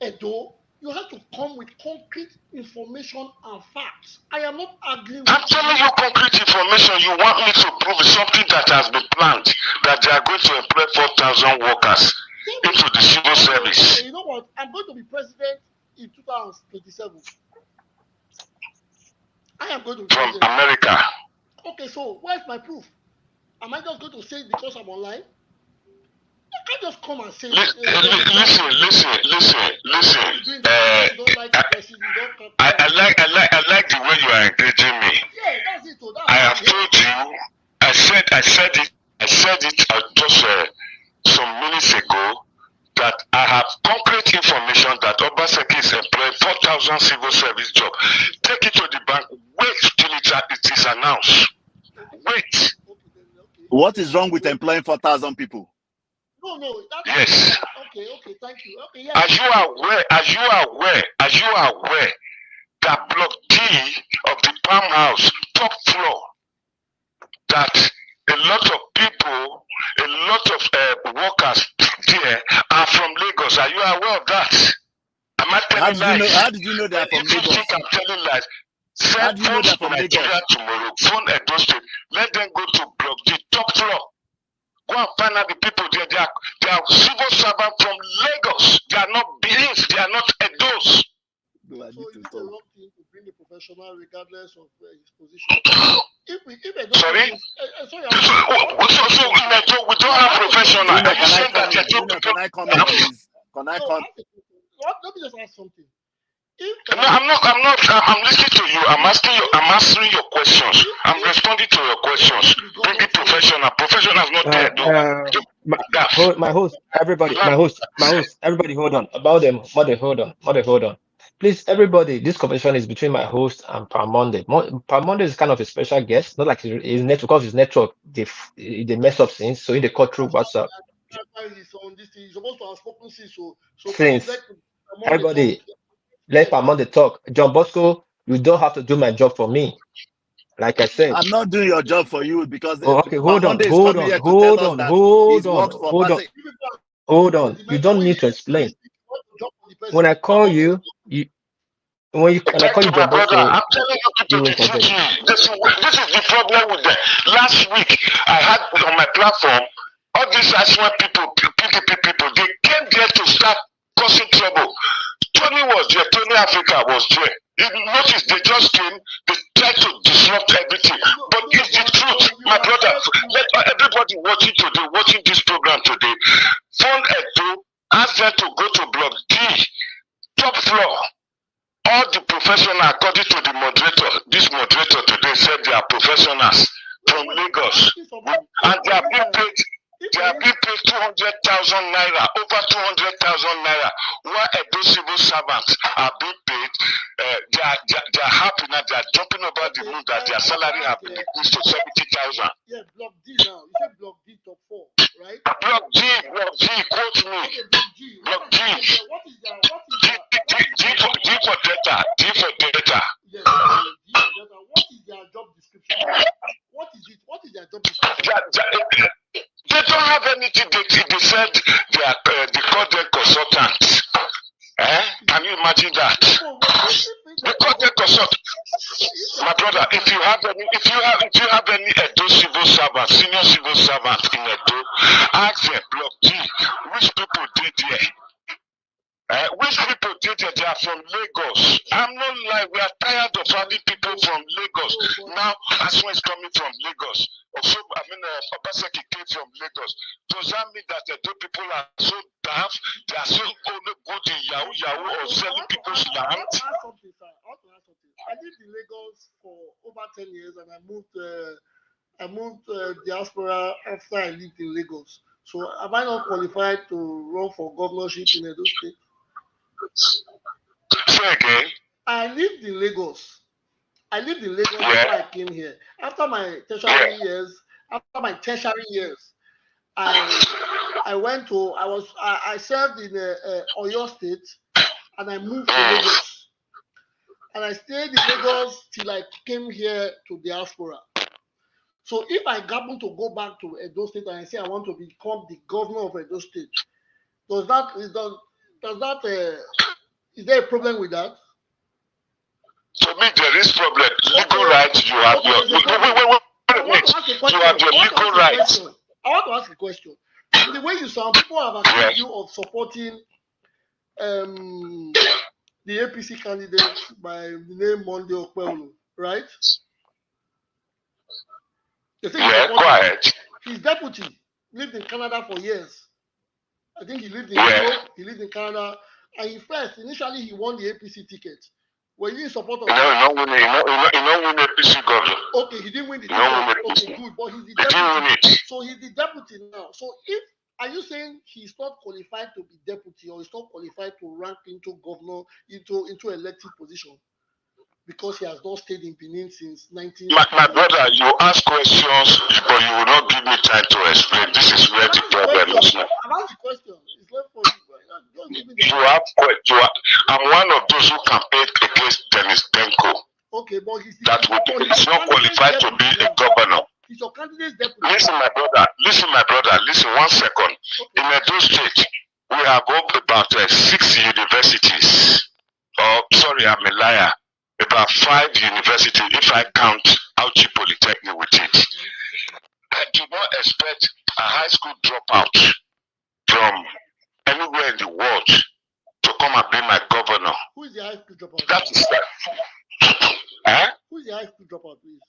Edo, you have to come with concrete information and facts. I am not arguing. I'm telling you concrete information. You want me to prove something that has been planned, that they are going to employ 4,000 workers into the civil service. You know what? I'm going to be president in 2027. I am going to be from president. America. Okay, so where's my proof? Am I just going to say it because I'm online? You can't just come and say listen. I like the way you are engaging me. Yeah, that's it. I have told you. I said it just some minutes ago that I have concrete information that Obaseki is employing 4,000 civil service jobs. Take it to the bank. Wait till it is announced. Wait. What is wrong with employing 4,000 people? No. Yes. Okay, thank you. Okay, yeah. Are you aware that block D of the Palm House, top floor, that a lot of people, a lot of workers there are from Lagos? Are you aware of that? Am I telling lies? How did you know they are from Lagos? If you think I'm telling lies, how do you know they're from Nigeria Lagos? tomorrow, phone Edo State, let them go to block D, top floor. Go and find out the people there. They are civil servants from Lagos. They are not beings. They are not Edos. No, I need to stop. bring a professional regardless of his position. If Edo Sorry? sorry, So we don't have professional. Junior, Are you can I saying that comment? Edo Junior, people? can I comment, please? Can I no, comment? let me just ask something. If No, I'm not. I'm listening to you. I'm answering your questions. I'm responding to your questions. Bring it professional. Professional is not there, though. My host, everybody, everybody, hold on. About them, mother, hold on. Please, everybody, this conversation is between my host and Parmonde. Parmonde is kind of a special guest, not like his network, because his network, they mess up things, so he they cut through WhatsApp. he's on this thing, he's supposed to have spoken since, so Since please let everybody, let Parmonde talk. John Bosco, you don't have to do my job for me. Like I said. I'm not doing your job for you because okay, hold on. You don't need to explain. When I call you, when I call you John Bosco, I'm telling you people to teach you. This is the problem with them. Last week, I had on my platform all these Ashman people, PDP people, they came there to start causing trouble. Tony was there, Tony Africa was there. You notice they just came, they tried to disrupt everything. But it's the truth, my brother. Let everybody watching this program today, phone Edo, ask them to go to block D, top floor. All the professionals, according to the moderator, this moderator today said they are professionals from Lagos, and they are being paid. They are being paid 200,000 naira, over 200,000 naira. While Edo civil servants are being paid, they are happy now. They are jumping over the moon that their salary have been increased to 70,000. Yeah, block D now. You said block D top 4, right? Block D, quote me. Block D. What is their D for data. Yes, D for data. What is their job description? What is their job description? They don't have anything. They said they call them consultants. Can you imagine that? They call them consultants. My brother, if you have any Edo civil servant, senior civil servant in Edo, ask them block D, which people did there? Which people did there? They are from Lagos. I'm not lying. We are tired of having people from Lagos. Now, Aswan is coming from Lagos. Obaseki came from Lagos. Does that mean that the people are so daft? They are so only good in Yahoo or selling people's land? I want to ask something. I lived in Lagos for over 10 years, and I moved diaspora after I lived in Lagos. So am I not qualified to run for governorship in Edo State? Say again. I lived in Lagos before I came here. After my tertiary years, I served in Oyo State, and I moved to Lagos. And I stayed in Lagos till I came here to diaspora. So if I happen to go back to Edo State and I say I want to become the governor of Edo State, is there a problem with that? To me, there is problem. Legal rights, you have your legal rights. I want to ask a question. The way you sound, people have accused you of supporting the APC candidate by the name Monday Okpelu, right? Quiet. His deputy lived in Canada for years. I think he lived in Europe, he lived in Canada, and initially he won the APC ticket. Were you in support of that? No, he don't win APC governor. Okay, he didn't win the ticket. Okay, good, but he's the deputy. So he's the deputy now. So are you saying he's not qualified to be deputy, or he's not qualified to rank into governor, into elected position? Because he has not stayed in Benin since 19. My brother, you ask questions, but you will not give me time to explain. This is where the problem is now. I've asked the question. It's left for you. I'm one of those who campaigned against Dennis Benko. Okay, but he's not qualified to be a governor. He's your candidate's deputy. Listen, my brother. Listen, 1 second. In Edo State, we have about 6 universities. Oh, sorry, I'm a liar. About 5 universities, if I count Auchi Polytechnic with it. I do not expect a high school dropout from anywhere in the world to come and be my governor. Who is the high school dropout? That is that. Who's the high school dropout, please?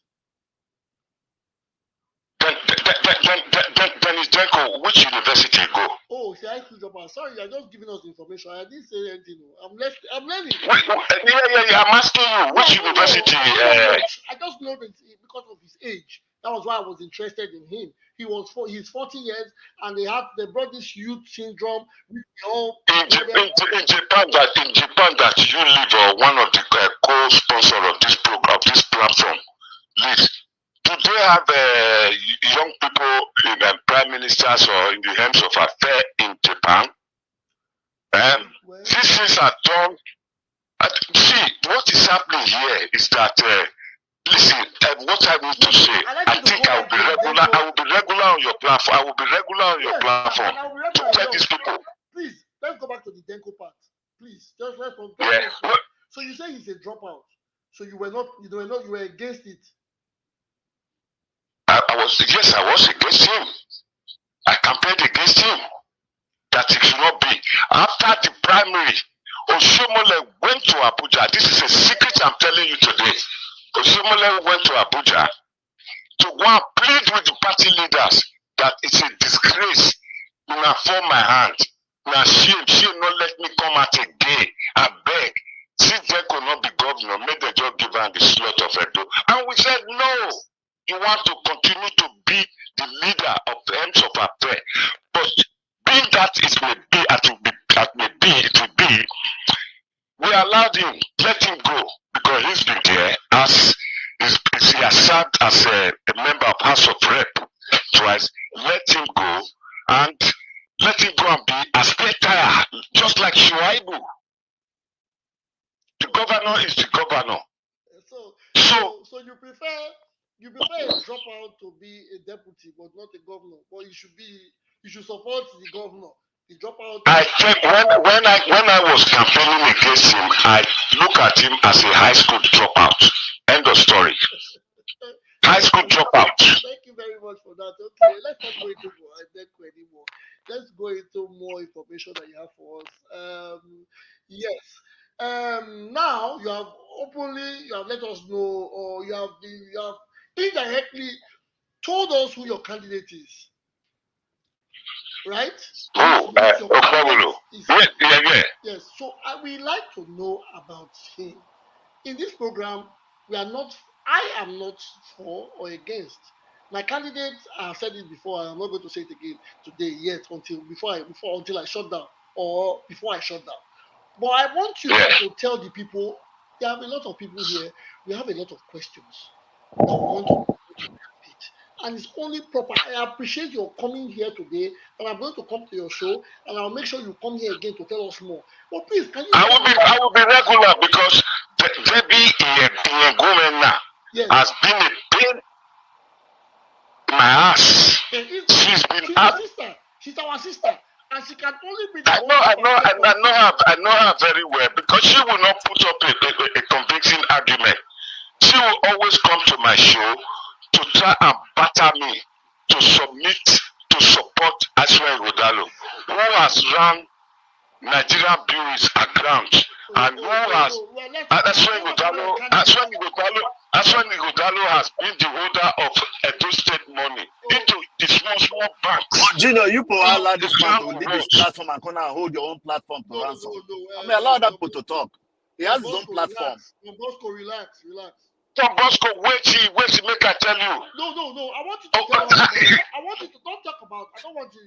Then is Denko, which university go? Oh, the high school dropout. Sorry, you're just giving us information. I didn't say anything. I'm learning. Yeah, I'm asking you, which university? I just know that because of his age. That was why I was interested in him. He's 40 years, and they brought this youth syndrome. In Japan, that you live, one of the co-sponsor of this program, of this platform, Liz, do they have young people in prime ministers or in the helms of affairs in Japan? These things are done. See, what is happening here is that. Listen, what I need to say, I think I will be regular. I will be regular on your platform. I will be regular on your platform to tell these people. Please, let's go back to the Denko part. Please, just let's go. Yeah. So you say he's a dropout. So you were against it. I was against him. I campaigned against him. That it should not be. After the primary, Oshomole went to Abuja. This is a secret I'm telling you today. Oshomole went to Abuja to go and plead with the party leaders that it's a disgrace. Now for my hand. Now she not let me come out again. I beg. Since they could not be governor, may they just give her the slot of Edo. And we said no. You want to continue to be the leader of the ends of affairs. But being that it may be, we allowed him, let him go, because he's been there as he has served as a member of House of Rep twice. Let him go and be a spare tire, just like Shaibu. The governor is the governor. So you prefer a dropout to be a deputy, but not a governor. But you should support the governor. The dropout. I think when I was campaigning against him, I look at him as a high school dropout. End of story. High school dropout. Thank you very much for that. Okay, let's not go into more anymore. Let's go into more information that you have for us. Yes. Now you have let us know, or you have indirectly told us who your candidate is. Right? Yeah. Yes. So we like to know about him. In this program, I am not for or against. My candidate, I've said it before, I'm not going to say it again today yet until I shut down or before I shut down. But I want you to tell the people, there have a lot of people here, we have a lot of questions that we want to repeat. And it's only proper. I appreciate your coming here today, and I'm going to come to your show, and I'll make sure you come here again to tell us more. But please, can you? I will be regular because Debbie Iyegumena has been a pain in my ass. She's our sister, and she can only be. I know her very well because she will not put up a convincing argument. She will always come to my show to try and batter me to submit to support Aswe Godalo, who has run Nigerian breweries aground, and who has Aswe Godalo has been the holder of Edo State money into the small banks. But Gino, you could allow this man to lead this platform and come and hold your own platform to ransom. I mean, allow that people to talk. He has his own platform. Bosco, relax. Bosco, wait, make I tell you. No. I want you to tell us. I want you to don't talk about. I don't want you,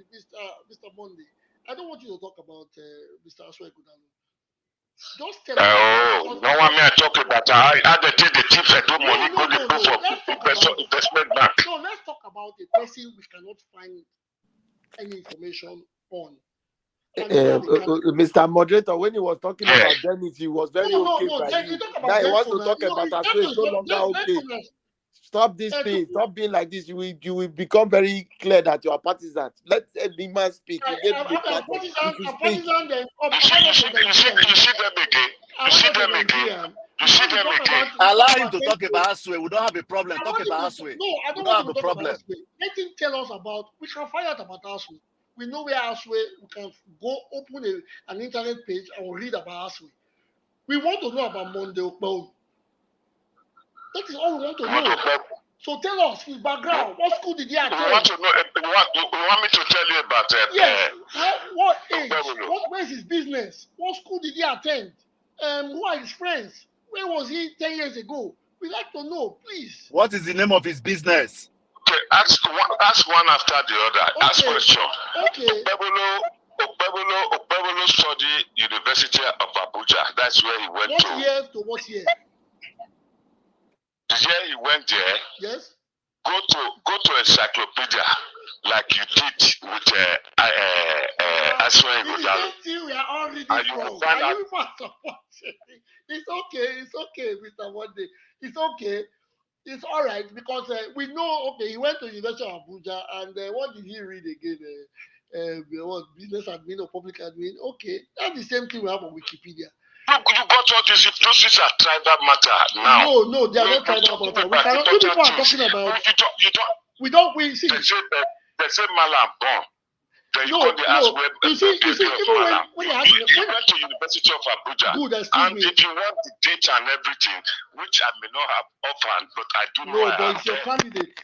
Mr. Monday. I don't want you to talk about Mr. Aswe Godalo. Just tell us. No one may talk about. I the chiefs I do money go for investment bank. No, let's talk about a person we cannot find any information on. Mr. Moderator, when he was talking about Dennis, he was very okay. Now he wants to talk about Aswe. It's no longer okay. Stop this thing. Stop being like this. You will become very clear that you are partisan. Let the man speak. You see them again. Allow him to talk about Aswe. We don't have a problem. Talk about Aswe. No, I don't want to talk about Aswe. Let him tell us about. We can find out about Aswe. We know where Aswe. We can go open an internet page and read about Aswe. We want to know about Monday Okpao. That is all we want to You want know. to tell- So tell us his background. What school did he you want attend? to know? You want me to tell you about Yes. What age? Okpebolo. Where's his business? What school did he attend? Who are his friends? Where was he 10 years ago? We'd like to know, please. What is the name of his business? Okay, ask one after the other. Ask Okay. question. Okay. Okpebolo studied University of Abuja. That's where he went What to. year to what year? The year he went there, Yes. go to encyclopedia like you did with Aswan Igodalo. We are all reading And you will from. find Are out. you It's okay, Mr. Monday. It's okay. It's all right because we know, okay, he went to University of Abuja and what did he read again? What, business admin or public admin? Okay, that's the same thing we have on Wikipedia. You got all this. If those are tribal matter now. No, they are not tribal matter. We cannot. You people are talking about. We don't. We see. They say Malam born. Then you No, go to ask where you see, even when you he went to University of Abuja. Good, excuse and me. if you want the date and everything, which I may not have offhand, but I do know. No, but it's your candidate.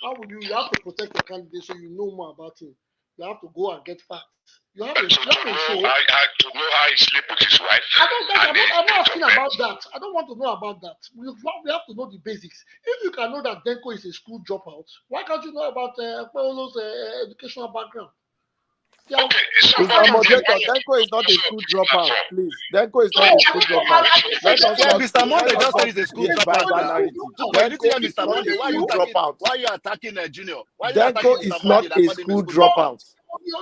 How would you have to protect your candidate so you know more about him? You have to go and get facts. You have to show. To know how he sleep with his wife. I'm not asking about that. I don't want to know about that. We have to know the basics. If you can know that Denko is a school dropout, why can't you know about Paulo's educational background? Mr. Moderator, Denko is not a school dropout, please. Denko is not a school dropout. Mr. Monday just said he's a school dropout. Mr. Monday, why are you attacking Junior? Denko is not a school dropout.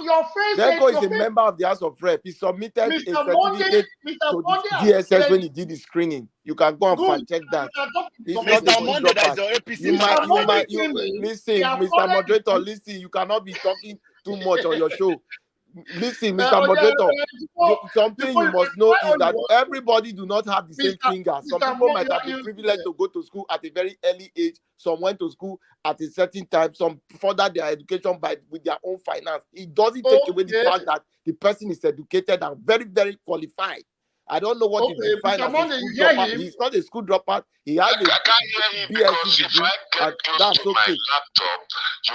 Your friend Denko is a member of the House of Rep. He submitted a certificate to the DSS when he did the screening. You can go and fact check that. He's not a school dropout. Listen, Mr. Moderator, listen. You cannot be talking too much on your show. Listen, Mr. Moderator, something you must know is that everybody do not have the same fingers. Some people might have been privileged to go to school at a very early age. Some went to school at a certain time. Some further their education with their own finance. It doesn't take away the fact that the person is educated and very, very qualified. I don't know what you define as a school dropout. He's not a school dropout. He has a BSc degree, and that's okay. So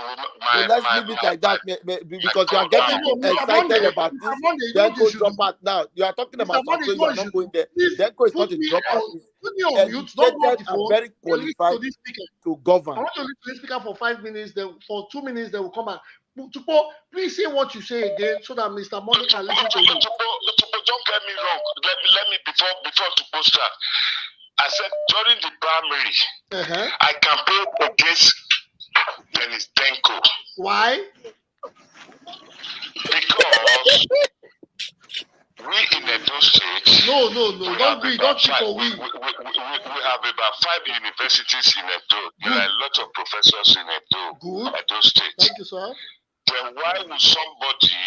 let's leave it like that because you are getting too excited about this. Denko dropout now. You are talking about something you are not going there. Denko is not a dropout. He's educated and very qualified to govern. I want to listen to the speaker for 5 minutes. Then for 2 minutes, they will come back. Please say what you say again so that Mr. Monday can listen to you. Don't get me wrong. Let me before to post that. I said during the primary, I campaigned against Dennis Denko. Why? Because we in Edo State. No. Don't keep for we. We have about 5 universities in Edo. There are a lot of professors in Edo State. Thank you, sir. Then why would somebody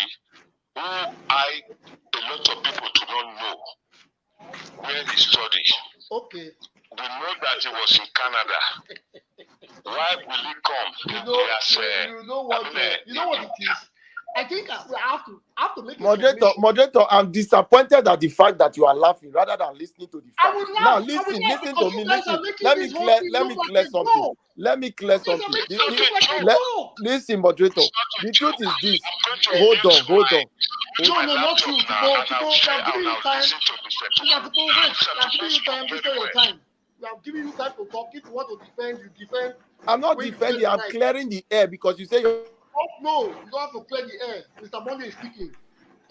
who a lot of people do not know where he studied? Okay. We know that he was in Canada. Why will he come? You know what it is? I think I have to make Moderator, I'm disappointed at the fact that you are laughing rather than listening to the facts. Now listen to me. Let me clear something. Listen, Moderator. The truth is this. Hold on. No, not you. I'm giving you time. I'm giving you time to talk. If you want to defend, you defend. I'm not defending. I'm clearing the air because you say you're... No, you don't have to clear the air. Mr. Monday is speaking.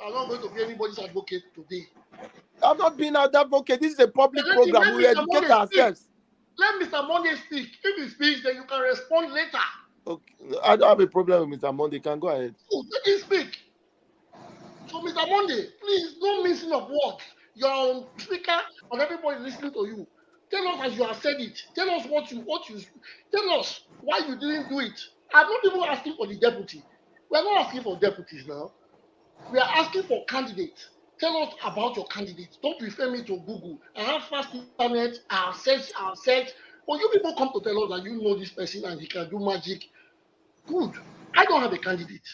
I'm not going to be anybody's advocate today. I'm not being an advocate. This is a public program. We educate ourselves. Let Mr. Monday speak. If he speaks, then you can respond later. Okay. I don't have a problem with Mr. Monday. You can go ahead. Oh, let him speak. So, Mr. Monday, please, no missing of words. You're on speaker and everybody listening to you. Tell us as you have said it. Tell us what you tell us why you didn't do it. I'm not even asking for the deputy. We're not asking for deputies now. We are asking for candidates. Tell us about your candidates. Don't refer me to Google. I have fast internet. I'll search. But you people come to tell us that you know this person and he can do magic. Good. I don't have a candidate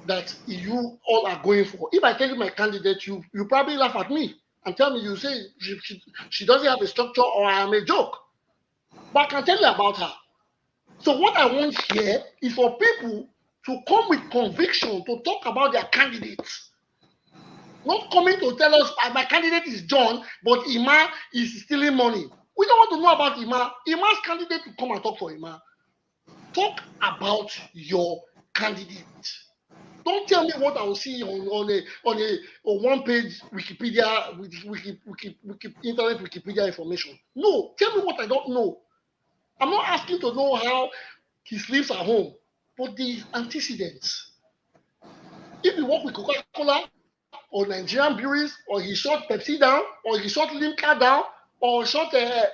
that you all are going for. If I tell you my candidate, you probably laugh at me and tell me, you say she doesn't have a structure or I am a joke. but I can tell you about her. So what I want here is for people to come with conviction to talk about their candidates. Not coming to tell us my candidate is John, but Ima is stealing money. We don't want to know about Ima. Ima's candidate to come and talk for Ima. Talk about your candidate. Don't tell me what I will see on a one-page Wikipedia, internet Wikipedia information. No, tell me what I don't know. I'm not asking to know how he sleeps at home, but the antecedents. If you work with Coca-Cola or Nigerian breweries, or he shot Pepsi down, or he shot Limca down, or shot a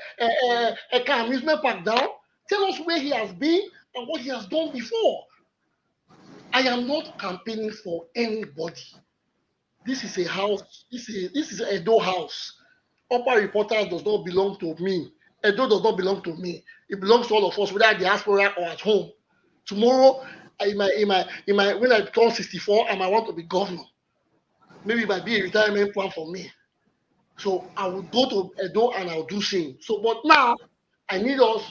amusement park down, tell us where he has been and what he has done before. I am not campaigning for anybody. This is a house. This is a Edo house. Upper Reporters does not belong to me. Edo does not belong to me. It belongs to all of us, whether at diaspora or at home. Tomorrow, when I turn 64, I might want to be governor. Maybe it might be a retirement plan for me. So I would go to Edo and I'll do same. So, but now I need us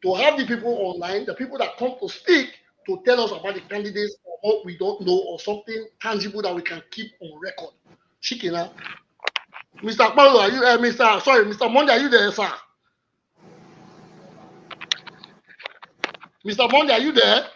to have the people online, the people that come to speak, to tell us about the candidates or what we don't know or something tangible that we can keep on record. Shikina. Mr. Paulo, are you Mr. Monday, are you there, sir? Mr. Monday, are you there?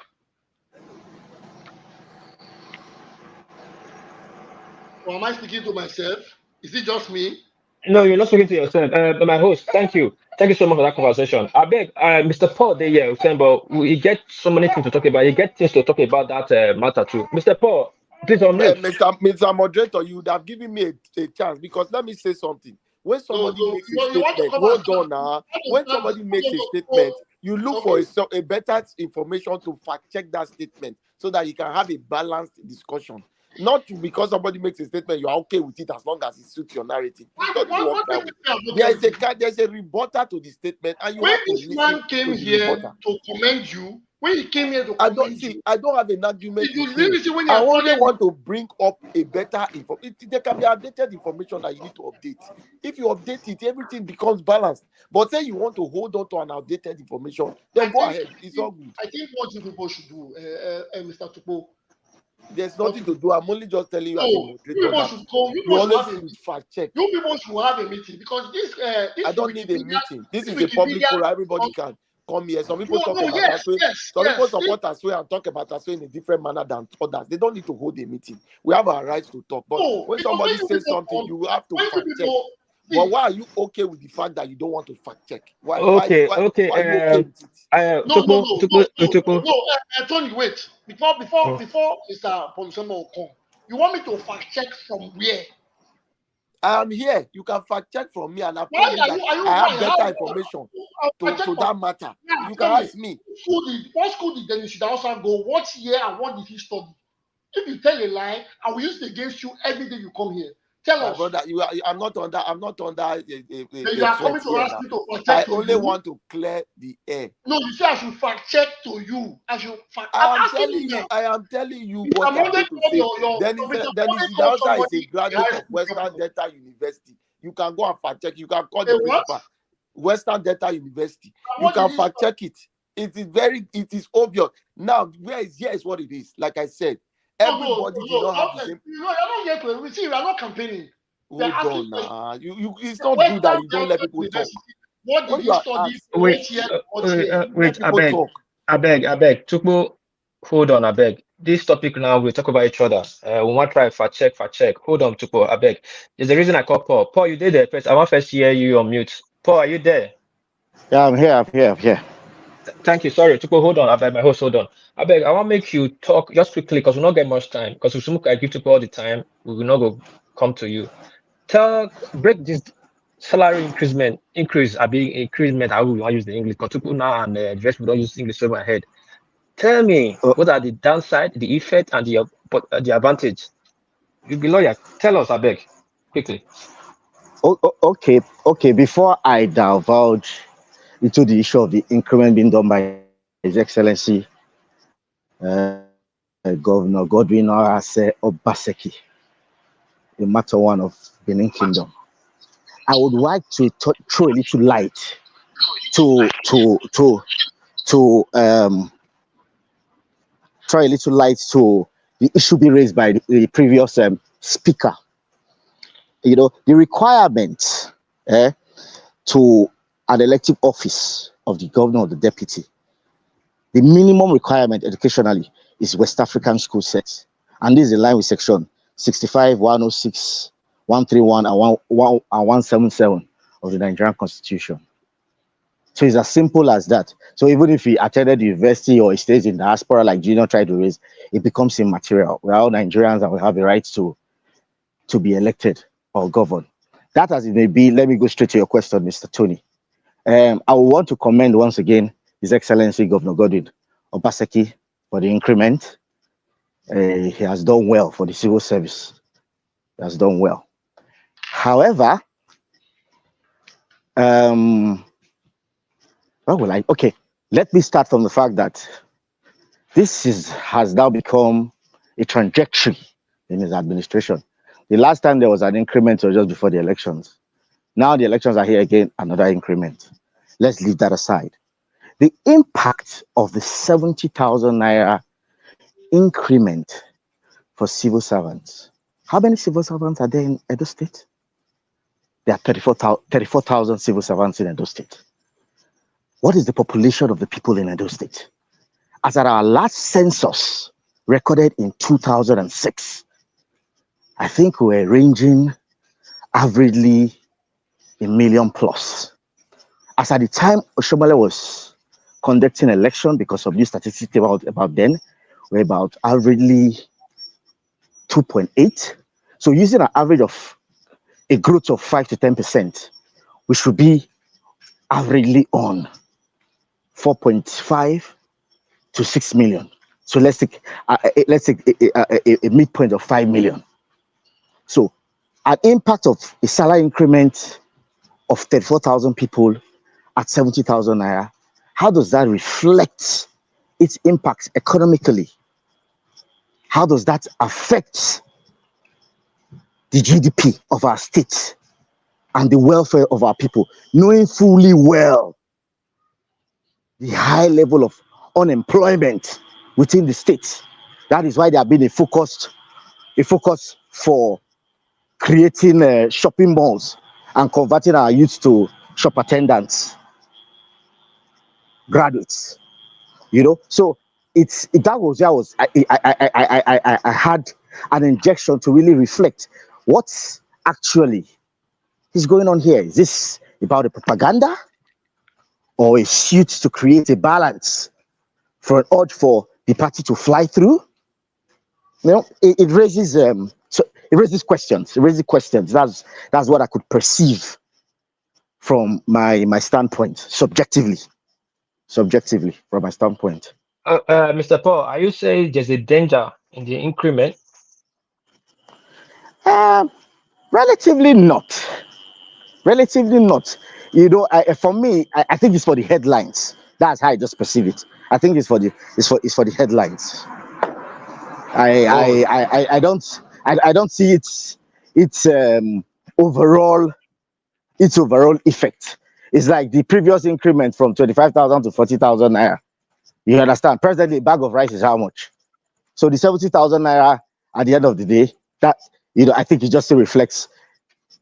Or am I speaking to myself? Is it just me? No, you're not speaking to yourself. My host, thank you. Thank you so much for that conversation. I beg, Mr. Paul, there, saying, but we get so many things to talk about. You get things to talk about that matter too. Mr. Paul, please unmute. Mr. Moderator, you would have given me a chance, because let me say something. When somebody makes a statement, hold on now. When somebody makes a statement, you look for a better information to fact check that statement so that you can have a balanced discussion. Not because somebody makes a statement, you are okay with it as long as it suits your narrative. There's a rebuttal to the statement, and you have to listen. When this man came here to commend you, when he came here to commend you, I don't have an argument with him. I only want to bring up a better information. There can be updated information that you need to update. If you update it, everything becomes balanced. But say you want to hold on to an outdated information, then go ahead. It's all good. I think what you people should do, Mr. Tupo. There's nothing to do. I'm only just telling you as a moderator that you always should fact check. You people should have a meeting, because this I don't need a meeting. This is a public forum. Everybody can come here. Some people talk about Aswe. Some people support Aswe and talk about Aswe in a different manner than others. They don't need to hold a meeting. We have our rights to talk. But when somebody says something, you have to fact check. But why are you okay with the fact that you don't want to fact check? Why are you okay with it? No, Tony, wait. Before Mr. Polusema will come, you want me to fact check from where? I am here. You can fact check from me, and I've told you that I have better information to that matter. You can ask me. What school did Dennis Shidawasa go? What year and what did he study? If you tell a lie, I will use it against you every day you come here. Tell us, brother. I'm not on that. You are coming to ask me to fact check. I only want to clear the air. No, you say I should fact check to you. I am telling you what I'm going to say. Dennis Shidawasa is a graduate of Western Delta University. You can go and fact check. You can call the principal. Western Delta University. You can fact check it. It is obvious. Now, here is what it is. Like I said, everybody did not have the same. You're not yet to see. You are not campaigning. Hold on now. It's not good that you don't let people talk. What did you study? Wait, I beg. Tukbo, hold on, I beg. This topic now, we talk about each other. We want to try fact check. Hold on, Tukbo, I beg. There's a reason I call Paul. Paul, you did there first. I want first to hear you on mute. Paul, are you there? Yeah, I'm here. Thank you. Sorry, Tukbo, hold on. I beg, my host, hold on. I beg, I want to make you talk just quickly because we don't get much time. Because if I give Tukbo all the time, we will not go come to you. Break this salary increase. I being increment. I will use the English because people now and the rest we don't use English over my head. Tell me what are the downside, the effect, and the advantage. You be lawyer. Tell us, I beg, quickly. Okay. Before I divulge into the issue of the increment being done by His Excellency Governor Godwin Obaseki, the matter one of Benin Kingdom, I would like to throw a little light to throw a little light to the issue be raised by the previous speaker. You know, the requirement to an elective office of the governor or the deputy, the minimum requirement educationally is West African school set. And this is in line with section 65, 106, 131, and 177 of the Nigerian Constitution. So it's as simple as that. So even if he attended university or he stays in diaspora like Junior tried to raise, it becomes immaterial. We're all Nigerians and we have the right to be elected or governed. That as it may be, let me go straight to your question, Mr. Tony. I want to commend once again His Excellency Governor Godwin Obaseki for the increment. He has done well for the civil service. He has done well. However, okay, let me start from the fact that this has now become a trajectory in his administration. The last time there was an increment was just before the elections. Now the elections are here again, another increment. Let's leave that aside. The impact of the 70,000 naira increment for civil servants. How many civil servants are there in Edo State? There are 34,000 civil servants in Edo State. What is the population of the people in Edo State? As at our last census, recorded in 2006, I think we're ranging averagely a million plus. As at the time Oshomole was conducting election, because of new statistics about then, we're about averagely 2.8. So using an average of a growth of 5 to 10%, we should be averagely on 4.5 to 6 million. So let's take a midpoint of 5 million. So an impact of a salary increment of 34,000 people at 70,000 naira, how does that reflect its impact economically? How does that affect the GDP of our state and the welfare of our people, knowing fully well the high level of unemployment within the state? That is why there have been a focus for creating shopping malls and converting our youth to shop attendants, graduates. You know, so I had an injection to really reflect what's actually is going on here. Is this about a propaganda or a suit to create a balance for an urge for the party to fly through? You know, it raises questions. It raises questions. That's what I could perceive from my standpoint, subjectively from my standpoint. Mr. Paul, are you saying there's a danger in the increment? Relatively not. You know, for me, I think it's for the headlines. That's how I just perceive it. I think it's for the headlines. I don't see its overall effect. It's like the previous increment from 25,000 to 40,000 naira. You understand? Presently, a bag of rice is how much? So the 70,000 naira at the end of the day, that, you know, I think it just still reflects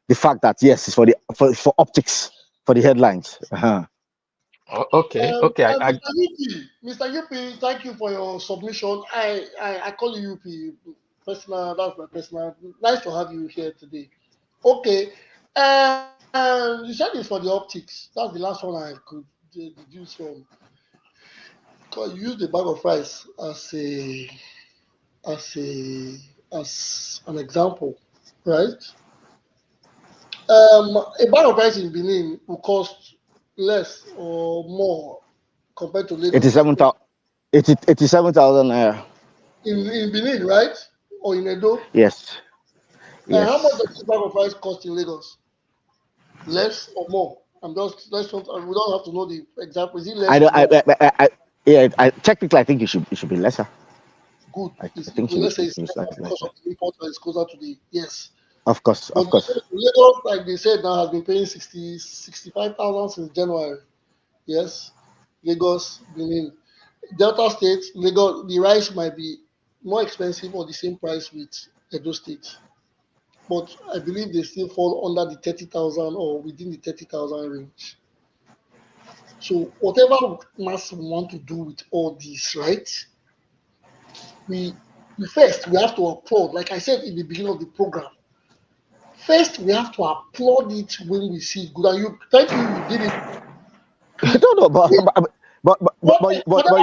the fact that yes, it's for optics, for the headlines. Okay. Mr. Yupi, thank you for your submission. I call you Yupi. Personal, that's my personal. Nice to have you here today. Okay. You said it's for the optics. That's the last one I could deduce from. Because you use the bag of rice as an example, right? A bag of rice in Benin will cost less or more compared to Lagos. 87,000 naira. In Benin, right? Or in Edo? Yes. How much does a bag of rice cost in Lagos? Less or more? We don't have to know the example. Is it less? Technically, I think it should be lesser. Good. I think let's say it's it's slightly because lesser. of the import and it's closer to the yes. Of course. Lagos, like they said, now has been paying 65,000 since January. Yes, Lagos, Benin, Delta State, Lagos. The rice might be more expensive or the same price with Edo State, but I believe they still fall under the 30,000 or within the 30,000 range. So whatever mass we want to do with all this, right? We first we have to applaud, like I said in the beginning of the program. First, we have to applaud it when we see it good. And you, thank you did it. I don't know, but you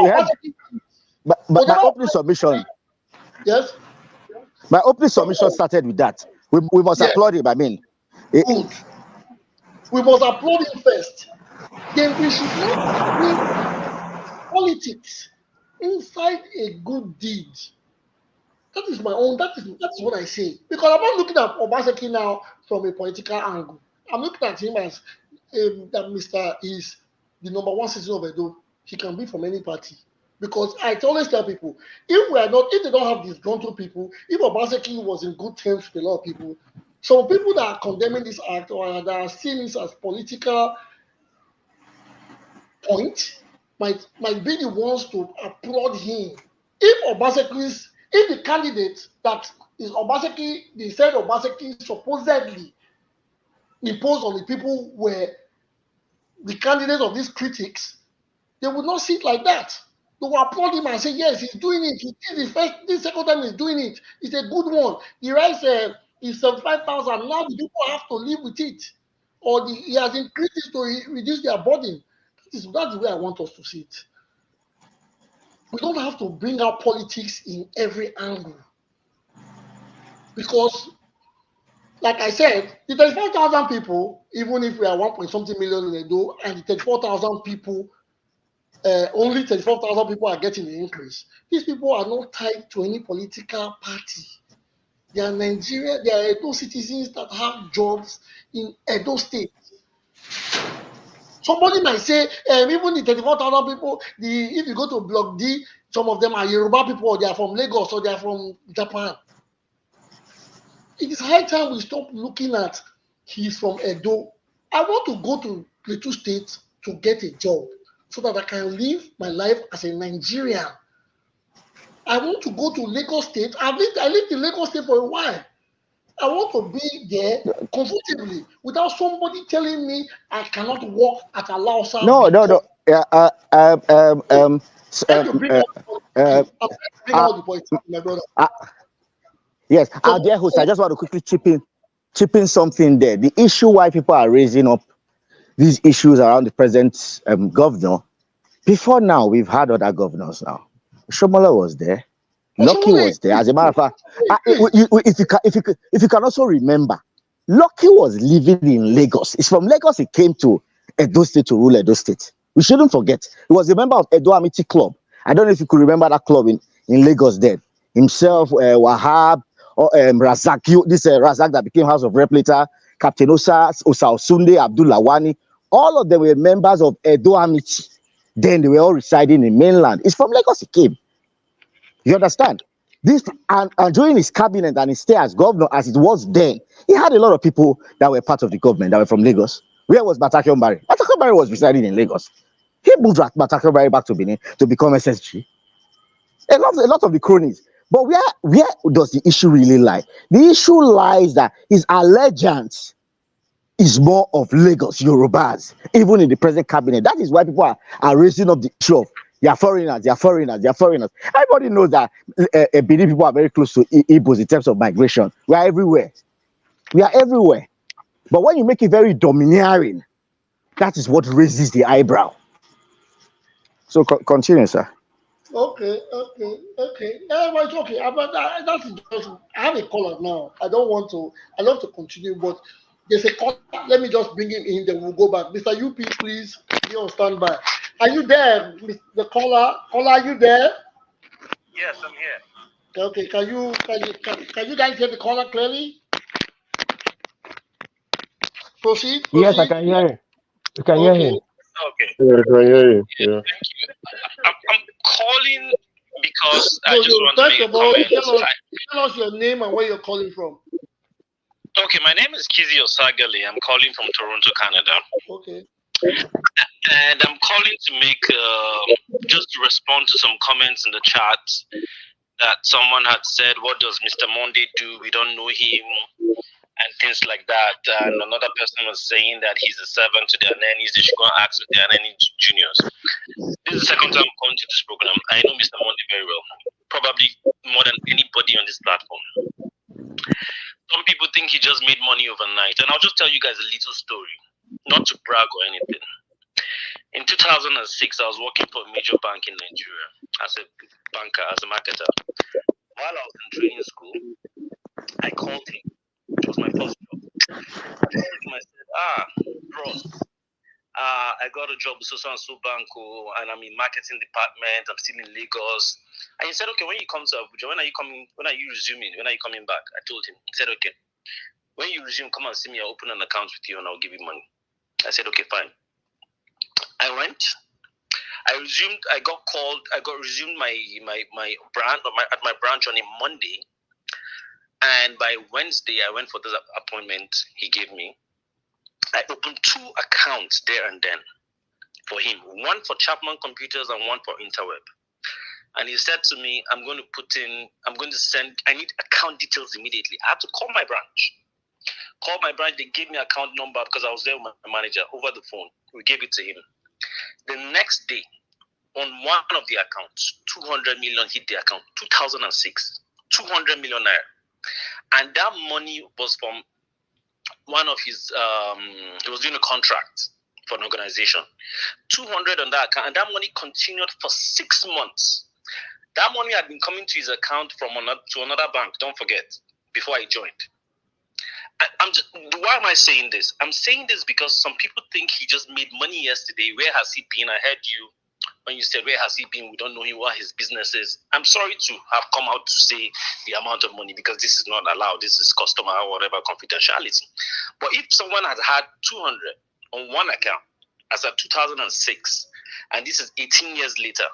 had but my opening submission. Yes. My opening submission started with that. We must applaud him. I mean, good. We must applaud him first. Then we should not bring politics inside a good deed. That is my own. That is what I say. Because I'm not looking at Obaseki now from a political angle. I'm looking at him as that Mr. is the number one citizen of Edo. He can be from any party. Because I always tell people, if they don't have disgruntled people, if Obaseki was in good terms with a lot of people, some people that are condemning this act or that are seeing this as political point might be the ones to applaud him. If the candidate that is Obaseki, they said Obaseki supposedly imposed on the people were the candidates of these critics, they would not see it like that. They will applaud him and say, yes, he's doing it. He did this second time he's doing it. It's a good one. The rice is 75,000. Now the people have to live with it. Or he has increased it to reduce their burden. That's the way I want us to see it. We don't have to bring out politics in every angle. Because, like I said, the 34,000 people, even if we are 1.something million in Edo, and the 34,000 people, only 34,000 people are getting the increase. These people are not tied to any political party. They are Nigeria, they are Edo citizens that have jobs in Edo State. Somebody might say, even the 34,000 people, if you go to Block D, some of them are Yoruba people, or they are from Lagos, or they are from Japan. It is high time we stop looking at he's from Edo. I want to go to Plateau State to get a job so that I can live my life as a Nigerian. I want to go to Lagos State. I lived in Lagos State for a while. I want to be there comfortably without somebody telling me I cannot work at Alausa. No. Yes, our dear host, I just want to quickly chip in something there. The issue why people are raising up these issues around the present governor. Before now, we've had other governors now. Shomola was there. Lucky was there. As a matter of fact, if you can also remember, Lucky was living in Lagos. It's from Lagos he came to Edo State to rule Edo State. We shouldn't forget. He was a member of Edo Amidst Club. I don't know if you could remember that club in Lagos then. Himself, Wahab, or Razak, Razak that became House of Rep later, Captain Osa Osunde, Abdullah Wani, all of them were members of Edo Amidst. Then they were all residing in mainland. It's from Lagos he came. You understand? This and during his cabinet and his stay as governor, as it was then, he had a lot of people that were part of the government that were from Lagos. Where was Batakion Barry? Batakion Barry was residing in Lagos. He moved Batakion Barry back to Benin to become SSG. A lot of the cronies. But where does the issue really lie? The issue lies that his allegiance is more of Lagos Yorubas, even in the present cabinet. That is why people are raising up the issue of they are foreigners. Everybody knows that Benin people are very close to Igbos in terms of migration. We are everywhere. But when you make it very domineering, that is what raises the eyebrow. So continue, sir. Okay. It's okay. That's just, I have a caller now. I love to continue, but there's a caller. Let me just bring him in, then we'll go back. Mr. UP, please be on standby. Are you there, the caller? Caller, are you there? Yes, I'm here. Okay, can you guys hear the caller clearly? Proceed. Yes, I can hear him. You can hear him. Okay. Yeah, I can hear you. Yeah. Thank you. I'm calling because I just want to make a comment. Tell us your name and where you're calling from. Okay, my name is Kizzy Osagali. I'm calling from Toronto, Canada. Okay. And I'm calling to make just to respond to some comments in the chat that someone had said, "What does Mr. Monday do? We don't know him," and things like that. And another person was saying that he's a servant to their nannies. They should go and ask their nanny juniors. This is the second time I'm calling to this program. I know Mr. Monday very well, probably more than anybody on this platform. Some people think he just made money overnight, and I'll just tell you guys a little story, not to brag or anything. In 2006, I was working for a major bank in Nigeria as a banker, as a marketer. While I was in training school, I called him. It was my first job. I called him. I said, bros, I got a job with so Banco, and I'm in marketing department. I'm still in Lagos. And he said, okay, when you come to Abuja, when are you coming? When are you resuming? When are you coming back? I told him. He said, okay, when you resume, come and see me. I'll open an account with you, and I'll give you money. I said, okay, fine. I went. I resumed. I got called. I got resumed my branch at my branch on a Monday, and by Wednesday I went for this appointment he gave me. I opened 2 accounts there and then for him, one for Chapman Computers and one for Interweb. And he said to me, I need account details immediately. I had to call my branch. They gave me account number because I was there with my manager over the phone. We gave it to him. The next day, on one of the accounts, 200 million hit the account, 2006, 200 million naira. And that money was from one of his, he was doing a contract for an organization. 200 on that account, and that money continued for 6 months. That money had been coming to his account from another bank, don't forget, before I joined. Why am I saying this? I'm saying this because some people think he just made money yesterday. Where has he been? I heard you when you said, where has he been? We don't know him, what his business is. I'm sorry to have come out to say the amount of money because this is not allowed. This is customer or whatever confidentiality. But if someone had 200 on one account as of 2006, and this is 18 years later,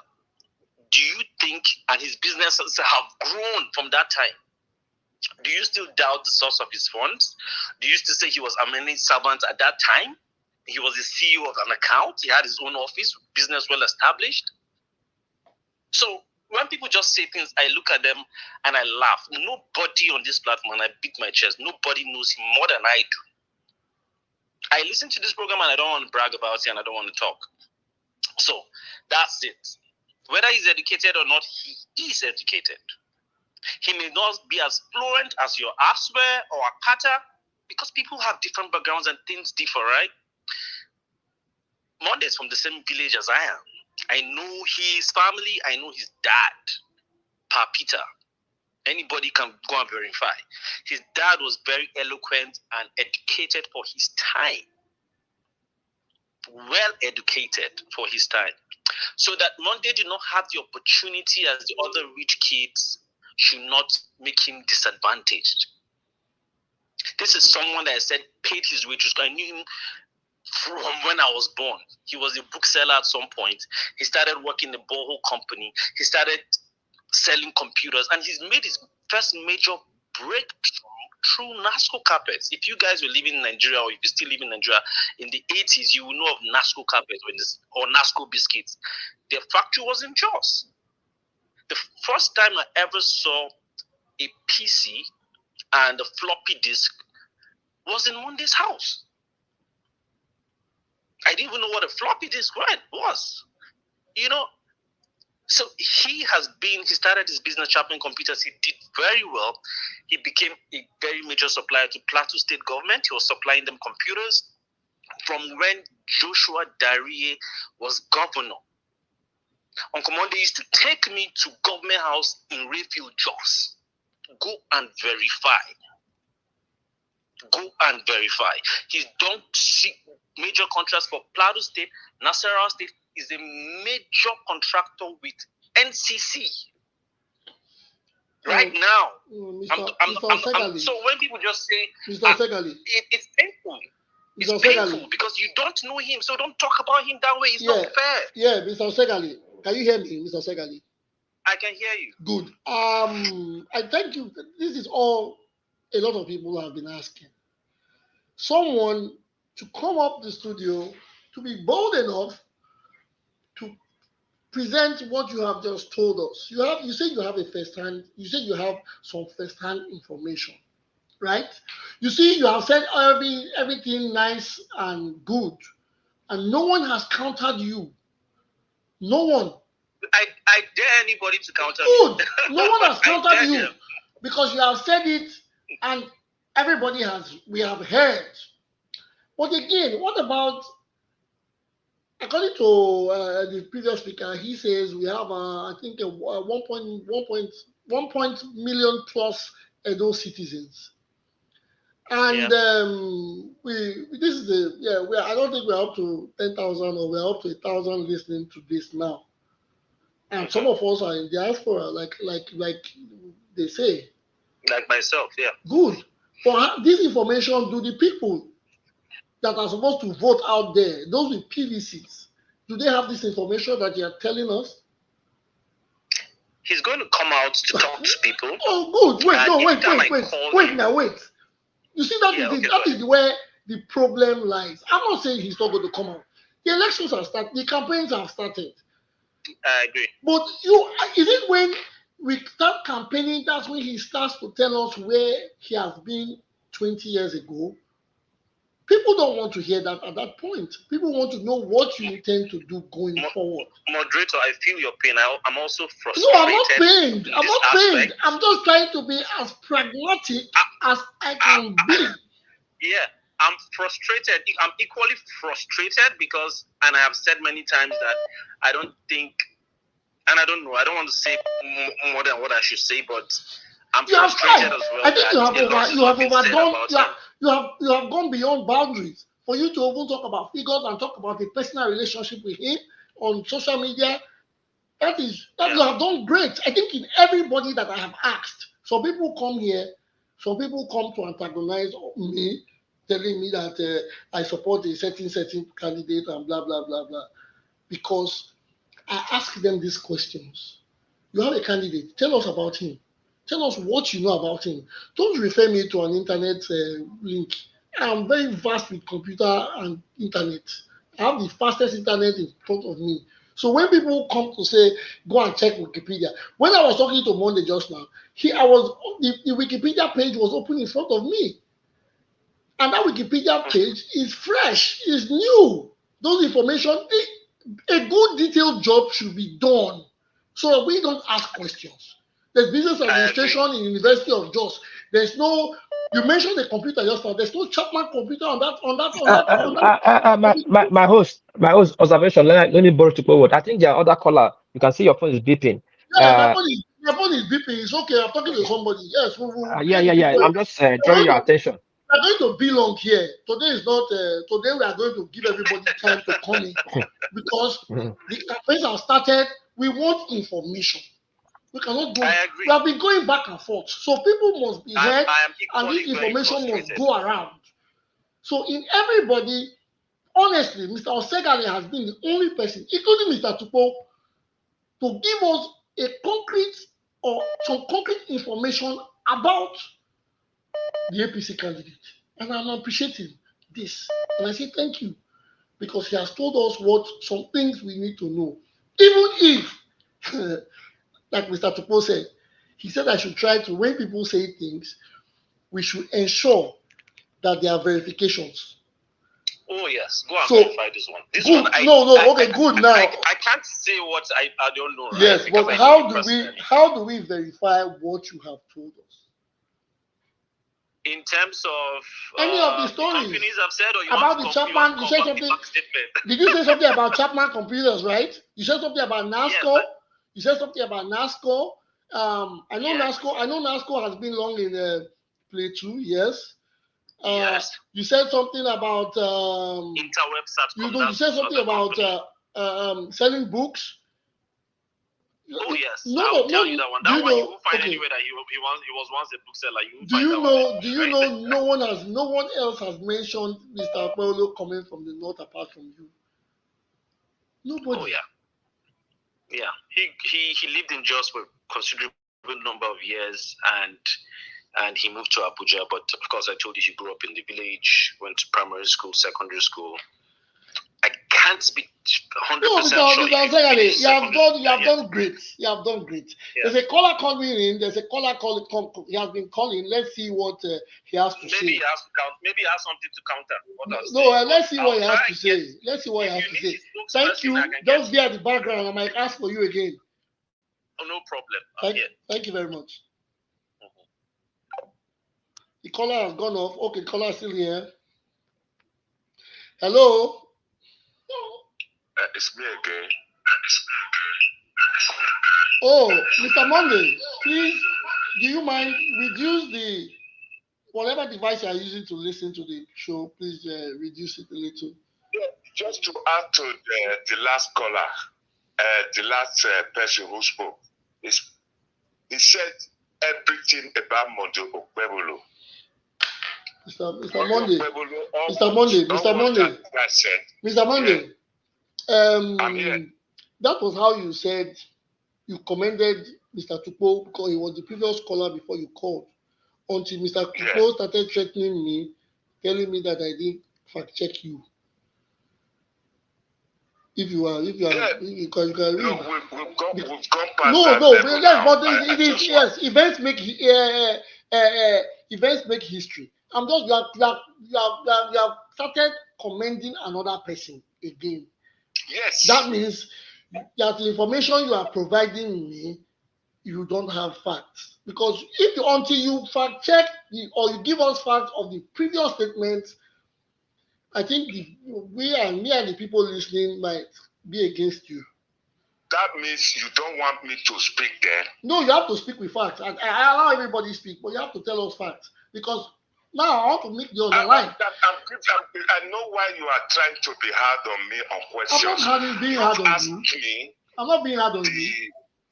do you think, and his businesses have grown from that time, do you still doubt the source of his funds? Do you still say he was a managed servant at that time? He was the CEO of an account. He had his own office, business well established. So when people just say things, I look at them and I laugh. Nobody on this platform, and I beat my chest, nobody knows him more than I do. I listen to this program and I don't want to brag about it and I don't want to talk. So that's it. Whether he's educated or not, he is educated. He may not be as fluent as your Aswe or Akata because people have different backgrounds and things differ, right? Monday is from the same village as I am. I know his family. I know his dad, Pa Peter. Anybody can go and verify. His dad was very eloquent and educated for his time. Well educated for his time. So that Monday did not have the opportunity as the other rich kids should not make him disadvantaged. This is someone that I said paid his way to school. I knew him from when I was born. He was a bookseller at some point. He started working in a borehole company. He started selling computers, and he's made his first major breakthrough through NASCO carpets. If you guys were living in Nigeria, or if you still live in Nigeria, in the 80s, you will know of NASCO carpets or NASCO biscuits. Their factory was in Jos. The first time I ever saw a PC and a floppy disk was in Monday's house. I didn't even know what a floppy disk was. You know, so he started his business, Chapman Computers. He did very well. He became a very major supplier to Plateau State government. He was supplying them computers from when Joshua Darie was governor. Uncle Monday used to take me to government house in Rayfield, Jos. Go and verify. He's done major contracts for Plateau State. Nasarawa State is a major contractor with NCC. Right now, so when people just say, Mr. Segali, it's painful. It's painful because you don't know him, so don't talk about him that way. It's not fair. Yeah, Mr. Segali, can you hear me, Mr. Segali? I can hear you. Good. I thank you. This is all a lot of people have been asking. Someone to come up the studio to be bold enough present what you have just told us. You say you have a first-hand, you say you have some first-hand information, right? You see, you have said everything nice and good, and no one has countered you. No one. I dare anybody to counter Good. me. No one has countered you them. because you have said it, and we have heard. But again, what about, according to the previous speaker, he says we have, I think, 1 million plus Edo citizens. And this is I don't think we're up to 10,000 or we're up to 1,000 listening to this now. And some of us are in diaspora, like they say. Like myself, yeah. Good. But this information, do the people that are supposed to vote out there, those with PVCs, do they have this information that you are telling us? He's going to come out to talk to people. Oh, good. Wait. You see, that is where the problem lies. I'm not saying he's not going to come out. The elections have started. The campaigns have started. I agree. But is it when we start campaigning, that's when he starts to tell us where he has been 20 years ago? People don't want to hear that at that point. People want to know what you intend to do going forward. Moderator, I feel your pain. I'm also frustrated. No, I'm not pained. I'm just trying to be as pragmatic as I can be. Yeah, I'm frustrated. I'm equally frustrated because, and I have said many times that I don't think, and I don't know, I don't want to say more than what I should say, but I'm frustrated as well. I think you have gone beyond boundaries for you to even talk about figures and talk about a personal relationship with him on social media. You have done great. I think in everybody that I have asked, some people come here, some people come to antagonize me, telling me that I support a certain candidate and blah, blah, blah, blah. Because I ask them these questions. You have a candidate, tell us about him. Tell us what you know about him. Don't refer me to an internet link. I'm very vast with computer and internet. I have the fastest internet in front of me. So when people come to say, go and check Wikipedia, when I was talking to Monday just now, the Wikipedia page was open in front of me. And that Wikipedia page is fresh, is new. Those information, a good detailed job should be done so that we don't ask questions. There's business administration in University of Jos. There's no, you mentioned the computer just now. There's no Chapman computer on that. My host observation. Let me borrow to forward. I think there are other caller. You can see your phone is beeping. Yeah, my phone is beeping. It's okay. I'm talking to somebody. Yes. Yeah. I'm just drawing your attention. We're going to be long here. Today is not. Today we are going to give everybody time to come in because the campaigns have started. We want information. We cannot go. We have been going back and forth. So people must be heard and this information must go around. So in everybody, honestly, Mr. Osegali has been the only person, including Mr. Tupo, to give us a concrete or some concrete information about the APC candidate. And I'm appreciating this. And I say thank you because he has told us some things we need to know. Even if like Mr. Tupo said, he said I should try to, when people say things, we should ensure that there are verifications. Oh, yes. Go and verify this one. This good. One, good now. I can't say what I don't know. Right? Yes, but how do we verify what you have told us? In terms of any of the stories companies have said, or you about the Chapman, you said something. Did you say something about Chapman computers, right? You said something about NASCO. Yes, you said something about NASCO. I know NASCO. I know NASCO has been long in play too. Yes. Yes. You said something about interwebs. You said something about selling books. Oh yes, I will tell you that one. That one you won't find anywhere that he was once a bookseller. Do you know? No one else has mentioned Mr. Paulo coming from the north apart from you. Nobody. Oh yeah. He lived in Jos for a considerable number of years, and he moved to Abuja. But of course, I told you he grew up in the village, went to primary school, secondary school. I can't be 100% No, sure. you have done great. You have done great. Yeah. There's a caller coming in. There's a caller calling. He has been calling. Let's see what he has to say. Maybe he has to count. Maybe he has something to counter. What I'm No, saying. let's see I'll what he has try to and say. get- Let's see what he if has you to need say. his spokesperson, Thank you. I can Just get be at the background. I might ask for you again. Oh, no problem. I'm here. Thank you very much. The caller has gone off. Okay, the caller is still here. Hello. It's me again. Oh, Mr. Monday, please, do you mind reduce the whatever device you are using to listen to the show? Please reduce it a little. Yeah, just to add to the last caller, the last person who spoke, he said everything about Mondo Okpebolo. Mr. Monday, I'm here. That was how you said you commended Mr. Tukpo because he was the previous caller before you called. Until Mr. Tukpo started threatening me, telling me that I didn't fact check you. If you can read. We've gone past Yes, events make history. I'm just you have started commending another person again. Yes. That means that the information you are providing me, you don't have facts. Because until you fact check or you give us facts of the previous statements, I think me and the people listening might be against you. That means you don't want me to speak then? No, you have to speak with facts. I allow everybody to speak, but you have to tell us facts. Because now I want to make the other line. I know why you are trying to be hard on me on questions. I'm not being hard on you. I'm not being hard on you.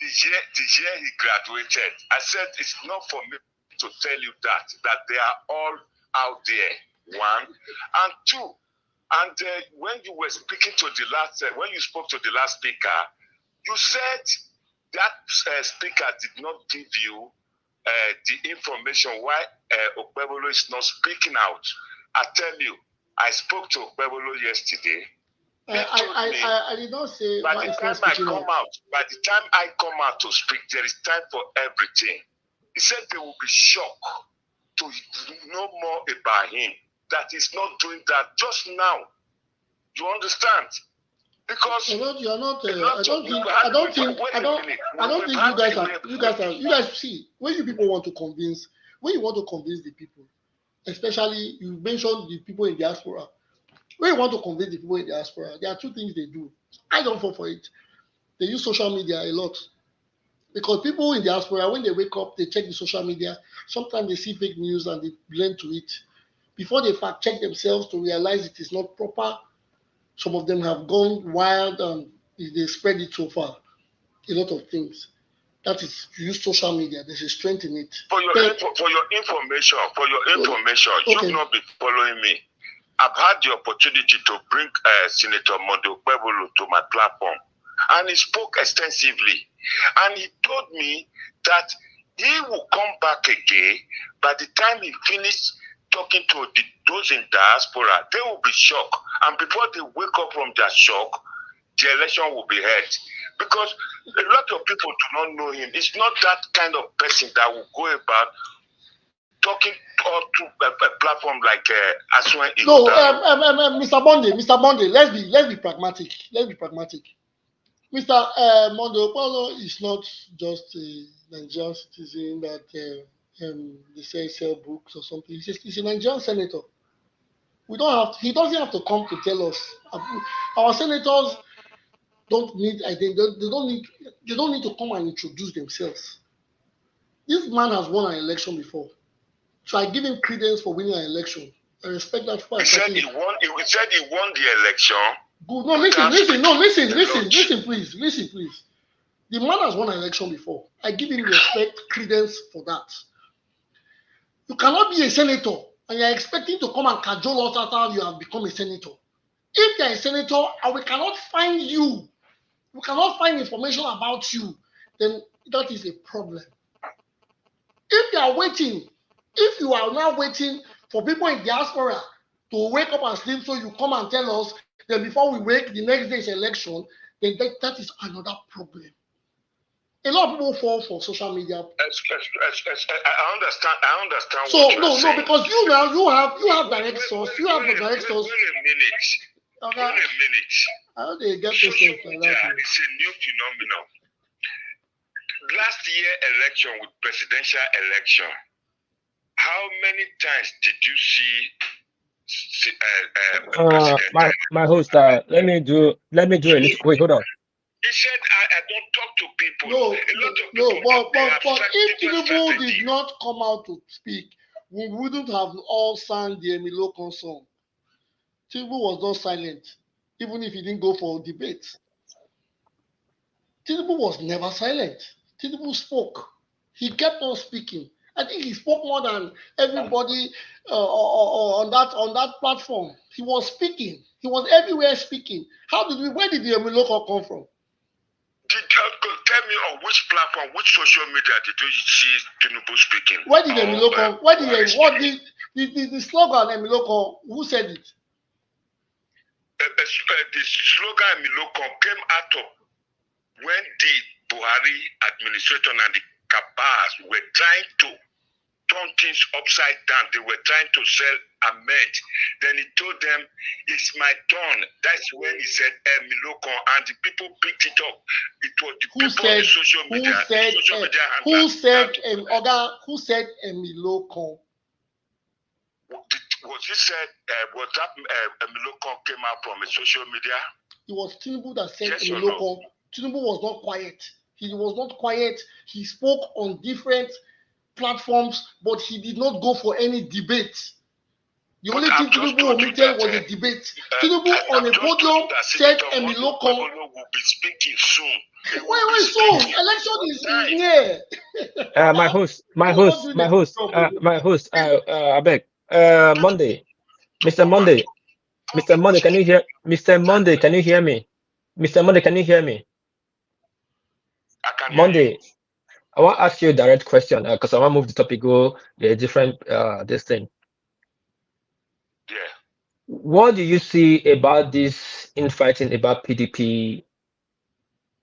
The year he graduated, I said it's not for me to tell you that they are all out there. One and two, and when you were speaking to the last, when you spoke to the last speaker, you said that speaker did not give you the information why Okpebolo is not speaking out. I tell you, I spoke to Okpebolo yesterday. I did not say. By the time I come out to speak, there is time for everything. He said they will be shocked to know more about him. That he's not doing that just now. You understand? Because you guys see when you people want to convince the people, especially you mentioned the people in diaspora. When you want to convince the people in diaspora, there are two things they do. I don't fall for it. They use social media a lot. Because people in diaspora, when they wake up, they check the social media. Sometimes they see fake news and they blend to it. Before they fact check themselves to realize it is not proper, some of them have gone wild and they spread it so far. A lot of things. That is, you use social media. There's a strength in it. For your information, you've not been following me. I've had the opportunity to bring Senator Mondo Okpebolo to my platform, and he spoke extensively. And he told me that he will come back again. By the time he finished talking to those in diaspora, they will be shocked. And before they wake up from their shock, the election will be held. Because a lot of people do not know him. It's not that kind of person that will go about talking to a platform like Aswan. No, Mr. Monday, let's be pragmatic. Mr. Mondo Okpebolo is not just a Nigerian citizen that they say sell books or something. He's a Nigerian senator. He doesn't have to come to tell us. Our senators don't need identity. They don't need to come and introduce themselves. This man has won an election before. So I give him credence for winning an election. I respect that fact. He said he won the election. Good. No, listen, please. The man has won an election before. I give him respect, credence for that. You cannot be a senator and you're expecting to come and cajole us after you have become a senator. If you're a senator and we cannot find you, we cannot find information about you, then that is a problem. If you are now waiting for people in diaspora to wake up and sleep so you come and tell us Then before we wake, the next day's election, then that is another problem. A lot of people fall for social media. I understand. So what no, saying. because you have direct source. You have the direct source. Wait a minute. Okay. Wait a minute. How do you get Social patients like media that? is a new phenomenon. Last year election with presidential election, how many times did you see my host, let me do a little. Wait, hold on. He said, I don't talk to people. No, A lot of people but if Tinubu did not come out to speak, we wouldn't have all sang the Emilokon song. Tinubu was not silent, even if he didn't go for debates. Tinubu was never silent. Tinubu spoke. He kept on speaking. I think he spoke more than everybody on that platform. He was speaking. He was everywhere speaking. Where did the Emilokon come from? Tell me on which platform, which social media did you see Tinubu speaking? Where did Emilokon? The slogan Emilokon? Who said it? The slogan Emilokon came out of when the Buhari administration and the cabals were trying to turn things upside down. They were trying to sell Ahmed. Then he told them, "It's my turn." That's when he said Emilokon, and the people picked it up. It was the people on the social media. Who said Emilokon? Was it said? Was that Emilokon came out from a social media? It was Tinubu that said yes Emilokon. No? Tinubu was not quiet. He was not quiet. He spoke on different platforms, but he did not go for any debate. The only thing Tinubu omitted was a debate. Tinubu on a podium said Emilokon will be speaking soon. Wait, soon. Election is near. My host. I beg. Monday. Mr. Monday, can you hear? Mr. Monday, can you hear me? Mr. Monday, can you hear me? I can Monday, I want to ask you a direct question because I want to move the topic, go a different this thing. Yeah. What do you see about this infighting about PDP,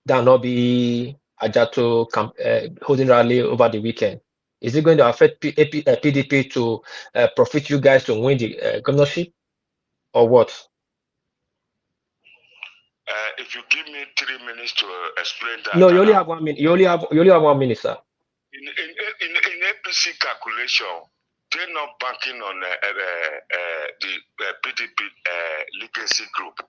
Danobi, Adjoto holding rally over the weekend? Is it going to affect PDP to profit you guys to win the governorship, or what? If you give me 3 minutes to explain that. No, you only have 1 minute. You only have 1 minute, sir. In APC calculation, they're not banking on the PDP legacy group.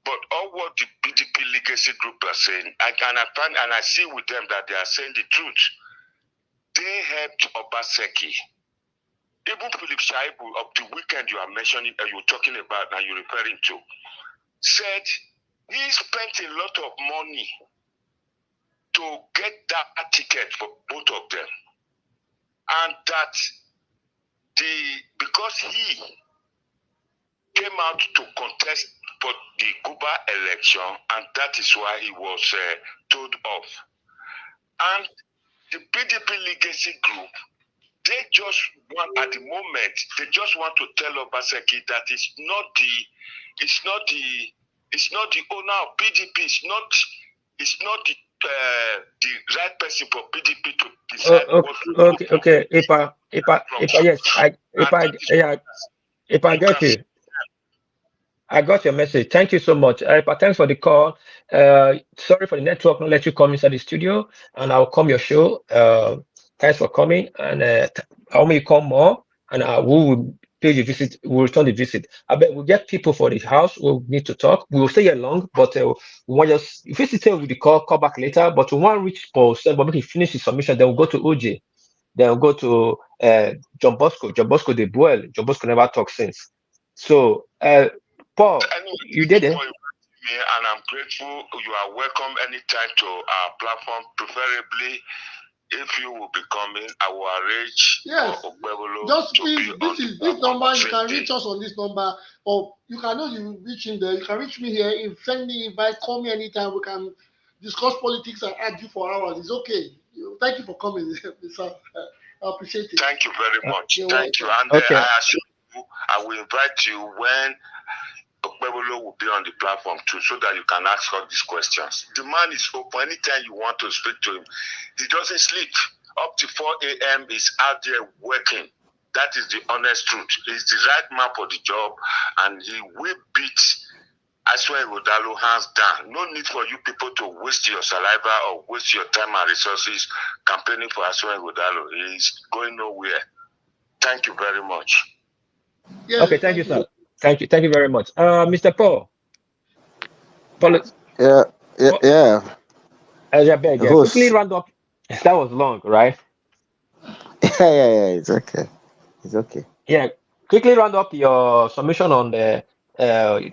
But all what the PDP legacy group are saying, I see with them that they are saying the truth. They helped Obaseki. Even Philip Shaibu of the weekend you are mentioning, you're talking about, and you're referring to, said he spent a lot of money to get that ticket for both of them. And that because he came out to contest for the Guba election, and that is why he was told off. And the PDP legacy group, they just want, at the moment, they just want to tell Obaseki that it's not the owner of PDP. It's not the right person for PDP to decide. Okay. If I get you. I got your message. Thank you so much. Thanks for the call. Sorry for the network not let you come inside the studio, and I'll come your show. Thanks for coming, and how may you come more, and we will pay you visit. We'll return the visit. I bet we'll get people for the house. We'll need to talk. We will stay here long, but we want just if you stay with the call back later. But we want to reach Paul, but make he finish his submission. Then we'll go to OJ. Then we'll go to John Bosco. John Bosco the Buell. John Bosco never talked since. So Paul, you did it. And I'm grateful. You are welcome anytime to our platform. Preferably, if you will be coming, I will arrange. Yes. Just please, this number. You can reach us on this number, or you cannot reach in there. You can reach me here. If send me invite, call me anytime. We can discuss politics and argue for hours. It's okay. Thank you for coming, sir. I appreciate it. Thank you very much. Thank you. And okay. I assure you, I will invite you when Okpebolo will be on the platform too, so that you can ask all these questions. The man is open. Anytime you want to speak to him, he doesn't sleep. Up to 4 a.m. he's out there working. That is the honest truth. He's the right man for the job, and he will beat Aswa Rodalo hands down. No need for you people to waste your saliva or waste your time and resources campaigning for Aswa Rodalo. He's going nowhere. Thank you very much. Yeah, Okay, thank you, sir. Thank you very much. Mr. Paul. Paul, Yeah, yeah, Paul yeah. quickly Host. round up. That was long, right? Yeah. It's okay. It's okay. Yeah, quickly round up your submission on the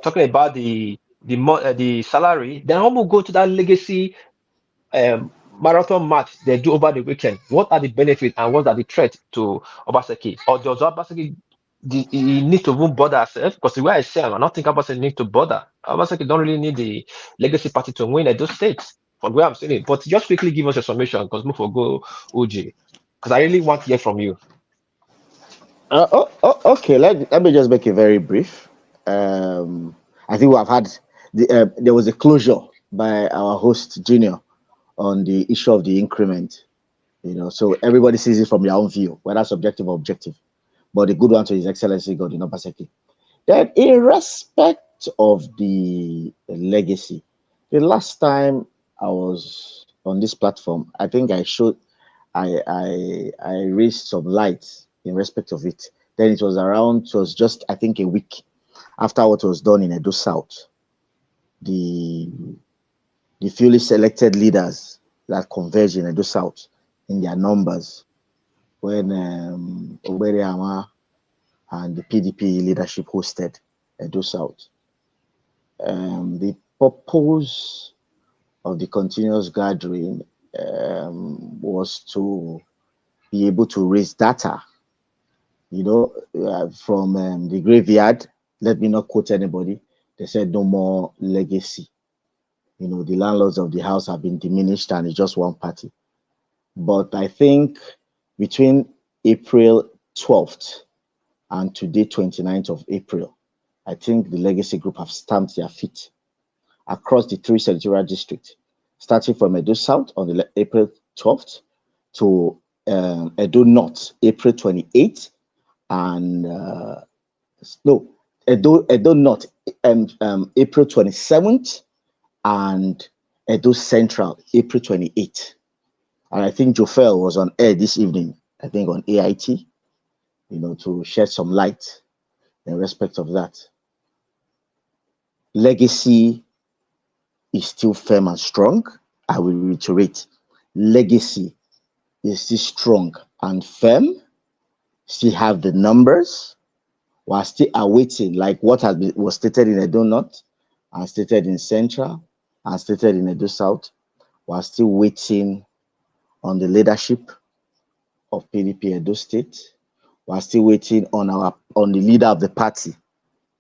talking about the salary. Then I'm gonna go to that legacy marathon match they do over the weekend. What are the benefits and what are the threats to Obaseki? Or does Obaseki he need to even bother herself? Because the way I say, I don't think Obaseki need to bother. Obaseki don't really need the legacy party to win at those states. From where I'm saying it, but just quickly give us a submission because move for go OG. Because I really want to hear from you. Okay. Let me just make it very brief. I think we have had there was a closure by our host Junior on the issue of the increment. So everybody sees it from their own view, whether subjective or objective. But the good one to His Excellency God in Obaseki. Then, in respect of the legacy, the last time I was on this platform, I think I raised some light in respect of it. Then it was just I think a week after what was done in Edo South. The fully selected leaders that converged in Edo South in their numbers when Obere and the PDP leadership hosted Edo South. The purpose of the continuous gathering was to be able to raise data, from the graveyard. Let me not quote anybody. They said no more legacy. The landlords of the house have been diminished and it's just one party. But I think between April 12th and today, 29th of April, I think the legacy group have stamped their feet across the 3 senatorial districts, starting from Edo South on the April 12th to Edo North, April 28th, and Edo North, April 27th, and Edo Central, April 28th. And I think Jofel was on air this evening, I think on AIT, to shed some light in respect of that. Legacy is still firm and strong. I will reiterate, legacy is still strong and firm, still have the numbers. We are still awaiting, like what was stated in Edo North, and stated in Central, and stated in Edo South. We are still waiting on the leadership of PDP Edo State. We are still waiting on the leader of the party,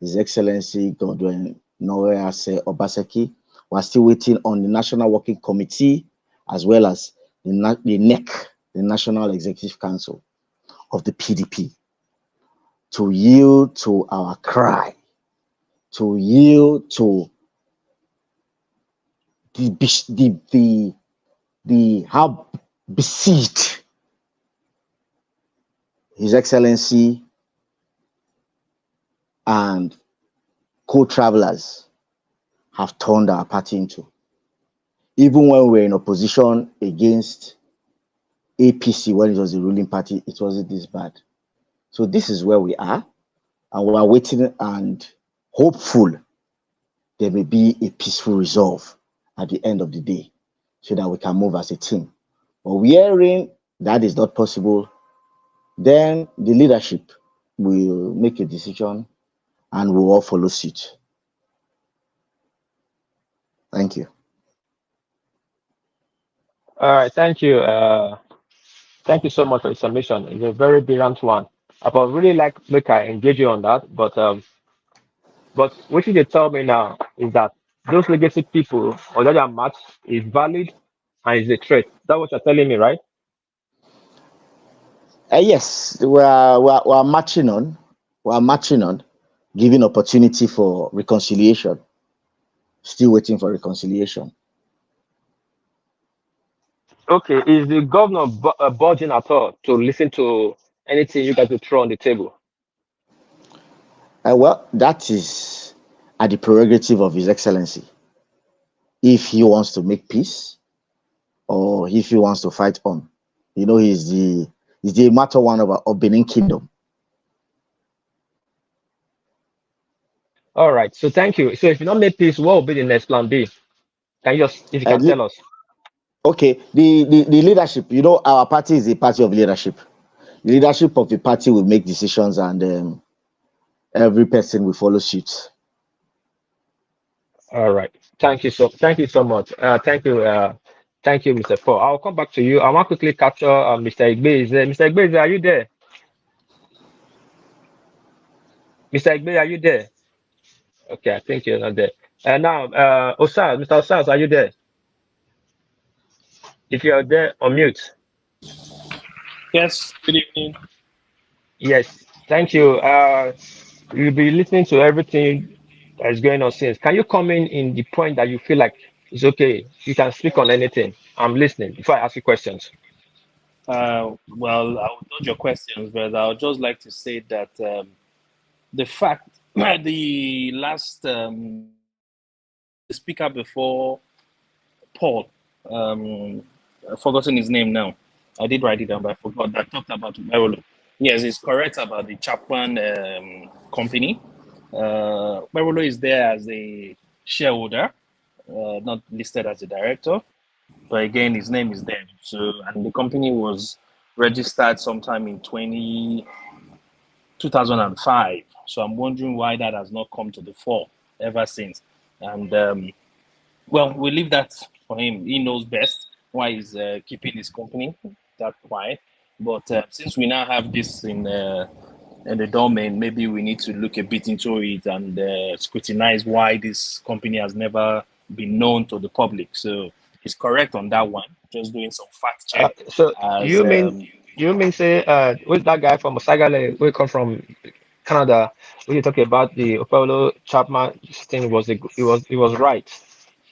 His Excellency Godwin Norease Obaseki. We are still waiting on the National Working Committee, as well as the NEC, the National Executive Council of the PDP, to yield to our cry, to yield to how besieged His Excellency and co-travelers have turned our party into. Even when we were in opposition against APC, when it was the ruling party, it wasn't this bad. So this is where we are, and we are waiting and hopeful there may be a peaceful resolve at the end of the day so that we can move as a team. But we are hearing that is not possible, then the leadership will make a decision and we'll all follow suit. Thank you. All right, thank you. Thank you so much for the submission. It's a very brilliant one. I would really like I engage you on that, but what you tell me now is that those legacy people or that match is valid and is a threat. Is that what you're telling me, right? Yes, we are matching on. We are matching on. giving opportunity for reconciliation. Still waiting for reconciliation. Okay, is the governor budging at all to listen to anything you guys will throw on the table? Well, that is at the prerogative of His Excellency. If he wants to make peace or if he wants to fight on. You know, he's the matter one of Benin Kingdom. All right, so thank you. So if you don't make peace, what will be the next plan B? Can you just, if you can tell us? Okay, the leadership, you know, our party is a party of leadership. The leadership of the party will make decisions and every person will follow suit. All right. Thank you so much. Thank you, Mr. Paul. I'll come back to you. I want to quickly capture Mr. Igbe. Mr. Igbe, are you there? Mr. Igbe, are you there? Okay, I think you're not there. And now, Osas, Mr. Osas, are you there? If you're there, unmute. Yes, good evening. Yes, thank you. You'll be listening to everything that's going on since. Can you come in the point that you feel like it's okay? You can speak on anything. I'm listening before I ask you questions. Well, I'll dodge your questions, but I would just like to say that the fact the last the speaker before Paul, I've forgotten his name now. I did write it down, but I forgot. That talked about Merolo. Yes, it's correct about the Chapman company. Merolo is there as a shareholder, not listed as a director. But again, his name is there. So, and the company was registered sometime in 2005. So I'm wondering why that has not come to the fore ever since. And well, we leave that for him. He knows best why he's keeping his company that quiet. But since we now have this in the domain, maybe we need to look a bit into it and scrutinize why this company has never been known to the public. So he's correct on that one. Just doing some fact check. So As you mean say who's that guy from Osagale? We come from Canada. When you talk about the Opelo Chapman thing, it was right.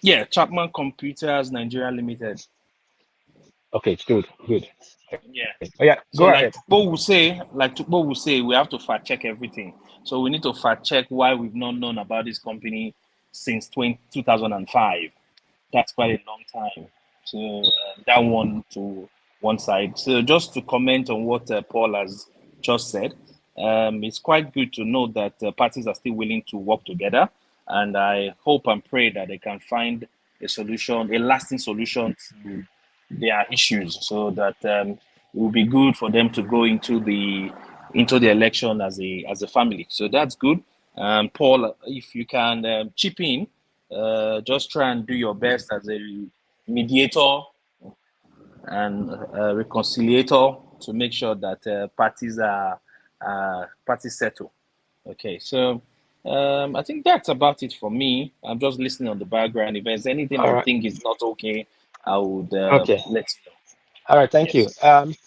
yeah, Chapman Computers Nigeria Limited. Okay, it's good. Yeah. Oh, yeah, So go ahead. Tukbo will say, we have to fact check everything. So we need to fact check why we've not known about this company since 2005. That's quite a long time. So that one to one side. So just to comment on what Paul has just said, it's quite good to know that parties are still willing to work together. And I hope and pray that they can find a solution, a lasting solution to their issues, so that it will be good for them to go into the election as a family. So that's good. Paul, if you can chip in, just try and do your best as a mediator and reconciliator to make sure that parties settle. Okay, so I think that's about it for me. I'm just listening on the background. If there's anything All I right. think is not okay, I would Okay. let you know. All right. Thank you. Yes.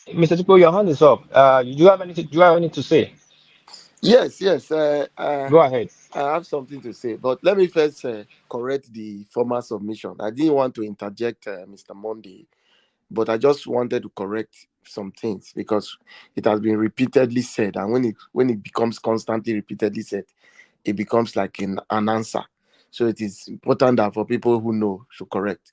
Mr. Tupo, your hand is up. Do you have anything? Do you have anything to say? Yes, yes. Go ahead. I have something to say, but let me first correct the former submission. I didn't want to interject, Mr. Monday, but I just wanted to correct some things because it has been repeatedly said, and when it becomes constantly repeatedly said, it becomes like an answer. So it is important that for people who know to correct.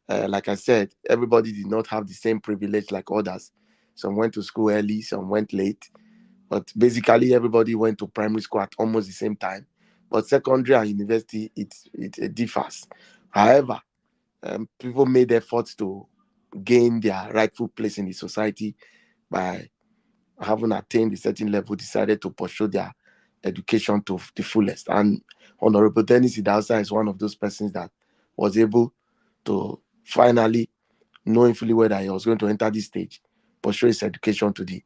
Like I said, everybody did not have the same privilege like others. Some went to school early, some went late, but basically everybody went to primary school at almost the same time. But secondary and university, it differs. However, people made efforts to gain their rightful place in the society by having attained a certain level, decided to pursue their education to the fullest. And Honorable Dennis Idausa is one of those persons that was able to finally, knowing fully well that he was going to enter this stage, pursue his education to the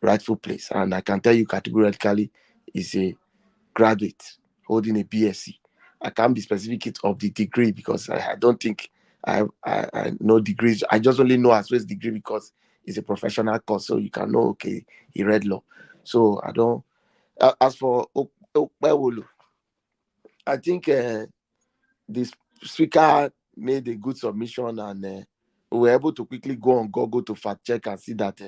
rightful place. And I can tell you categorically, he's a graduate holding a BSc. I can't be specific of the degree because I don't think I know degrees. I just only know as well as degree because it's a professional course. So you can know, okay, he read law. So I don't. As for Okpewolo. I think this speaker made a good submission, and we were able to quickly go on Google to fact check and see that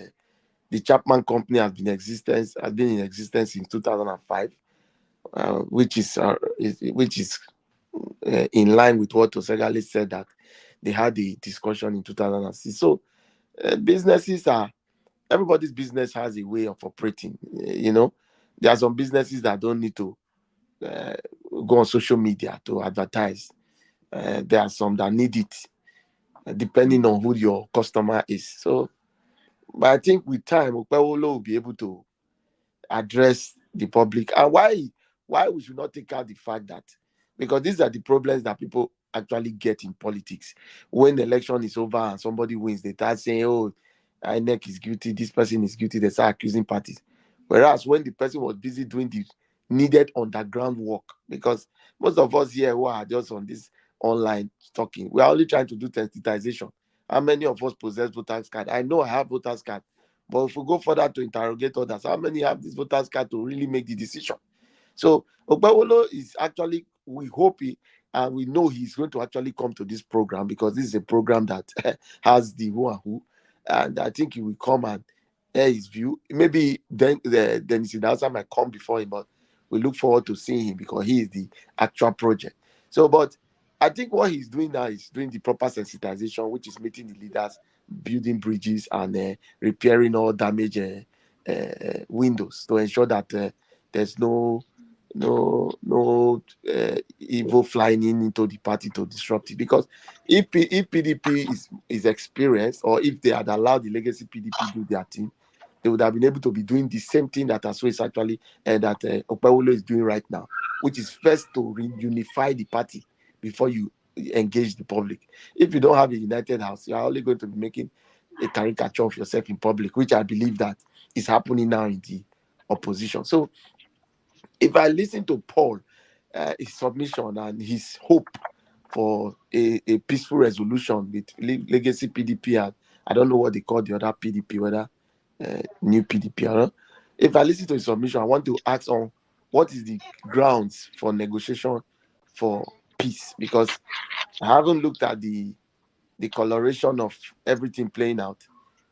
the Chapman Company has been in existence since 2005, which is in line with what Osegali said, that they had the discussion in 2006. So everybody's business has a way of operating. There are some businesses that don't need to go on social media to advertise. There are some that need it, depending on who your customer is. So, but I think with time, Okpewolo will be able to address the public, and why we should not take out the fact that, because these are the problems that people actually get in politics. When the election is over and somebody wins, they start saying, oh, INEC is guilty, this person is guilty, they start accusing parties. Whereas when the person was busy doing the needed underground work, because most of us here who are just on this online talking, we are only trying to do sensitization. How many of us possess voters card? I know I have voters card, but if we go further to interrogate others, how many have this voters card to really make the decision? So Okpewolo is actually, we hope and we know he's going to actually come to this program, because this is a program that has the who and who, and I think he will come and air his view. Maybe then Dennis Idahosa might come before him, but we look forward to seeing him because he is the actual project. So, but I think what he's doing now is doing the proper sensitization, which is meeting the leaders, building bridges, and repairing all damaged windows to ensure that there's no evil flying into the party to disrupt it. Because if PDP is experienced, or if they had allowed the legacy PDP do their thing, they would have been able to be doing the same thing that Aso is actually that Okpewolo is doing right now, which is first to reunify the party before you engage the public. If you don't have a united house, you are only going to be making a caricature of yourself in public, which I believe that is happening now in the opposition. So if I listen to Paul, his submission and his hope for a peaceful resolution with legacy PDP, and I don't know what they call the other PDP, whether new PDP. I don't know. If I listen to his submission, I want to ask on what is the grounds for negotiation for peace, because I haven't looked at the coloration of everything playing out,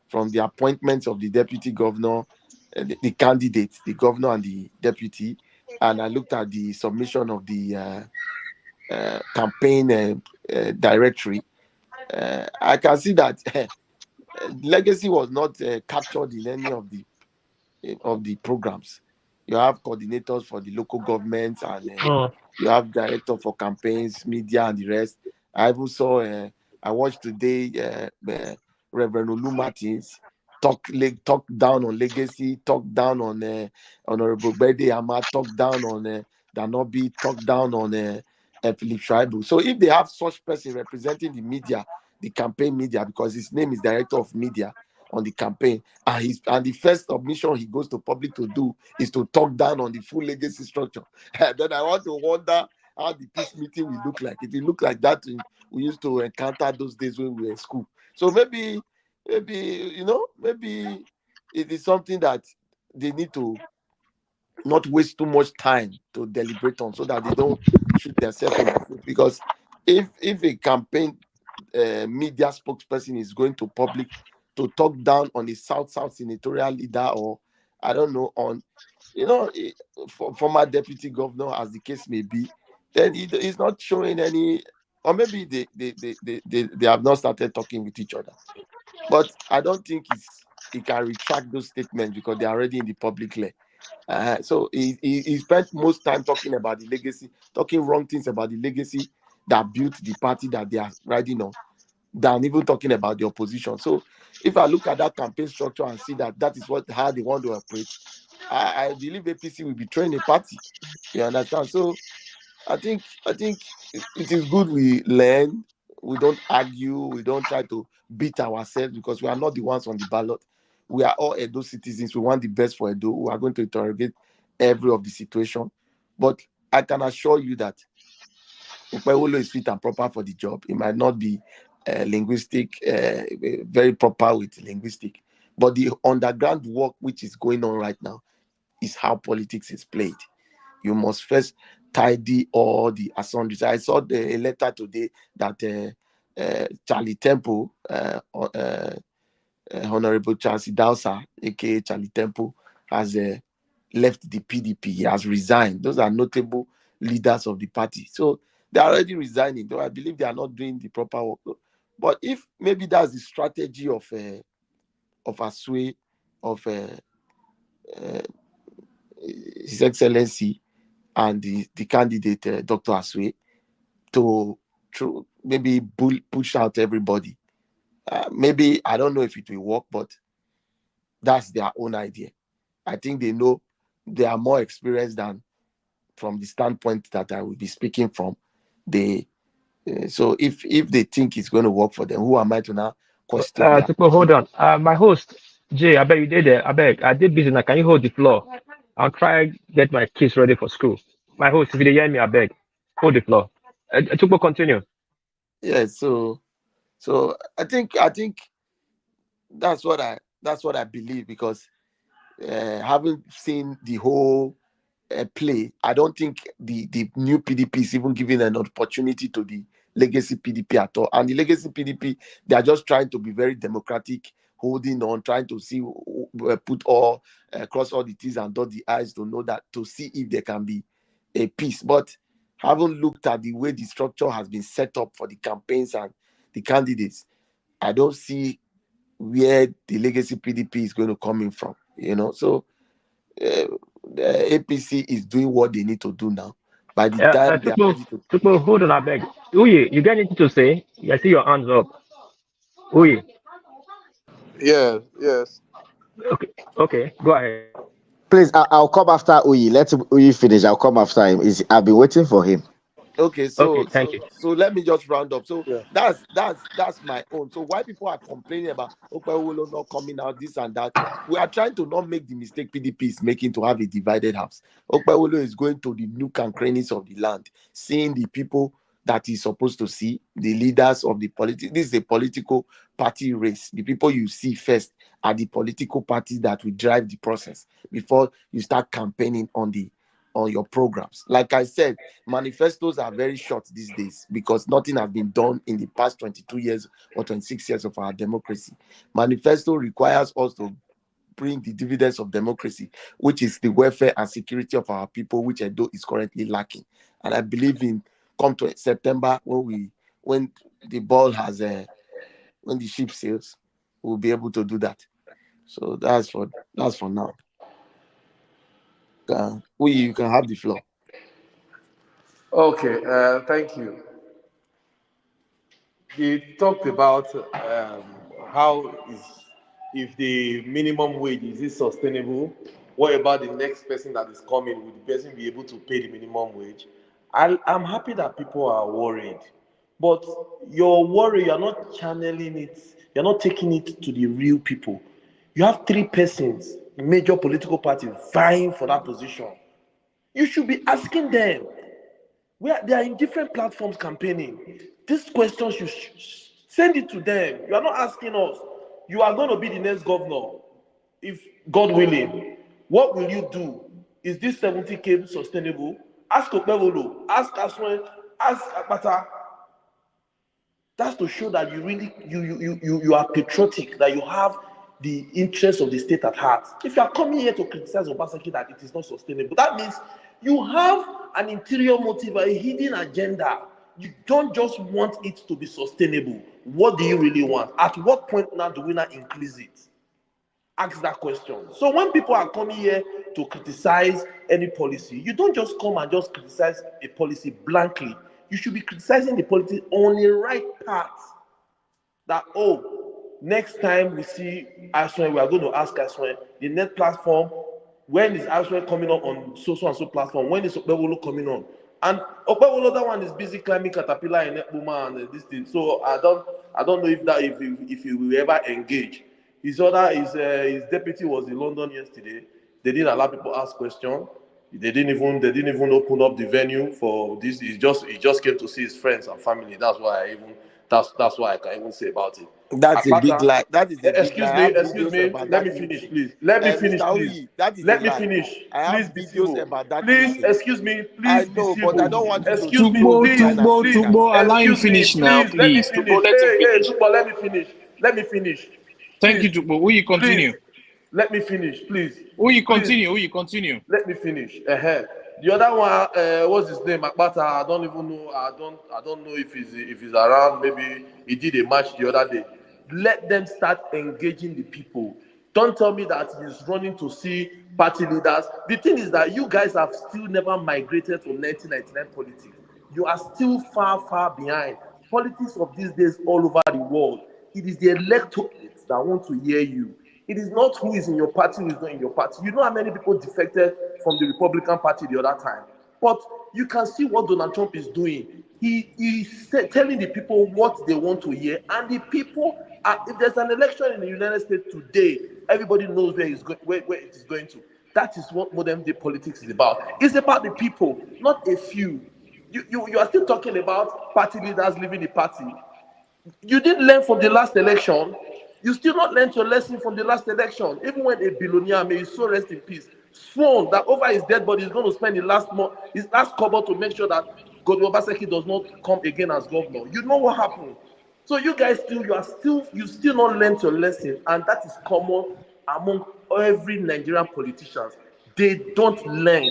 from the appointments of the deputy governor, the candidates, the governor and the deputy, and I looked at the submission of the campaign directory. I can see that legacy was not captured in any of the programs. You have coordinators for the local governments, and you have director for campaigns, media, and the rest. I even saw, I watched today, Reverend Olu Martins talk down on legacy, talk down on Honorable Bede Ahmad, talk down on Danobi, talk down on Philip Shaibu. So if they have such person representing the media, the campaign media, because his name is director of media on the campaign, and the first submission he goes to public to do is to talk down on the full legacy structure, then I want to wonder how the peace meeting will look like. If it look like that we used to encounter those days when we were in school. So maybe maybe it is something that they need to not waste too much time to deliberate on, so that they don't shoot themselves in the foot. Because if a campaign media spokesperson is going to public to talk down on a South senatorial leader, or I don't know, on former deputy governor, as the case may be, then he's not showing any, or maybe they have not started talking with each other. But I don't think he can retract those statements, because they're already in the public layer. So he spent most time talking about the legacy, talking wrong things about the legacy that built the party that they are riding on, than even talking about the opposition. So if I look at that campaign structure and see that is how they want to operate, I believe APC will be throwing a party. You understand? So I think it is good we learn. We don't argue. We don't try to beat ourselves, because we are not the ones on the ballot. We are all Edo citizens. We want the best for Edo. We are going to interrogate every of the situation. But I can assure you that Okpewolo is fit and proper for the job. It might not be very proper with linguistic, but the underground work which is going on right now is how politics is played. You must first tidy all the assemblies. I saw a letter today that Charlie Temple, Honorable Charles Idausa, aka Charlie Temple, has left the PDP. He has resigned. Those are notable leaders of the party. So they are already resigning, though I believe they are not doing the proper work. But if maybe that's the strategy of Asue, of His Excellency and the candidate, Dr. Asue, to maybe push out everybody. Maybe, I don't know if it will work, but that's their own idea. I think they know they are more experienced than from the standpoint that I will be speaking from. So if they think it's going to work for them, who am I to now question their... Tupo, hold on. My host, Jay, I beg you did there. I beg. I did busy now. Can you hold the floor? I'll try get my kids ready for school. My host, if you hear me, I beg. Hold the floor. Tupo, continue. Yeah, so I think that's what I believe, because having seen the whole play, I don't think the new PDP is even giving an opportunity to the legacy PDP at all. And the legacy PDP, they are just trying to be very democratic, holding on, trying to see, put all, cross all the T's and dot the I's to know that, to see if there can be a peace. But having looked at the way the structure has been set up for the campaigns and the candidates, I don't see where the legacy PDP is going to come in from, So the APC is doing what they need to do now. By the time they are ready to... Tupo, hold on, I beg. Uye, you got anything to say? I see your hands up. Uye. Yes. Okay, go ahead. Please, I'll come after Uyi. Let Uyi finish. I'll come after him. I've been waiting for him. Okay, Okay, thank you. so let me just round up. So Yeah. that's my own. So why people are complaining about Okpewolo not coming out, this and that? We are trying to not make the mistake PDP is making to have a divided house. Okpewolo is going to the nook and crannies of the land, seeing the people that he's supposed to see, the leaders of the politics. This is a political party race. The people you see first are the political parties that will drive the process before you start campaigning on your programs. Like I said, manifestos are very short these days because nothing has been done in the past 22 years or 26 years of our democracy. Manifesto requires us to bring the dividends of democracy, which is the welfare and security of our people, which Edo is currently lacking. And I believe in come to September, when the ball has when the ship sails, we'll be able to do that. So that's for now. You can have the floor. Okay. Thank you. You talked about how is if the minimum wage is it sustainable? What about the next person that is coming? Will the person be able to pay the minimum wage? I'm happy that people are worried, but your worry, you're not channeling it. You're not taking it to the real people. You have three persons, major political parties vying for that position. You should be asking them. They are in different platforms campaigning. This question should send it to them. You are not asking us. You are going to be the next governor, if God willing. What will you do? Is this 70K sustainable? Ask Okpewolo, ask Aswen, ask Akpata. That's to show that you really you are patriotic, that you have the interests of the state at heart. If you are coming here to criticize Obaseki that it is not sustainable, that means you have an interior motive, a hidden agenda. You don't just want it to be sustainable. What do you really want? At what point now do we not increase it? Ask that question. So when people are coming here to criticize any policy, you don't just come and just criticize a policy blankly. You should be criticizing the policy on the right path. That, next time we see Aswen, we are going to ask Aswen, the net platform, when is Aswen coming up on so and so platform? When is Okpewolo coming on? And Okpewolo, that one is busy climbing caterpillar in Ekbuma and this thing. So I don't know if he will ever engage. His deputy was in London yesterday. They didn't allow people ask questions. They didn't even open up the venue for this. He just came to see his friends and family. That's why That's what I can even say about it. That's a big Akpata, lie. That is a big lie. I have excuse videos me. about Let that me finish, meeting. please. Let me finish, Mr. please. Oyi, that is a Let me lie. finish. I have Please be videos civil. about that Please, meeting. excuse me. I Please be know, but I civil. don't want you to Excuse me, throw please. kind of speakers. Allow him Excuse me, finish now, please. Let me please. finish. Tukbo, let him Hey, finish. Tukbo, let me finish. Let me finish. Thank you, Please, Tukbo. Will you continue? please. Let me finish, please. Will you Please. continue? Will you continue? Let me finish. The other one, what's his name? Akpata. I don't even know. I don't know if he's around. Maybe he did a match the other day. Let them start engaging the people. Don't tell me that he's running to see party leaders. The thing is that you guys have still never migrated from 1999 politics. You are still far, far behind. Politics of these days all over the world. It is the electorate that want to hear you. It is not who is in your party, who is not in your party. You know how many people defected from the Republican Party the other time. But you can see what Donald Trump is doing. He is telling the people what they want to hear, and the people are, if there's an election in the United States today, everybody knows where where it is going to. That is what modern day politics is about. It's about the people, not a few. You are still talking about party leaders leaving the party. You didn't learn from the last election. You still not learned your lesson from the last election. Even when a billionaire, may his soul rest in peace, sworn that over his dead body he's going to spend his last cover to make sure that God Obaseki does not come again as governor. You know what happened. So you guys you still not learned your lesson, and that is common among every Nigerian politicians. They don't learn.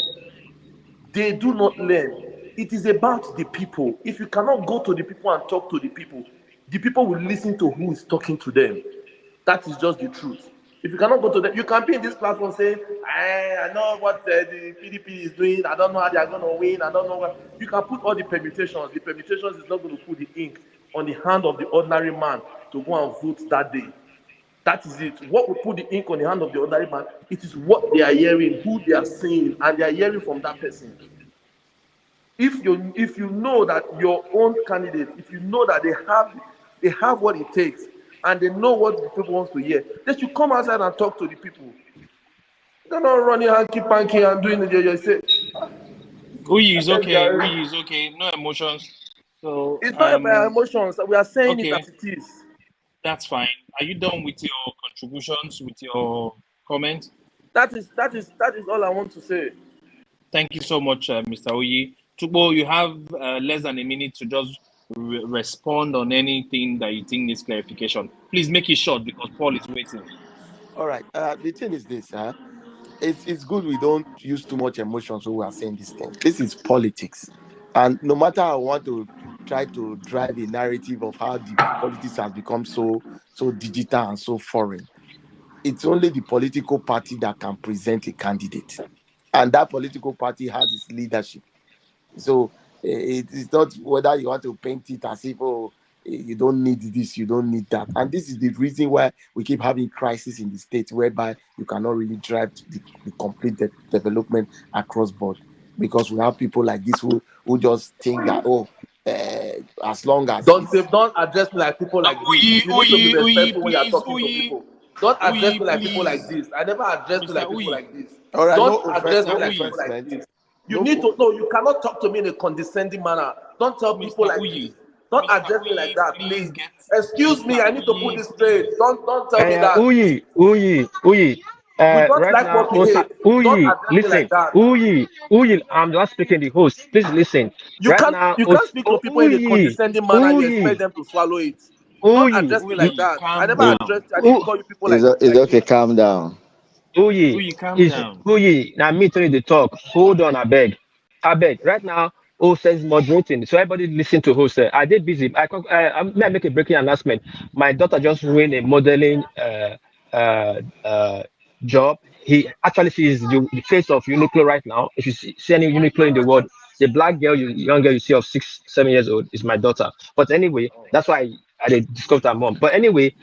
They do not learn. It is about the people. If you cannot go to the people and talk to the people will listen to who is talking to them. That is just the truth. If you cannot go to them, you can be in this platform saying, I know what the PDP is doing. I don't know how they are going to win. I don't know what. You can put all the permutations. The permutations is not going to put the ink on the hand of the ordinary man to go and vote that day. That is it. What will put the ink on the hand of the ordinary man? It is what they are hearing, who they are seeing, and they are hearing from that person. If you know that your own candidate, if you know that they have what it takes, and they know what the people wants to hear, they should come outside and talk to the people. They're not running hanky panky and doing it. You say, Uyi is okay. Uyi is okay. No emotions. So it's not about emotions. We are saying it okay. as it is. That's fine. Are you done with your contributions, with your comments? That is all I want to say. Thank you so much, Mr. Oyi. Tukbo, you have less than a minute to just respond on anything that you think needs clarification. Please make it short because Paul is waiting. All right. The thing is this, it's good we don't use too much emotions when we are saying this thing. This is politics. And no matter how I want to try to drive a narrative of how the politics has become so digital and so foreign, it's only the political party that can present a candidate. And that political party has its leadership. So it's not whether you want to paint it as if, you don't need this, you don't need that. And this is the reason why we keep having crisis in the state whereby you cannot really drive the complete development across board, because we have people like this who just think that, as long as Don't address me like people like this. You need to be respectful when you are talking to people. Don't address me like people like this. I never address you like people like this. All right, Don't no address me no like people like offense. this. You need to know. You cannot talk to me in a condescending manner. Don't tell people like this. Don't address me like that, please. Excuse me. I need to put this straight. Don't tell me that. Uyi. We don't Right like now, what we hate. Don't Uyi, address me listen. like that. Uyi, I'm not speaking the host. Please listen. You Right can't now, speak to people in a condescending manner and you expect them to swallow it. Don't address me like that. I never addressed you. I didn't call you people like It's like okay, this. calm down. Uyi, now me telling you the talk. Hold on, I beg. Right now, host is moderating. So everybody listen to host. I did busy. May I make a breaking announcement? My daughter just win a modeling job. She is the face of Uniqlo right now. If you see any Uniqlo in the world, the black girl, young girl you see of 6-7 years old is my daughter. But anyway, that's why I did discuss her mom. But anyway,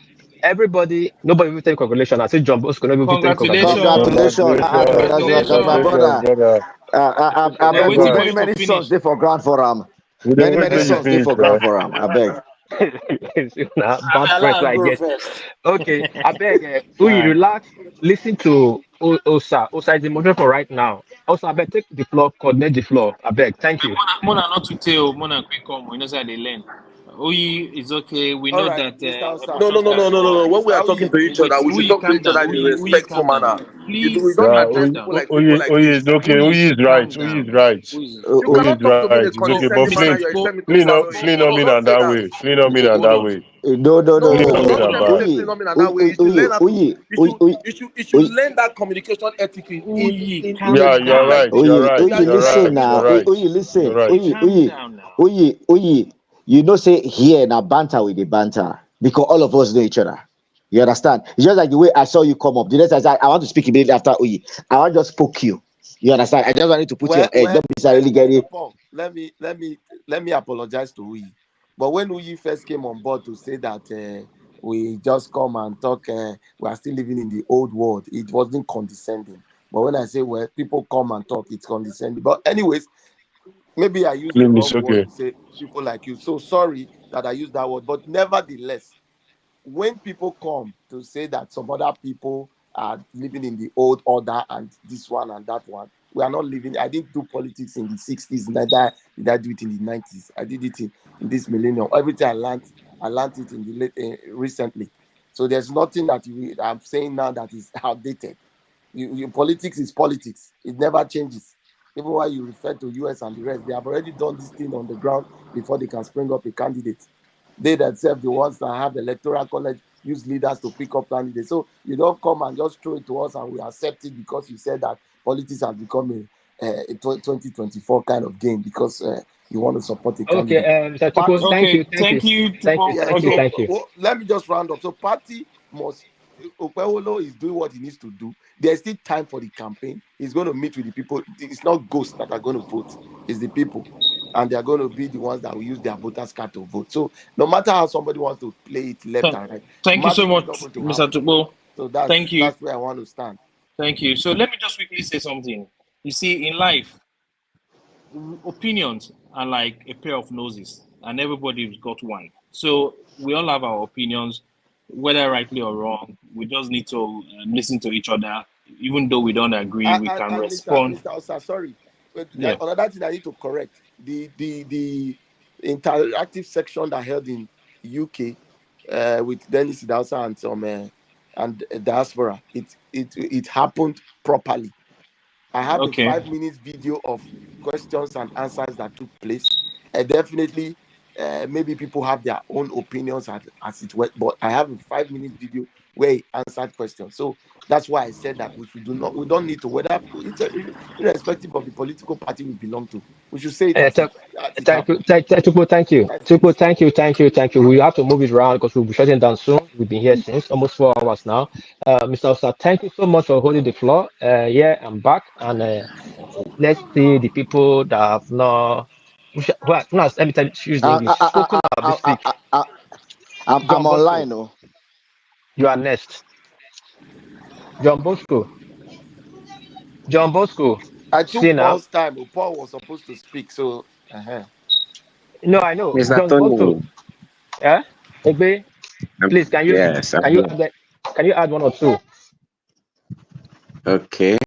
nobody will tell congratulations. I say John Bosco, nobody will tell congratulations. Congratulations. Congratulations, my brother. I beg you, many sons they for ground for him. Many sons they for ground for him. I beg. Bad friends like get. Okay, I beg. Uyi, relax. Listen to Osa. Osa is the moderator right now. Also, I beg take the floor, coordinate the floor. I beg. Thank you. Mona not to tell. Mona quick come. You know say they learn. Oyi is okay. We All know right, that Mr. Osa. No, no, no, no, no, no, no. When we Mr. are talking Oyi. to each wait. other, we should Oyi, talk to calm each other down. in a Oyi, respectful calm down. manner. We Please, don't Yeah, address people Oyi, like people like Oyi this. is okay. Oyi is right. calm Oyi is down. right. Oyi. You Oyi cannot is talk to me in right. a It's okay. But condescending manner. Mr. You're Tukpo, expecting me to follow you. flee no No, mean don't and say that that. way. Flee no mean and hold that on. way. No, no, no, Flee no. no No, mean don't and tell me bad. say Oye, phenomenon oye, that way. oye, You should learn how to. oye, You oye, should. oye, You should oye, learn that communication ethic Oyi, in a calm Yeah, you're group like right. down. this. You're oye, right. That oye, you You're learn. right. listen You You're now. know. Oye, right. oye, You're listen. right. Oyi, Oye, calm oye, down now. oye, oye. You know, say here na banter with the banter because all of us know each other. You understand? It's just like the way I saw you come up. The next time I said, I want to speak immediately after Oye. I want to just poke you. You understand? I just wanted to put you on edge. Don't be really get First it. of all, let me apologize to Uyi. But when Uyi first came on board to say that we just come and talk, we are still living in the old world, it wasn't condescending. But when I say well, people come and talk, it's condescending. But anyways, maybe I used the Leave me, it's wrong word okay. to say people like you. So sorry that I used that word. But nevertheless, when people come to say that some other people are living in the old order and this one and that one, we are not living. I didn't do politics in the 60s, neither did I do it in the 90s. I did it in this millennium. Everything I learned it in the late recently. So there's nothing that I'm saying now that is outdated. Politics is politics. It never changes. Even while you refer to US and the rest, they have already done this thing on the ground before they can spring up a candidate. They themselves, the ones that have electoral college, use leaders to pick up candidates. So you don't come and just throw it to us and we accept it because you said that politics has become a 2024 kind of game because you want to support a Okay, candidate. Mr. Tupo, Party, thank Okay, you, thank you, thank you, thank you, Tupo. yeah. thank you, So Okay. thank you. let me just round up. So party must. Okpewolo is doing what he needs to do. There's still time for the campaign. He's going to meet with the people. It's not ghosts that are going to vote. It's the people, and they are going to be the ones that will use their voters card to vote. So no matter how somebody wants to play it left Th- and right, Thank you so magic is much, not going to Mr. happen. Tukpo. So Thank you. that's where I want to stand. Thank you. So let me just quickly say something. You see, in life, opinions are like a pair of noses, and everybody's got one. So we all have our opinions, whether rightly or wrong. We just need to listen to each other. Even though we don't agree, we can And respond. Mr. Osa, sorry. Yeah. Another thing I need to correct the interactive section that held in UK with Dennis Idausa and some and diaspora. It happened properly. I have a Okay. 5 minutes video of questions and answers that took place. Definitely, maybe people have their own opinions as it went, but I have a 5 minute video where he answered questions. So that's why I said that we don't need to, whether irrespective of the political party we belong to, we should say it Uh, th- as it Thank you, happened. Tupo, thank you, That's it. Tupo, thank you, thank you, thank you. We have to move it around because we'll be shutting down soon. We've been here since almost 4 hours now. Mr. Osa, thank you so much for holding the floor. Yeah, I'm back, and let's see the people that have not. Well, no, let me use the English. Spoken about this speak. I'm John Bosco, online. Oh. you are next. John Bosco, John Bosco, I see took now. Paul's time. Paul was supposed to speak. So, No, I know. Mr. John Bosco, Tony, yeah. Egbe, please, yes, I'm can you here. add can you add one or two? Okay.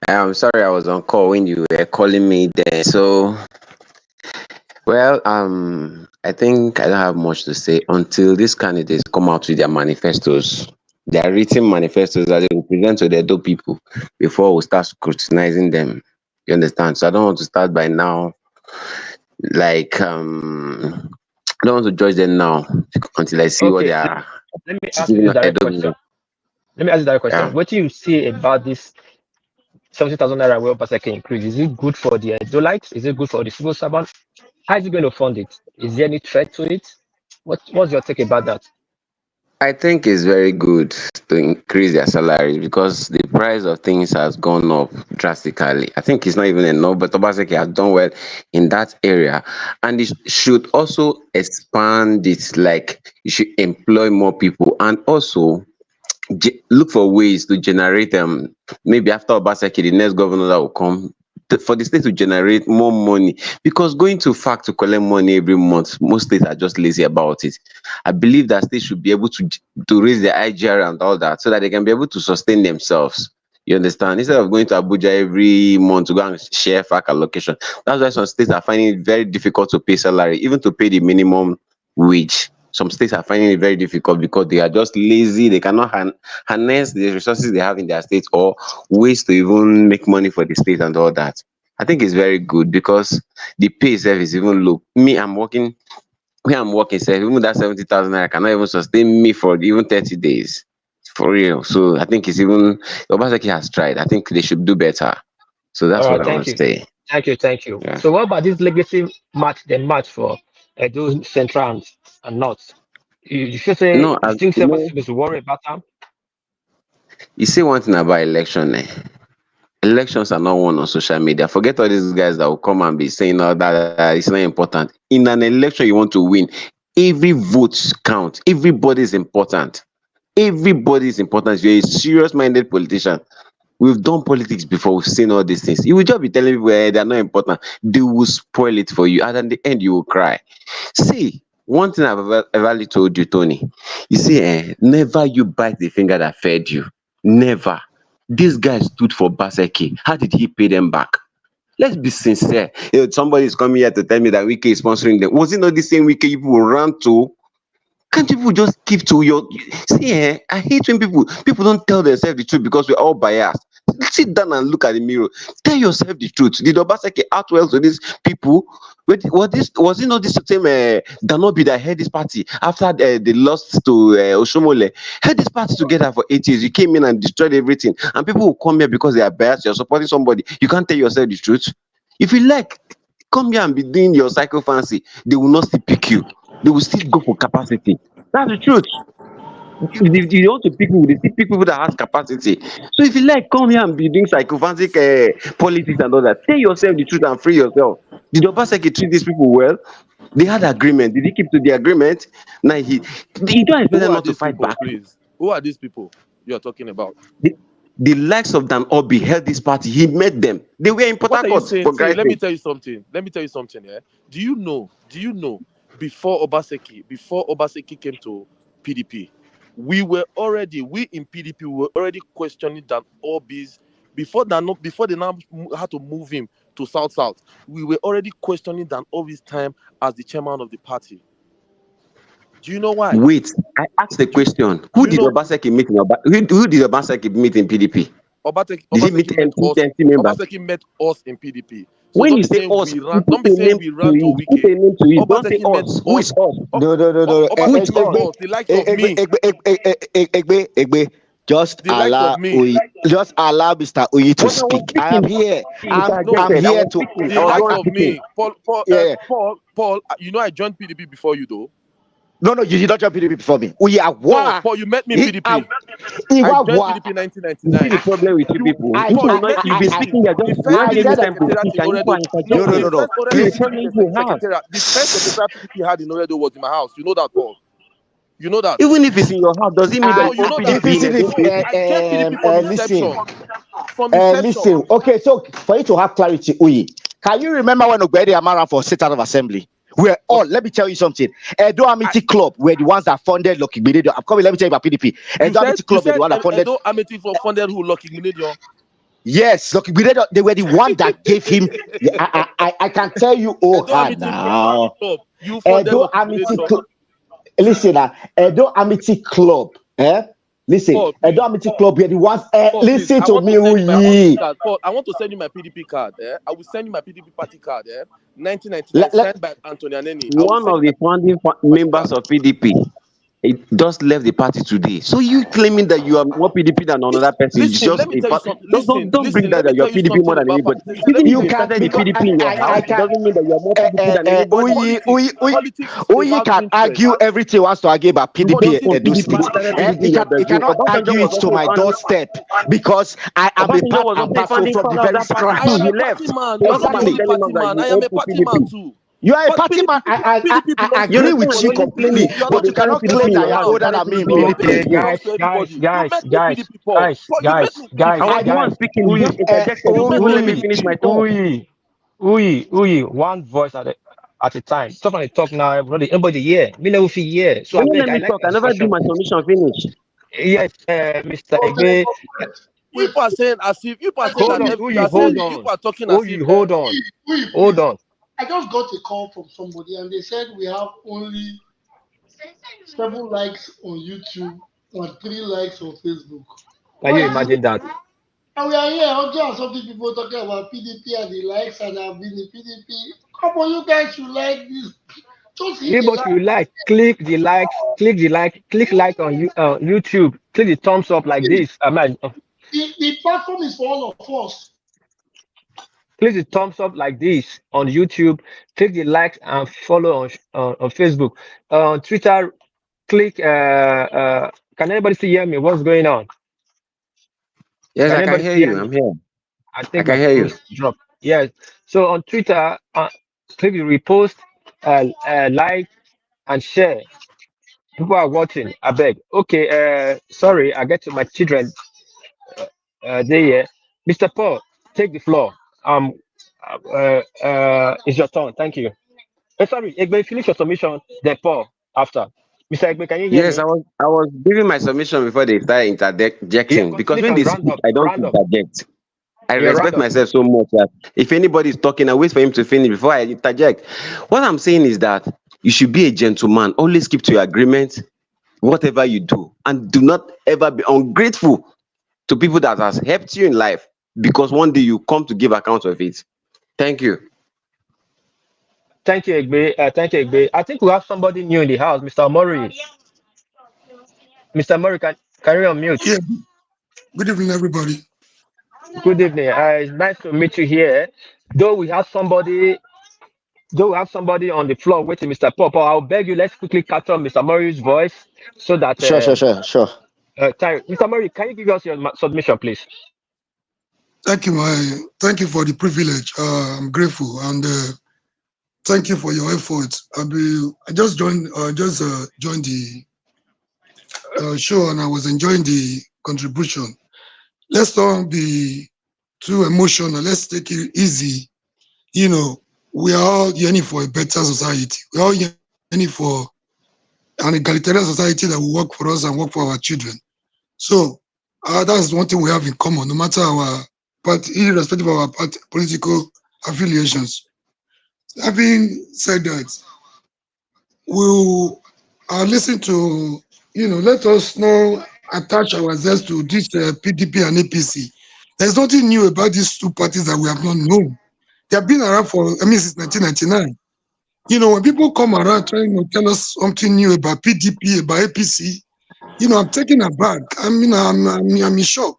I'm sorry I was on call when you were calling me there. So, well, I think I don't have much to say until these candidates come out with their manifestos. Their written manifestos that they will present to the Edo people before we start scrutinizing them. You understand? So I don't want to start by now. Like, I don't want to judge them now until I see what they Okay, are let me ask you giving this direct Edo question. people. Let me ask you that question. Yeah. What do you say about this 70,000 naira well Obaseki increase? Is it good for the Edolites? Is it good for the civil servant? How is it going to fund it? Is there any threat to it? What's your take about that? I think it's very good to increase their salaries because the price of things has gone up drastically. I think it's not even enough, but Obaseki has done well in that area. And it should also expand it, like you should employ more people and also look for ways to generate maybe after Obaseki, the next governor that will come for the state to generate more money because going to FAC to collect money every month, most states are just lazy about it. I believe that states should be able to raise their IGR and all that so that they can be able to sustain themselves. You understand? Instead of going to Abuja every month to go and share FAC allocation, that's why some states are finding it very difficult to pay salary, even to pay the minimum wage. Some states are finding it very difficult because they are just lazy. They cannot harness the resources they have in their state or ways to even make money for the state and all that. I think it's very good because the pay itself is even low. Me, I'm working sef, even that 70,000 naira cannot even sustain me for even 30 days. For real. So I think it's even Obaseki has tried. I think they should do better. So All that's what right, I want thank to you. say. Thank you. Yeah. So what about this legacy match, the match for Edo Central and North? You should say No, you I, think you Seven know, supposed to worry about them? you say one thing about election, eh? Elections are not won on social media. Forget all these guys that will come and be saying all that it's not important. In an election, you want to win. Every vote counts. Everybody is important. Everybody is important. You're a serious-minded politician. We've done politics before. We've seen all these things. You will just be telling people they're not important. They will spoil it for you, and at the end, you will cry. See, one thing I've ever told you, Tony. You see, never you bite the finger that fed you. Never. This guy stood for Baseki. How did he pay them back? Let's be sincere. Somebody is coming here to tell me that Wike is sponsoring them. Was it not the same Wike people ran to? Can't people just keep to your see? I hate when people don't tell themselves the truth because we're all biased. Sit down and look at the mirror. Tell yourself the truth. Did Obaseki act well to these people? Was it not this same Danobi that head this party after they lost to Oshomole? Head this party together for 8 years. You came in and destroyed everything, and people will come here because they are biased. You're supporting somebody. You can't tell yourself the truth. If you like, come here and be doing your psycho fancy. They will not still pick you. They will still go for capacity. That's the truth. If you want to pick people, they still pick people that has capacity. So if you like, come here and be doing psychophantic politics and all that. Tell yourself the truth and free yourself. Did Obaseki treat these people well? They had agreement. Did he keep to the agreement? Now you don't expect Who them are not to these fight people, back. please? Who are these people you're talking about? The likes of Dan Orbih held this party. He met them. They were in Port What are you Harcourt, saying? for See, Christ's let me sake. tell you something. Yeah. Do you know? Before Obaseki came to PDP, we in PDP were already questioning Dan Orbis before they now had to move him to South. We were already questioning Dan Orbis' time as the chairman of the party. Do you know why? Wait, I asked the Do, question. do Who you did know Obaseki meet in who did Obaseki meet in PDP? Did he meet Obaseki met us? NC members? Obaseki met us in PDP. So When don't you be say saying us, we you ran. put Don't be a saying name we to ran to it. Put Wike. a name to it. Don't say Obaseki met us. Who is us. us? No. Obaseki met us. The likes of me. Egbe, just The likes of me. just allow Mr. Uyi to But I was speak. I am speaking. here. No, I'm I here was to. speaking. the I was I, likes not I, of speaking. me. yeah. Paul. You know I joined PDP before you, though. No, you did not join PDP before me. We are No, one. Paul, you met me in PDP. I joined Iwa. PDP in You see 1999. the problem with you You, people. I You Paul, will you not. met me You've in been PDP. speaking. You're The just first dragging PDP every said time to secretariat speak, in and you Oredo. are No, the interjecting. first Please, Oredo what PDP name you have? secretariat. The first secretariat PDP had in Oredo was in my house. You know that, Paul. You know that. Even if it's in your house, does it mean that No, you you own know that. if PDP it's in in Edo if State? I joined PDP from listen, inception. From inception. listen. Okay, so for you to have clarity, Uyi, can you remember when Ogbede Amara for State House of Assembly? We're all, let me tell you something. Edo Amity Club were the ones that funded Lucky Benedio. I'm coming, let me tell you about PDP. You Edo Amity Club were the said one that funded. Edo Amity for funded who? Lucky Minedio. Yes, Lucky Benedio, they were the one that gave him. I can tell you, oh, Edo Amity now. Club. You funded Edo Lucky Amity Minedio. Club. Listen, Edo Amity Club. Listen, Paul, Edo please. Amity Club, you're the ones. Paul, please. Listen I to want me, to send you my PDP Uyi. card. Paul, I want to send you my PDP card. I will send you my PDP party card. 1999, Let, let, signed by Anthony Aneni. I will One send of you my the founding party card. members of PDP, it just left the party today. So you claiming that you are more PDP than another person? It's Listen, just let me a tell you part. something. Don't bring that Let me you are tell you PDP more something than about anybody. listen, let Even me if tell you you you can started something the about PDP in your I house, it can doesn't mean that you are more PDP than anybody. Uyi can argue everything he wants to argue about You PDP just want Edo PDP. State. You started PDP in your He bedroom. cannot Obasanjo argue was it to also a my founding. doorstep because I am a Obasanjo part was and also a parcel founding from the father of very that party I too. am scratch. He a party left. man. So You are not the stop only Exactly. telling party us that man. you I am own a to party man PDP. too. You are a But party man. PDP belongs I to You agree understand with what you you're everybody. explaining? completely, You are But not but you the you started only cannot PDP claim in party that your you are house. man. You older started than me in PDP in your PDP PDP. bedroom. belongs to everybody. You met me PDP, Paul. Guys, Paul, you met guys, me PDP. guys, I was the one guys. speaking. You just Uyi, interjected. You You met won't me let me Uyi, finish my PDP. talk. Uyi. One voice at a time. Stop and talk now, everybody. Anybody here? Me never feel here. So You I won't beg. let I me like talk. the I never do discussion. my submission finish. Yes, Mr. Egbe. You are saying as if you are saying Hold that on, you are saying you are talking as if hold on, hold on. I just got a call from somebody and they said we have only 7 likes on YouTube and 3 likes on Facebook. Can you imagine that? And we are here, 100 people talking about PDP and the likes, and I've been in PDP. Come on, you guys should like this. Just hit Yeah, the but you like. like, click like on YouTube, click the thumbs up like this. I mean, The platform is for all of us. click the thumbs up like this on YouTube, click the likes and follow on Facebook. On Twitter, click. Can anybody see hear me? What's going on? Yes, Can I can anybody hear see hear you. me? I'm here. I I think my can hear you. voice dropped. Yes. So on Twitter, click the repost, like and share. People are watching. I beg. Okay. Sorry. I get to my children. They here. Mr. Paul, take the floor. It's your turn. Thank you. Sorry, Egbe, finish your submission. Then Paul after. Mr. Egbe, can you hear Yes, me? I was giving my submission before they started Yeah, interjecting because when congratulations. they Round speak, up. I don't Round up. interject. I Yeah, round respect up. myself so much that if anybody is talking, I wait for him to finish before I interject. What I'm saying is that you should be a gentleman. Always keep to your agreement, whatever you do, and do not ever be ungrateful to people that has helped you in life because one day you come to give account of it. Thank you. Thank you, Egbe. Thank you, Egbe. I think we have somebody new in the house, Mr. Murray. Mr. Murray, can you unmute? Yeah, good evening, everybody. Good evening. It's nice to meet you here. Though we have somebody on the floor waiting, Mr. Pop. I'll beg you, let's quickly catch up Mr. Murray's voice so that Sure. Mr. Murray, can you give us your submission, please? Thank you for the privilege. I'm grateful, and thank you for your efforts. I just joined the show, and I was enjoying the contribution. Let's not be too emotional. Let's take it easy. You know, we are all yearning for a better society. We are all yearning for an egalitarian society that will work for us and work for our children. So that's one thing we have in common, no matter our party, irrespective of our political affiliations. Having said that, we'll listen to, let us now attach ourselves to this PDP and APC. There's nothing new about these two parties that we have not known. They have been around since 1999. When people come around trying to tell us something new about PDP, about APC, I'm taken aback. I'm in shock.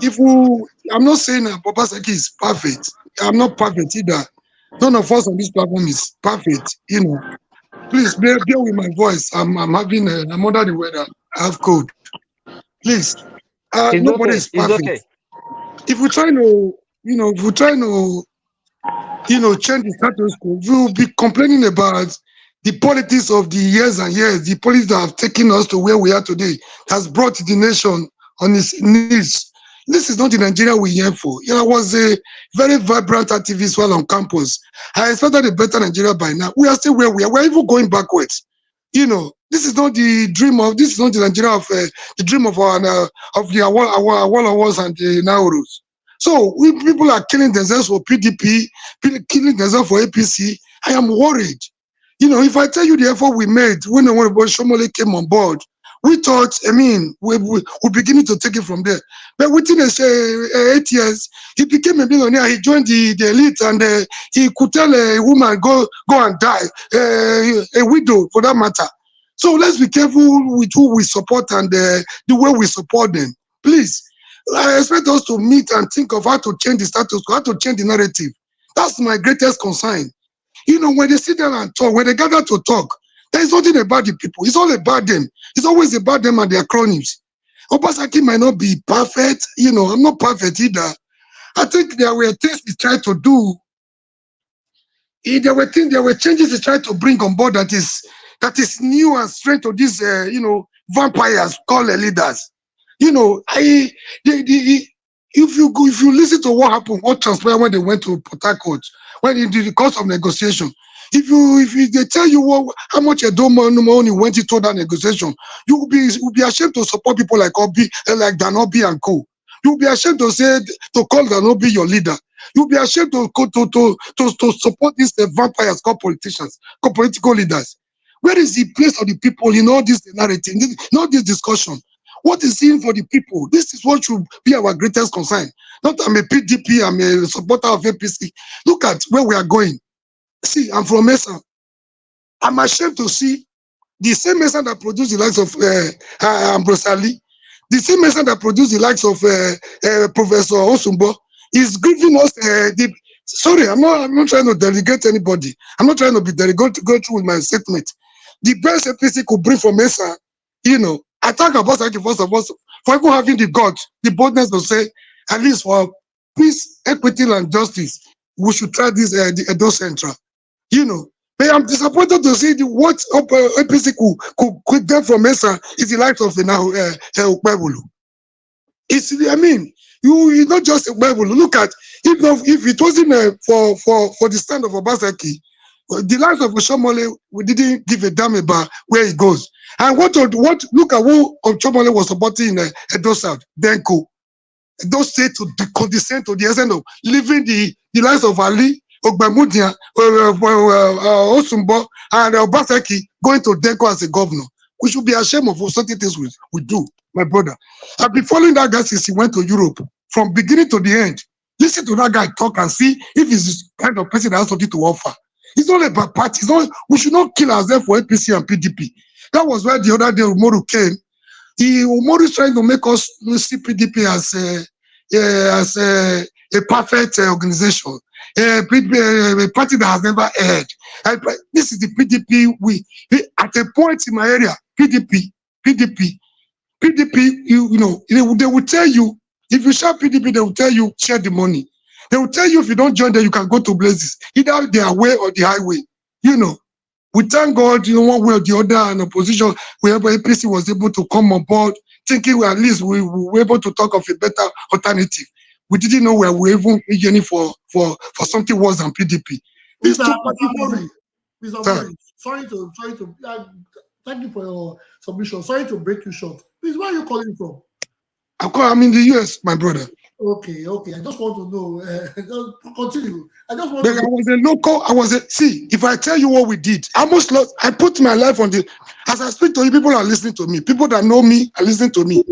I'm not saying that Obaseki is perfect. I'm not perfect either. None of us on this platform is perfect. Please bear with my voice. I'm under the weather. I have cold. Please, It's nobody okay. is It's perfect. okay. If we try to, change the status quo, we will be complaining about the politics of the years and years, the politics that have taken us to where we are today, has brought the nation on its knees. This is not the Nigeria we're here for. I was a very vibrant activist while on campus. I expected a better Nigeria by now. We are still where we are. We're even going backwards. This is not the dream of. This is not the Nigeria of the dream of our and the Naurus. So people are killing themselves for PDP, killing themselves for APC. I am worried. If I tell you the effort we made when Shomole came on board, we thought, we're beginning to take it from there. But within 8 years, he became a millionaire. He joined the elite, and he could tell a woman, go and die, a widow for that matter. So let's be careful with who we support and the way we support them. Please, I expect us to meet and think of how to change the status, how to change the narrative. That's my greatest concern. When they sit down and talk, when they gather to talk, there is nothing about the people. It's all about them. It's always about them and their cronies. Obaseki might not be perfect. I'm not perfect either. I think there were things he tried to do. There were changes he tried to bring on board that is new and strange to these, vampires called leaders. If you listen to what happened, what transpired when they went to Port Harcourt, when in the course of negotiation, if they tell you how much Edo money went into that negotiation, you will be ashamed to support people like Orbih, like Dan Orbih and co. You'll be ashamed to say to call Orbih your leader. You'll be ashamed to support these vampires called politicians, called political leaders. Where is the place of the people in all this narrative, not this discussion? What is in for the people? This is what should be our greatest concern. Not I'm a PDP, I'm a supporter of APC. Look at where we are going. See, I'm from Mesa. I'm ashamed to see the same Mesa that produced the likes of Ambrose Ali, the same Mesa that produced the likes of Professor Osumbo, is giving us sorry, I'm not trying to delegate anybody. I'm not trying to be delegate to go through with my statement. The best APC could bring from Mesa, I thank Obaseki first of all for even having the guts, the boldness to say, at least for peace, equity, and justice, we should try this the Edo Central. But I'm disappointed to see what APC could get from Mesa is the likes of Ukpebulu. You not just Ukpebulu. Look at if it wasn't for the stand of Obaseki, the likes of Oshomole, we didn't give a damn about where it goes. And look at who Oshomole was supporting in Edo South, Denko. Those states to condescend to the extent of leaving the likes of Ali, Ogbemudia, Osumbo, and Obaseki going to Denko as a governor. We should be ashamed of certain things we do, my brother. I've been following that guy since he went to Europe, from beginning to the end. Listen to that guy talk and see if he's the kind of person that has something to offer. It's not about parties. We should not kill ourselves for APC and PDP. That was why the other day Umoru came. Umoru is trying to make us see PDP as a perfect organization, a party that has never erred. This is the PDP. At a point in my area, PDP. They will tell you, if you shout PDP, they will tell you share the money. They will tell you if you don't join them, you can go to blazes, either their way or the highway. We thank God, one way or the other, and opposition, wherever APC was able to come on board, thinking at least we were able to talk of a better alternative. We didn't know where we were even beginning for something worse than PDP. These two parties. Sorry to thank you for your submission. Sorry to break you short. Please, where are you calling from? I'm in the US, my brother. Okay. I just want to know. Continue. I was a local. See, if I tell you what we did, I almost lost. I put my life on the. As I speak to you, people are listening to me. People that know me are listening to me.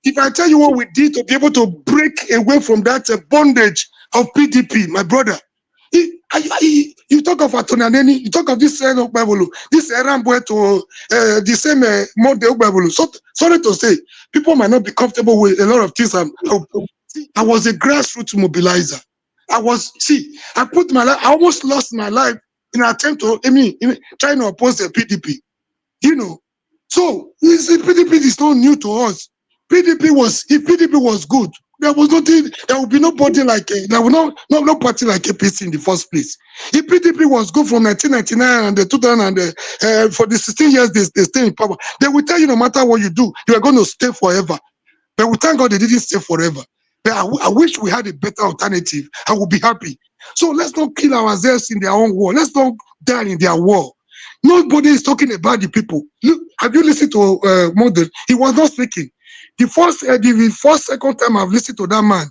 If I tell you what we did to be able to break away from that bondage of PDP, my brother, you talk of Atonaneni, you talk of this Bible, this Erambwe to the same model Bible. So sorry to say, people might not be comfortable with a lot of things. I was a grassroots mobilizer. I put my life. I almost lost my life in an attempt to, trying to oppose the PDP. So PDP is not new to us. If PDP was good, there was nothing. There would be nobody like there would no party like APC in the first place. If PDP was good from 1999 and the 2000 for the 16 years they stay in power, they will tell you no matter what you do, you are going to stay forever. But we thank God they didn't stay forever. But I wish we had a better alternative. I would be happy. So let's not kill ourselves in their own war. Let's not die in their war. Nobody is talking about the people. Look, have you listened to Model? He was not speaking. The second time I've listened to that man,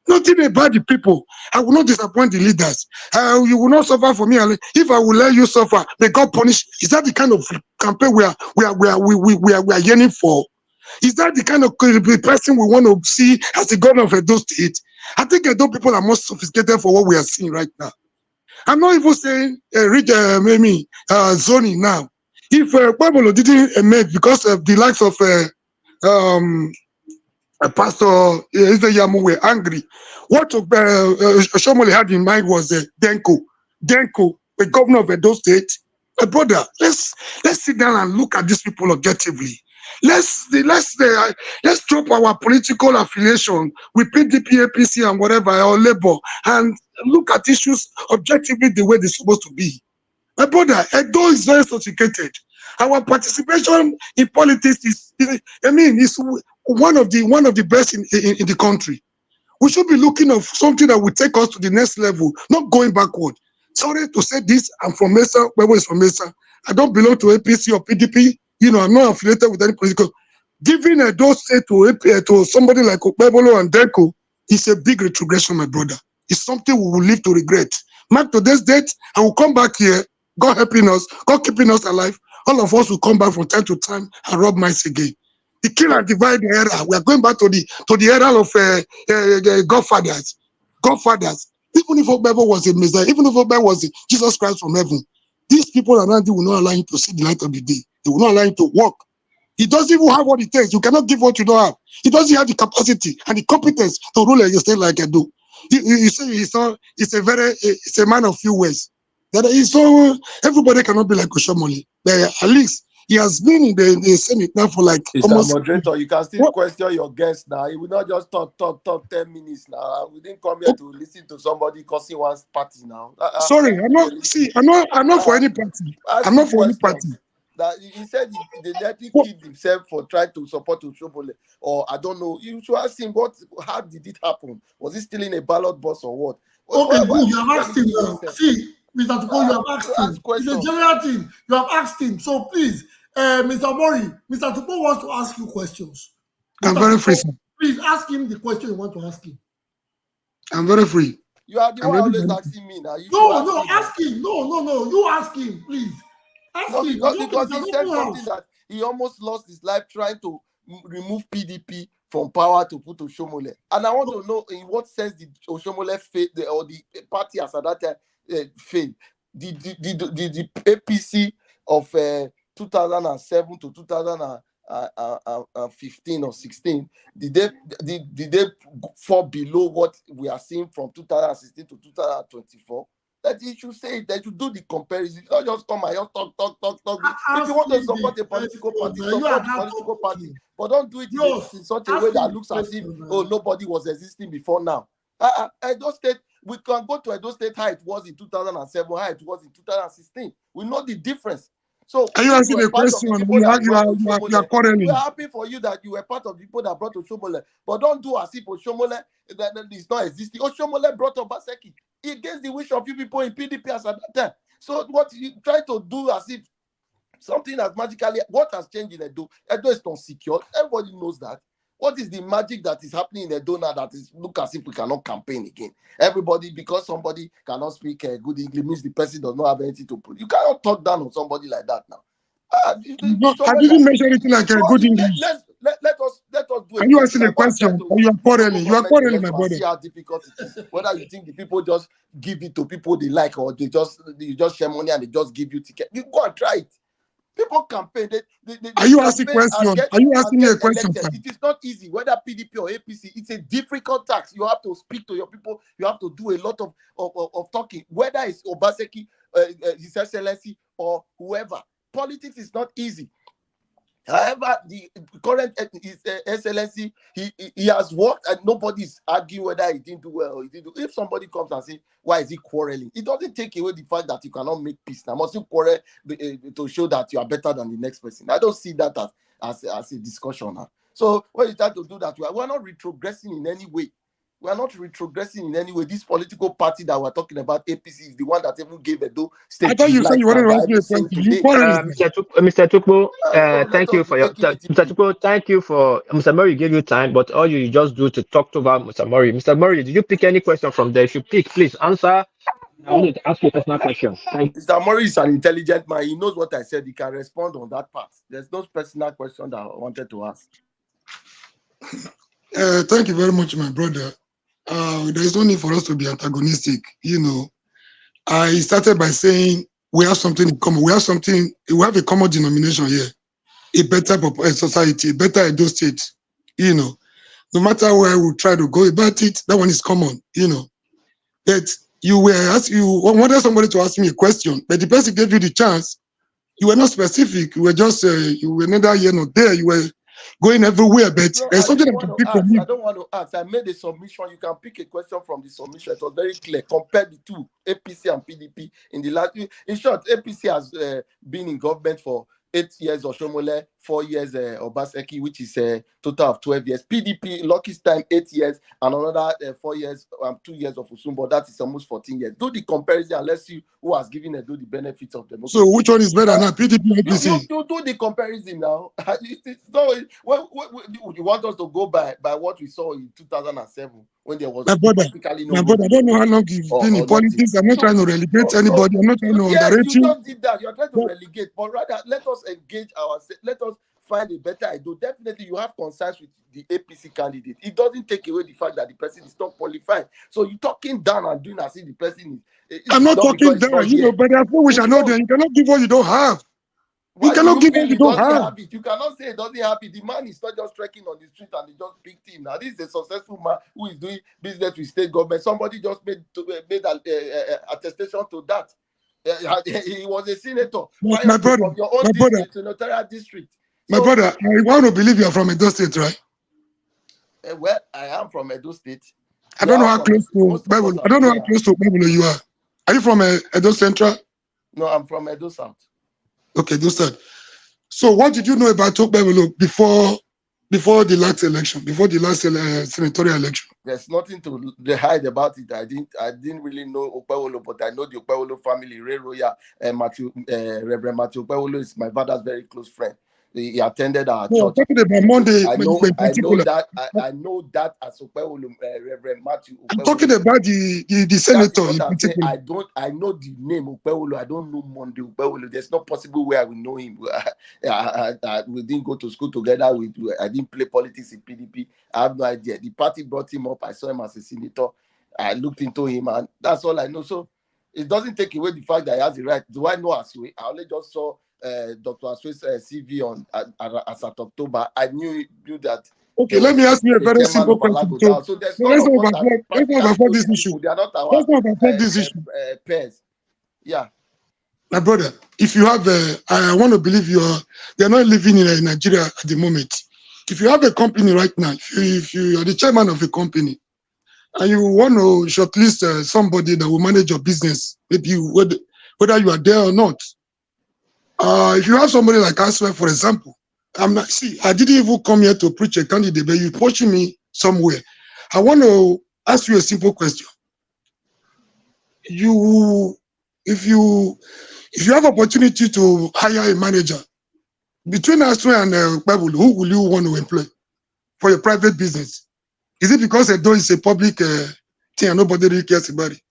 nothing about the people. I will not disappoint the leaders. You will not suffer for me. If I will let you suffer, may God punish. Is that the kind of campaign we are yearning for? Is that the kind of person we want to see as the governor of Edo State? I think Edo people are more sophisticated for what we are seeing right now. I'm not even saying zoning now. If Pablo didn't emerge because of the likes of Pastor Yamu were angry, what Shomole had in mind was Denko, the governor of Edo State. Brother, let's sit down and look at these people objectively. Let's drop our political affiliation with PDP, APC, and whatever, or Labour, and look at issues objectively the way they're supposed to be. My brother, Edo is very sophisticated. Our participation in politics is one of the best in the country. We should be looking at something that will take us to the next level, not going backward. Sorry to say this, I'm from Mesa, where is from Mesa. I don't belong to APC or PDP. I'm not affiliated with any political. Giving those state to somebody like Okpebolo and Deco is a big retrogression, my brother. It's something we will live to regret. Mark today's date, and we'll come back here, God helping us, God keeping us alive. All of us will come back from time to time and rub minds again. The kill and divide era. We are going back to the era of Godfathers. Godfathers. Even if Okpebolo was a Messiah, even if Okpebolo was Jesus Christ from heaven, these people around you will not allow him to see the light of the day. They will not allow him to walk. He doesn't even have what it takes. You cannot give what you don't have. He doesn't have the capacity and the competence to rule a state like Edo. You say he's a man of few words. That is so everybody cannot be like Oshomole. At least he has been in the Senate now for like Mr. almost. Moderator, you can still question your guest now. You will not just talk 10 minutes now. We didn't come here to listen to somebody cursing one party now. Sorry, I'm not for any party. I'm not for any party. That he said they let him killed himself for trying to support Oshomole, or I don't know. You should ask him how did it happen? Was he still in a ballot box or what? Okay, good. You have asked him now. See, Mr. Tuko, you have asked him. It's a general thing. You have asked him. So please, Mr. Mori, Mr. Tuko wants to ask you questions. I'm very free. Please ask him the question you want to ask him. I'm very free. You are the one always asking me now. No, ask him. No. You ask him, please. No, because he said something that he almost lost his life trying to remove PDP from power to put Oshomole. And I want to know in what sense did Oshomole fail, or the party as at that time failed? Did the APC of 2007 to 2015 or 16, did they fall below what we are seeing from 2016 to 2024? That you should say that you do the comparison. Don't just come and just talk. If you want to support a political party, support the political party. But don't do it in such a way that looks as if, nobody was existing before now. Edo State, we can go to Edo State how it was in 2007, how it was in 2016. We know the difference. So are you asking a question? You are quarreling. We're happy for you that you were part of the people that brought Oshomole, but don't do as if Oshomole that is not existing. Oshomole brought Obaseki against the wish of you people in PDP as at that time. So what you try to do as if something has magically, what has changed in Edo? Edo is not secure. Everybody knows that. What is the magic that is happening in Edo now that is look as if we cannot campaign again? Everybody, because somebody cannot speak good English, means the person does not have anything to put. You cannot talk down on somebody like that now. I didn't mention anything like a good English. Let us do it. Are you asking a question or you are quarreling? You are quarreling, my brother. See how difficult it is. Whether you think the people just give it to people they like, or you just share money and they just give you ticket. You go and try it. People campaign. Are you asking question? Are you asking me a question? It is not easy, whether PDP or APC. It's a difficult task. You have to speak to your people. You have to do a lot of talking. Whether it's Obaseki, His Excellency, or whoever. Politics is not easy. However, the current His Excellency, he has worked, and nobody's arguing whether he didn't do well or he didn't do. If somebody comes and says, why is he quarreling? It doesn't take away the fact that you cannot make peace. Now, must you quarrel to show that you are better than the next person? I don't see that as a discussion. Huh? So when you start to do that, we are not retrogressing in any way. We are not retrogressing in any way. This political party that we're talking about, APC, is the one that even gave Edo State. I thought you said you wanted to ask me a question. Mr. Tukpo, thank you for your Mr. Tukpo. Thank you for Mr. Murray gave you time, but all you just do to talk to Mr. Murray. Mr. Murray, did you pick any question from there? If you pick, please answer. I want to ask you a personal question. Mr. Murray is an intelligent man. He knows what I said. He can respond on that part. There's no personal question that I wanted to ask. Thank you very much, my brother. There is no need for us to be antagonistic. I started by saying we have something in common. We have a common denomination here. A better society, a better Edo State. No matter where we try to go about it, that one is common. But you wanted somebody to ask me a question, but the person gave you the chance. You were not specific. You were just you were neither here nor there. You were going everywhere, but there's something that people need. I don't want to ask. I made a submission. You can pick a question from the submission. It was very clear. Compare the two, APC and PDP, in the last. In short, APC has been in government for 8 years Oshomole, 4 years Obaseki, which is a total of 12 years. PDP, Lucky's time, 8 years, and another 4 years, 2 years of Usumbo. That is almost 14 years. Do the comparison and let's see who has given do the benefits of democracy. So which one is better now, PDP or APC? You do the comparison now. You want us to go by what we saw in 2007 when there was practically no. My brother, I don't know how long you've been in politics. I'm not trying to relegate anybody. I'm not trying to underrate you. Yes, you just did that. You're trying to relegate, but rather let us engage ourselves. Let us find a better idea. Definitely, you have concerns with the APC candidate. It doesn't take away the fact that the person is not qualified. So you're talking down and doing as if the person is. I'm not talking down, but there's no wish I know that you cannot give what you don't have. You cannot give what you don't have. You cannot say it doesn't have it. The man is not just trekking on the street and they just picked him. Now, this is a successful man who is doing business with state government. Somebody just made an attestation to that. He was a senator. My brother, from your own senatorial district. My brother, I want to believe you are from Edo State, right? Well, I am from Edo State. I don't know how close to Bible. I don't know how close to Bible you are. Are you from Edo Central? No, I'm from Edo South. Okay, Edo South. So, what did you know about Bible before the last election, before the last senatorial election? There's nothing to hide about it. I didn't really know Okpewolo, but I know the Okpewolo family. Ray Roya, Reverend Matthew Okpewolo is my father's very close friend. He attended our church. About Monday, I know that as Okpewolo, Reverend Matthew Okpewolo. I'm talking about the senator. I know the name Okpewolo. I don't know Monday Okpewolo. There's no possible way I will know him. We didn't go to school together. I didn't play politics in PDP. I have no idea. The party brought him up. I saw him as a senator. I looked into him, and that's all I know. So it doesn't take away the fact that he has the right. Do I know Aswe? I only just saw Dr. Aswe's CV as at October. I knew that. Okay, let me ask you a very simple question. So there's let's not afford this issue. They are not our let's not afford this issue. Pairs. Yeah. My brother, if you have I want to believe you're not living in Nigeria at the moment. If you have a company right now, if you are the chairman of a company, and you want to shortlist somebody that will manage your business, maybe whether you are there or not. If you have somebody like Aswe, for example, I didn't even come here to preach a candidate, but you're pushing me somewhere. I want to ask you a simple question. If you have opportunity to hire a manager, between Aswe and Bible, who will you want to employ for your private business? Is it because Edo is a public thing and nobody really cares about it?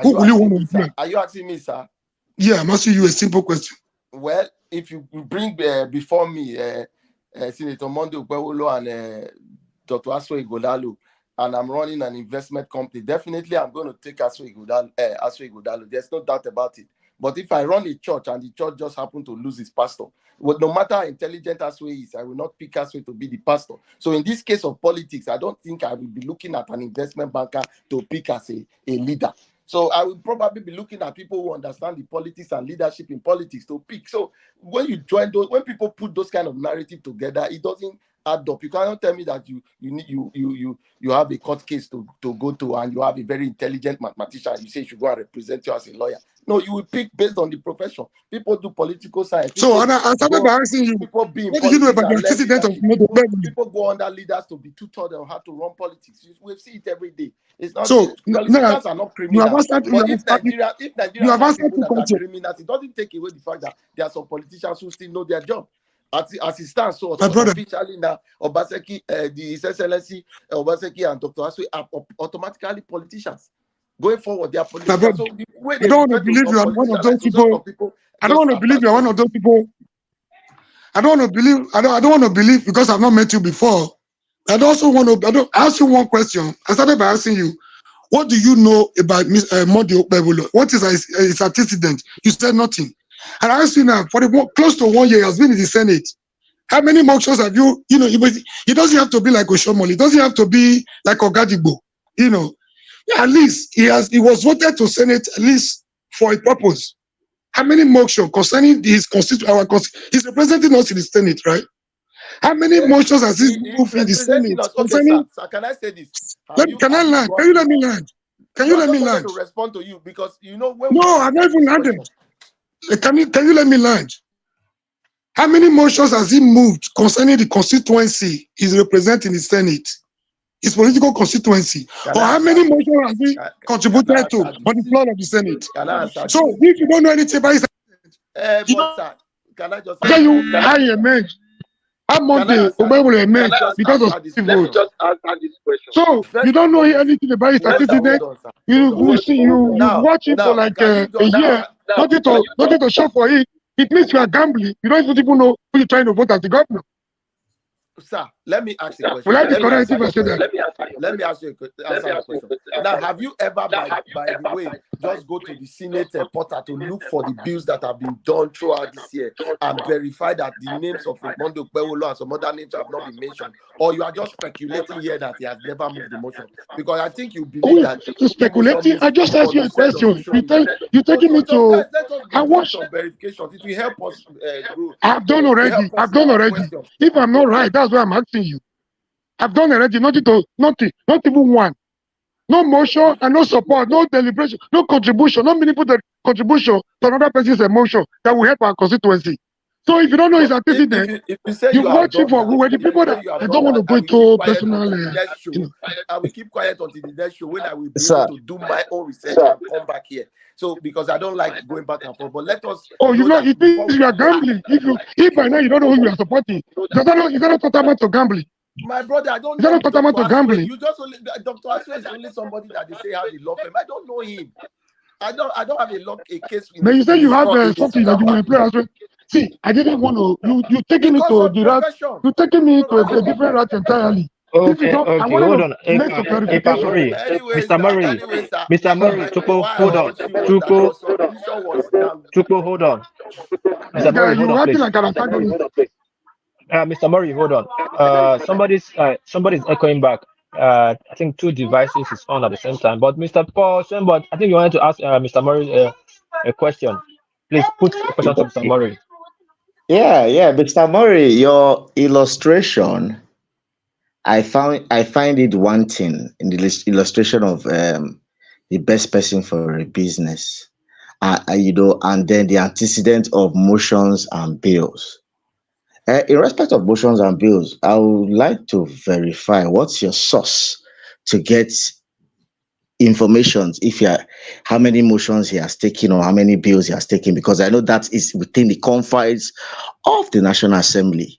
Who will you want to employ? Are you asking me, sir? Yeah, I'm asking you a simple question. Well, if you bring before me Senator Monday Okpewolo and Dr. Aswe Ighodalo, and I'm running an investment company, definitely I'm going to take Aswe Ighodalo. There's no doubt about it. But if I run a church and the church just happen to lose its pastor, well, no matter how intelligent Aswe is, I will not pick Aswe to be the pastor. So in this case of politics, I don't think I will be looking at an investment banker to pick as a leader. So I will probably be looking at people who understand the politics and leadership in politics to pick. So when you join those, when people put those kind of narrative together, it doesn't add up. You cannot tell me that you have a court case to go to and you have a very intelligent mathematician. You say you should go and represent you as a lawyer. No, you will pick based on the profession. People do political science. So I started by asking you, what do you know about the antecedents of people go under leaders to be tutored on how to run politics. We see it every day. It's not so politicians are not criminals. But if Nigeria has people that are criminals, it doesn't take away the fact that there are some politicians who still know their job. As it stands, so officially now, Obaseki, His Excellency Obaseki and Dr. Aswe are automatically politicians. Going forward, they are politicians. So the way I don't want to believe you are one of those people. I don't want to believe you are one of those people. I don't want to believe because I've not met you before. I also want to ask you one question. I started by asking you, what do you know about Monday Okpewolo? What is his antecedent? You said nothing. And I ask you now, for close to 1 year, he has been in the Senate. How many mock shows have you, it doesn't have to be like Oshomole. It doesn't have to be like Ogadigbo. At least he was voted to Senate at least for a purpose. How many mock shows concerning his he's representing us in the Senate, right? How many motions has he moved in the Senate? Okay, sir, can I say this? Can I land? Can you let me land? Can you let me land? To respond to you because when no, I'm not even landed. Can you let me land? How many motions has he moved concerning the constituency he's representing in the Senate? His political constituency. Can Or I how answer many this? motions has he Can I contributed to answer on the this? floor of the Senate? Can I answer So this? if you don't know anything about his, you But know, sir, can I just tell answer you this? how he emerged, how Can I Monday answer Obama will this? Let me emerge just because of answer this civil vote. question. So you First don't and know foremost, anything about his hold on, antecedents. hold on, sir. You Hold on. you see you watch him for Now, like can you a just year, nothing to show for it. It means you are gambling. You don't even know who you're trying to vote as the governor. sir, let me ask you a question. Will I be Let me correct answer if I your say question. that? Let me answer your question. Now, have you ever, by the way, just go to the Senate portal to look for the bills that have been done throughout this year and verify that the names of Mondo Pewolo and some other names have not been mentioned, or you are just speculating here that he has never moved the motion? Because I think you believe that To speculating, I just asked you a question. You're taking me to. sometimes let us be I doing watched. some verifications. It will help us grow. I've done It will already. help us I've in done our already. questions. If I'm not right, that's why I'm asking you. I've done already. Nothing, not even one. No motion and no support, no deliberation, no contribution, no meaningful contribution to another person's emotion that will help our constituency. So if you don't know his But antecedent, if you say you you have watch it done for. We that, were the if you people say that you have I done don't want that, to go I will keep into quiet personal. until the next show. You know. I will keep quiet until the next show when I will be Sir. able to do my own research and come back here. So because I don't like going back and forth. But let us Oh, you know know, that it before means we you are attack. gambling. If by now you don't know who you are supporting, is that not tantamount to gambling? My brother, I don't Is that know not tantamount Dr. to Aswe. gambling? You just only Dr. Aswe is only somebody that they say has a law firm. I don't know him. I don't have a case But you say in you his have court in his something that you will compound. employ as well. See, I didn't want to. You taking me Because to of the route. profession. You taking me to a Profession. different route entirely. If you Okay, don't, I okay, wanted hold to on. make some clarification. Anyway, sir, Mr. Murray, why I urged you was that your submission was down. Tupo, hold on. This Mr. guy, Murray, hold you on, acting please. like an antagonist. Mr. Murray, hold on. Somebody's echoing back. I think two devices is on at the same time. But Mr. Paul Shenbot, I think you wanted to ask Mr. Murray a question. Please put a question to Mr. Murray. Yeah, Mr. Murray, your illustration, I find it wanting in the illustration of the best person for a business, and then the antecedent of motions and bills. In respect of motions and bills, I would like to verify what's your source to get information if you are how many motions he has taken or how many bills he has taken, because I know that is within the confines of the National Assembly.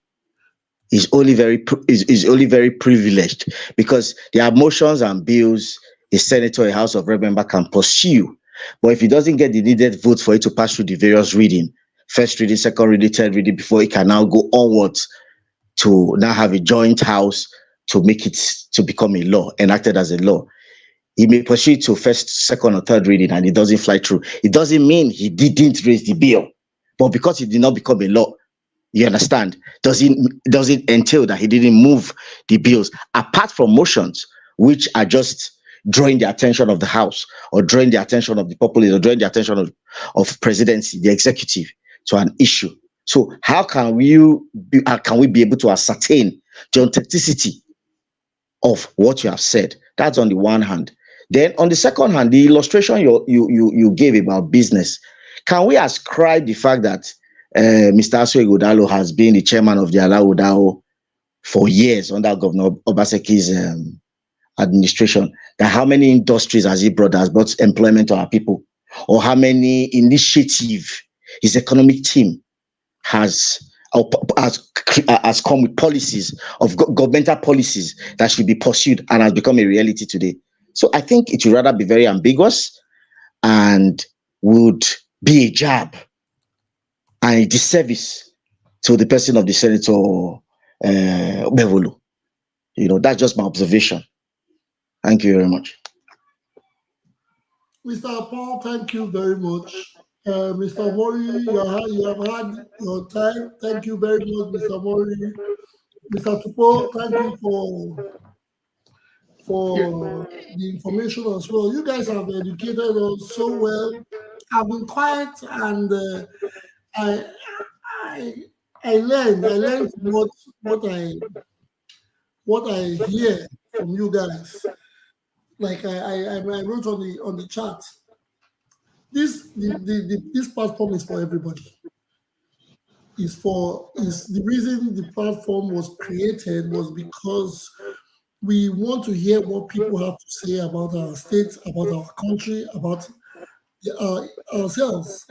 Is only very privileged, because there are motions and bills a senator, a House of Rep member can pursue, but if he doesn't get the needed vote for it to pass through the various reading, first reading, second reading, third reading, before it can now go onwards to now have a joint house to make it to become a law, enacted as a law. He may pursue it to first, second, or third reading and it doesn't fly through. It doesn't mean he didn't raise the bill, but because it did not become a law, you understand, doesn't entail that he didn't move the bills, apart from motions which are just drawing the attention of the House or drawing the attention of the populace or drawing the attention of presidency, the executive, to an issue. So how can we be able to ascertain the authenticity of what you have said? That's on the one hand. Then on the second hand, the illustration you gave about business, can we ascribe the fact that Mr. Aswe Godalo has been the chairman of the Alawudao for years under Governor Obaseki's administration, that how many industries has brought employment to our people, or how many initiative his economic team has come with policies of governmental policies that should be pursued and has become a reality today. So I think it would rather be very ambiguous and would be a jab and a disservice to the person of the Senator Bevolo. That's just my observation. Thank you very much. Mr. Paul, thank you very much. Mr. Mori, you have had your time. Thank you very much, Mr. Mori. Mr. Tupo, thank you for the information as well. You guys have educated us so well. I've been quiet and I learned what I hear from you guys. Like I wrote on the chat. This platform is for everybody. is the reason the platform was created was because we want to hear what people have to say about our state, about our country, about ourselves.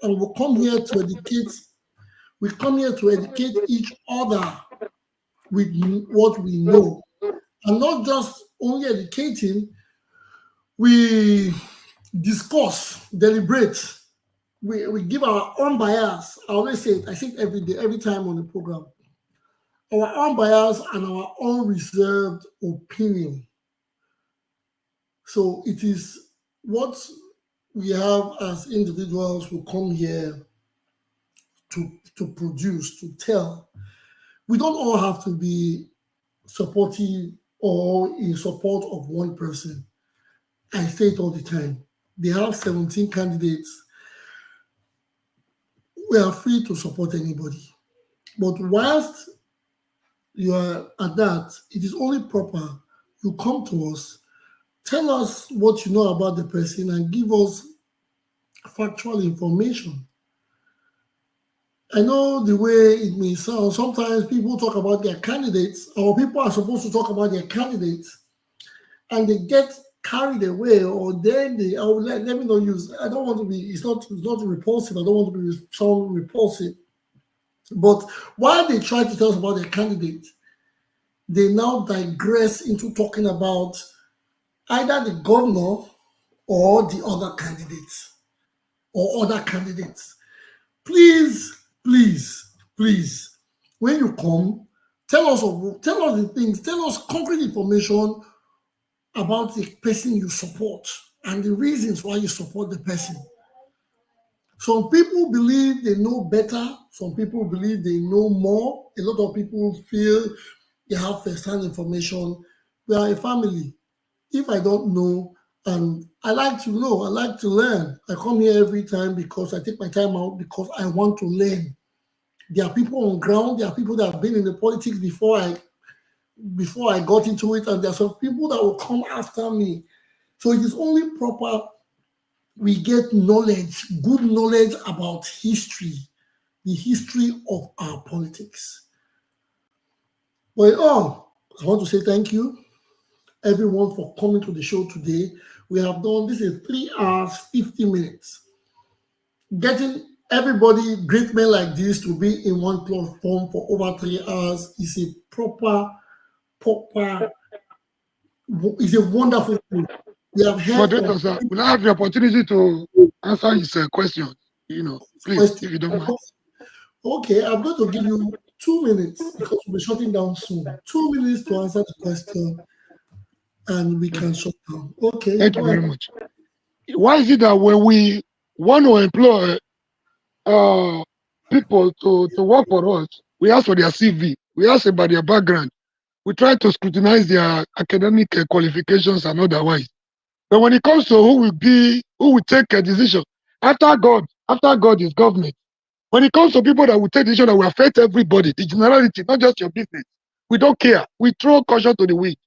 And we come here to educate. We come here to educate each other with what we know, and not just only educating. We discuss, deliberate. We give our own bias. I always say it. I say it every day, every time on the program. Our own bias and our own reserved opinion. So it is what we have as individuals who come here to produce, to tell. We don't all have to be supportive or in support of one person. I say it all the time. They have 17 candidates. We are free to support anybody. But whilst you are at that, it is only proper you come to us, tell us what you know about the person, and give us factual information. I know the way it may sound. Sometimes people talk about their candidates, or people are supposed to talk about their candidates, and they get carried away, or then they, let me not use, I don't want to be, it's not repulsive, I don't want to be sound repulsive. But while they try to tell us about their candidate, they now digress into talking about either the governor or the other candidates or other candidates. Please, when you come, tell us the things, tell us concrete information about the person you support and the reasons why you support the person. Some people believe they know better. Some people believe they know more. A lot of people feel they have first-hand information. We are a family. If I don't know, and I like to know, I like to learn. I come here every time because I take my time out because I want to learn. There are people on ground. There are people that have been in the politics before I got into it, and there are some people that will come after me. So it is only proper we get knowledge, good knowledge about history, the history of our politics. Well, I want to say thank you, everyone, for coming to the show today. We have done, this is 3 hours, 50 minutes. Getting everybody, great men like this, to be in one platform for over 3 hours is a proper, is a wonderful thing. We have heard Moderator, sir, will I have the opportunity to answer his question? Please, if you don't mind. Okay, I'm going to give you 2 minutes because we'll be shutting down soon. 2 minutes to answer the question, and we can shut down. Okay. Thank you very much. Why is it that when we want to employ people to work for us, we ask for their CV, we ask about their background, we try to scrutinize their academic qualifications and otherwise. But when it comes to who will take a decision, after God is government. When it comes to people that will take decision that will affect everybody, the generality, not just your business, we don't care. We throw caution to the wind.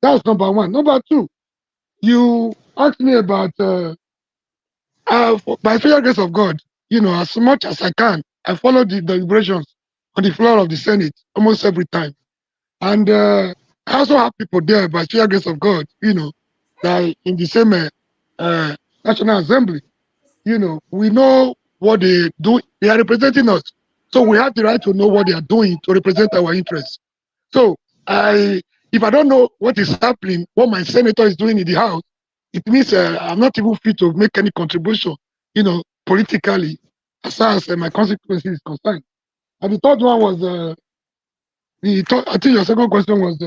That's number one. Number two, you asked me about by fair grace of God, as much as I can, I follow the deliberations on the floor of the Senate almost every time. And I also have people there by fair grace of God, that in the same National Assembly, we know what they do. They are representing us. So we have the right to know what they are doing to represent our interests. So if I don't know what is happening, what my senator is doing in the House, it means I'm not even fit to make any contribution, politically, as far as my consequences is concerned. And the third one was, I think your second question was,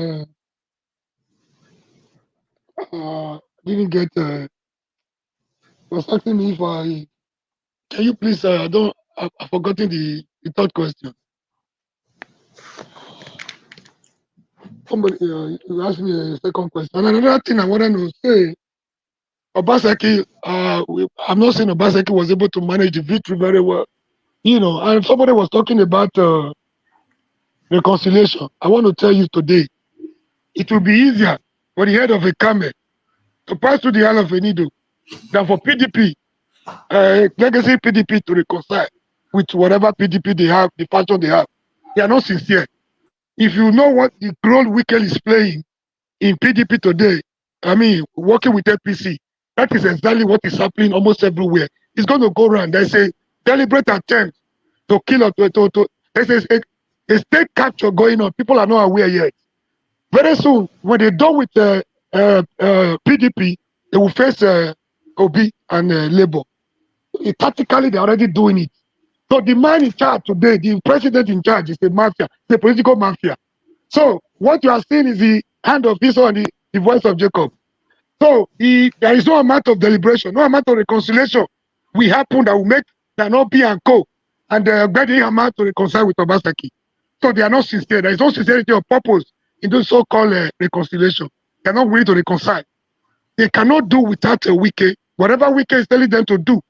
didn't get, was asking me if can you please, I've forgotten the third question. Somebody asked me a second question. And another thing I wanted to say, Obaseki, I'm not saying Obaseki was able to manage the victory very well, and somebody was talking about reconciliation. I want to tell you today, it will be easier for the head of a camel to pass through the eye of a needle than for PDP, legacy PDP to reconcile. with whatever PDP they have, the faction they have. They are not sincere. If you know what the role Wike is playing in PDP today, I mean, working with APC, that is exactly what is happening almost everywhere. It's going to go around. There's a deliberate attempt to kill there's a state capture going on. People are not aware yet. Very soon, when they're done with PDP, they will face Orbih and Labour. Tactically, they're already doing it. So the man in charge today, the president in charge, is a mafia, the political mafia. So what you are seeing is the hand of Esau and the voice of Jacob. So there is no amount of deliberation, no amount of reconciliation will happen that will make Orbih and Co. and Gbedi Hamad to reconcile with Obaseki. So they are not sincere. There is no sincerity of purpose in those so-called reconciliation. They are not willing to reconcile. They cannot do without a Wike. Whatever Wike is telling them to do.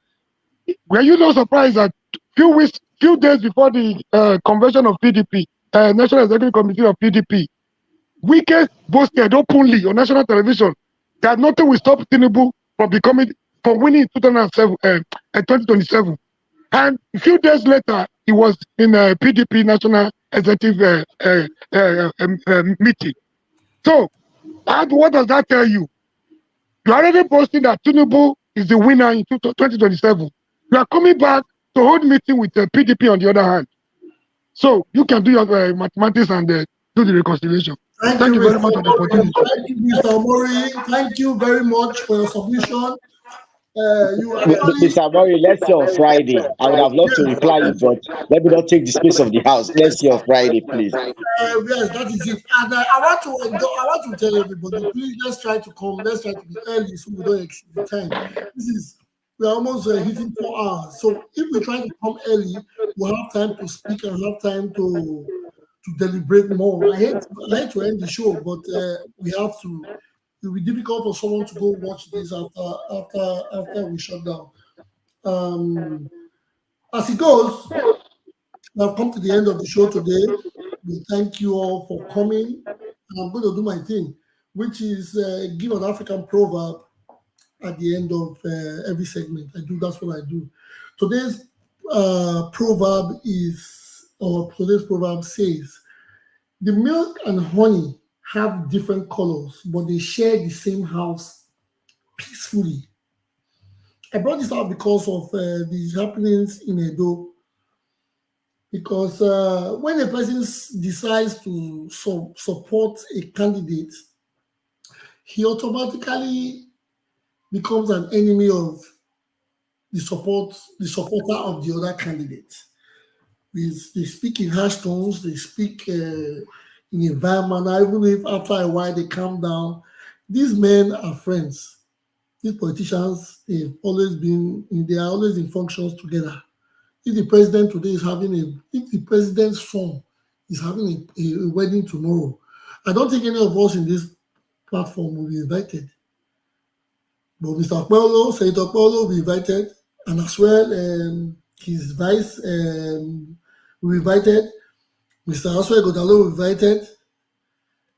Were you not surprised that few days before the convention of PDP, National Executive Committee of PDP, Wike boasted openly on national television that nothing will stop Tinubu from winning 2027. And a few days later, he was in a PDP National Executive meeting. So, what does that tell you? You are already boasting that Tinubu is the winner in 2027. You are coming back to hold meeting with the PDP on the other hand. So you can do your mathematics and do the reconciliation. Thank you very much for the opportunity. Thank you, Mr. Omori. Thank you very much for your submission. Mr. Murray, let's see on Friday. I would have loved to reply you, but let me not take the space of the house. Let's see on Friday, please. Yes, that is it. And I want to tell everybody, please let's try to come. Let's try to be early so we don't exceed the time. We're almost hitting 4 hours. So if we try to come early, we'll have time to speak and have time to deliberate more. I hate to end the show, but we have to. It will be difficult for someone to go watch this after we shut down. As it goes, I've come to the end of the show today. We thank you all for coming. And I'm going to do my thing, which is give an African proverb at the end of every segment. That's what I do. Today's proverb says, the milk and honey have different colors, but they share the same house peacefully. I brought this out because of these happenings in Edo. Because when a person decides to support a candidate, he automatically becomes an enemy of the supporter of the other candidate. They speak in harsh tones, they speak in a bad manner, even if after a while they calm down. These men are friends. These politicians, they are always in functions together. If the president today if the president's son is having a wedding tomorrow, I don't think any of us in this platform will be invited. But Mr. Senator Paulo will be invited, and as well his vice will be invited. Mr. Aswe Godalo will be invited.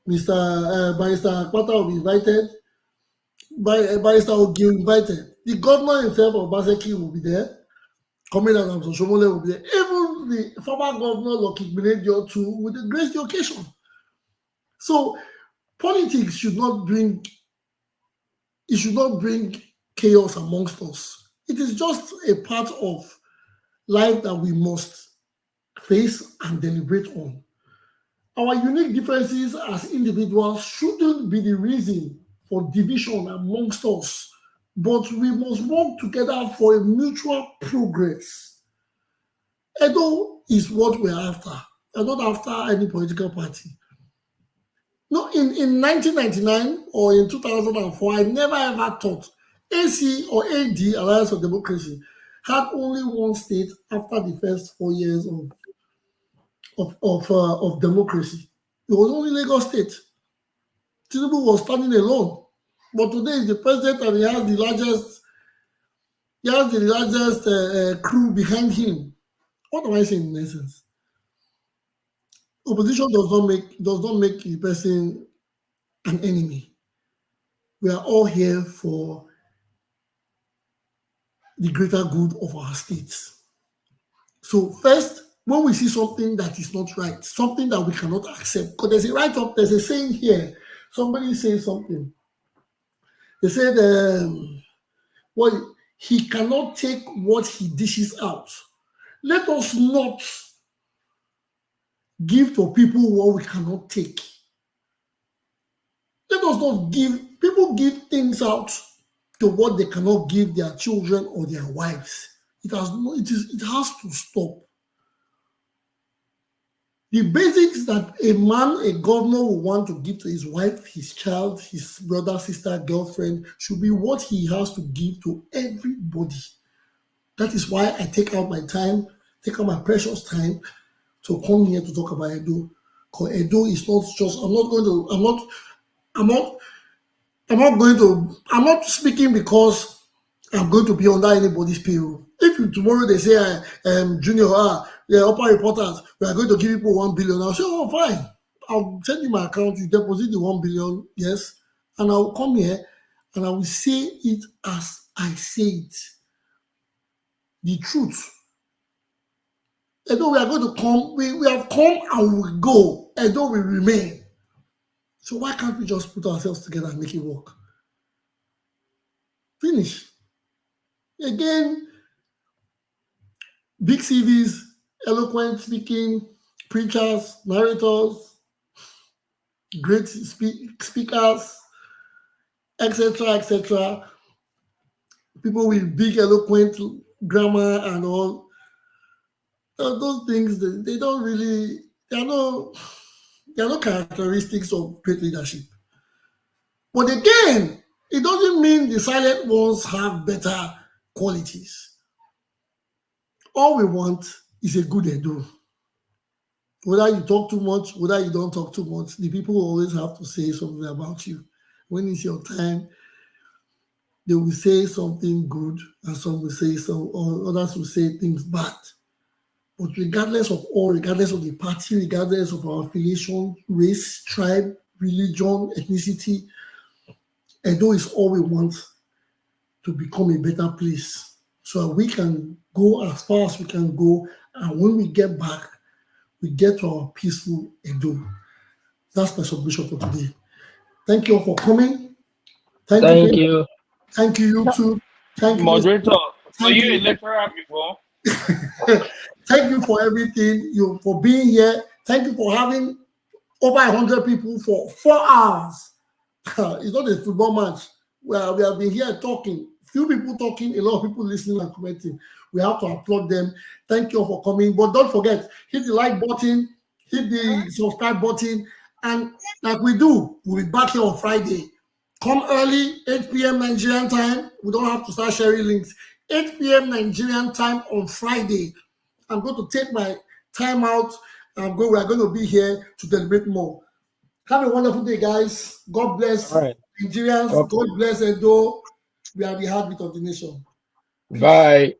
Mr. Barrister Akpata will be invited. Barrister Ogi will be invited. The governor himself of Obaseki will be there. Commander Namson Shomole will be there. Even the former governor Lucky Benedio too will grace the occasion. So politics should not bring chaos amongst us. It is just a part of life that we must face and deliberate on. Our unique differences as individuals shouldn't be the reason for division amongst us, but we must work together for a mutual progress. Edo is what we're after. We're not after any political party. No, in 1999 or in 2004, I never ever thought AC or AD, Alliance of Democracy, had only one state after the first 4 years of democracy. It was only Lagos State. Tinubu was standing alone. But today he's the president and he has the largest crew behind him. What am I saying in essence? Opposition does not make the person an enemy. We are all here for the greater good of our states. So first, when we see something that is not right, something that we cannot accept, because there's a write-up, there's a saying here. Somebody says something. They said, well, he cannot take what he dishes out. Let us not give to people what we cannot take. Let us not give, people give things out to what they cannot give their children or their wives. It has to stop. The basics that a man, a governor will want to give to his wife, his child, his brother, sister, girlfriend should be what he has to give to everybody. That is why I take out my time, take out my precious time to come here to talk about Edo. Because Edo is not just, I'm not speaking because I'm going to be under anybody's payroll. If tomorrow they say, Junior, the upper reporters, we are going to give people 1 billion, I'll say, oh, fine. I'll send you my account, you deposit the 1 billion, yes, and I'll come here and I will say it as I say it. The truth. Edo, we are going to come, we have come and we will go. Edo will remain. So why can't we just put ourselves together and make it work? Finish. Again, big CVs, eloquent speaking, preachers, narrators, great speakers, etc., etc. People with big eloquent grammar and all. Those things, they don't really, they are no characteristics of great leadership. But again, it doesn't mean the silent ones have better qualities. All we want is a good Edo. Whether you talk too much, whether you don't talk too much, the people will always have to say something about you. When it's your time, they will say something good, and some will say some, or others will say things bad. But regardless of all, regardless of the party, regardless of our affiliation, race, tribe, religion, ethnicity, Edo is all we want to become a better place. So we can go as far as we can go, and when we get back, we get to our peaceful Edo. That's my submission for today. Thank you all for coming. Thank you. Thank you, YouTube. Thank you, Moderator, were you a you. lecturer before? Thank you for everything, for being here. Thank you for having over 100 people for 4 hours. It's not a football match. We have been here talking. Few people talking, a lot of people listening and commenting. We have to applaud them. Thank you all for coming. But don't forget, hit the like button, hit the subscribe button, and like we do, we'll be back here on Friday. Come early, 8 p.m. Nigerian time. We don't have to start sharing links. 8 p.m. Nigerian time on Friday. I'm going to take my time out. We are going to be here to deliberate more. Have a wonderful day, guys. God bless Nigerians. God bless Edo. We are the heartbeat of the nation. Peace. Bye.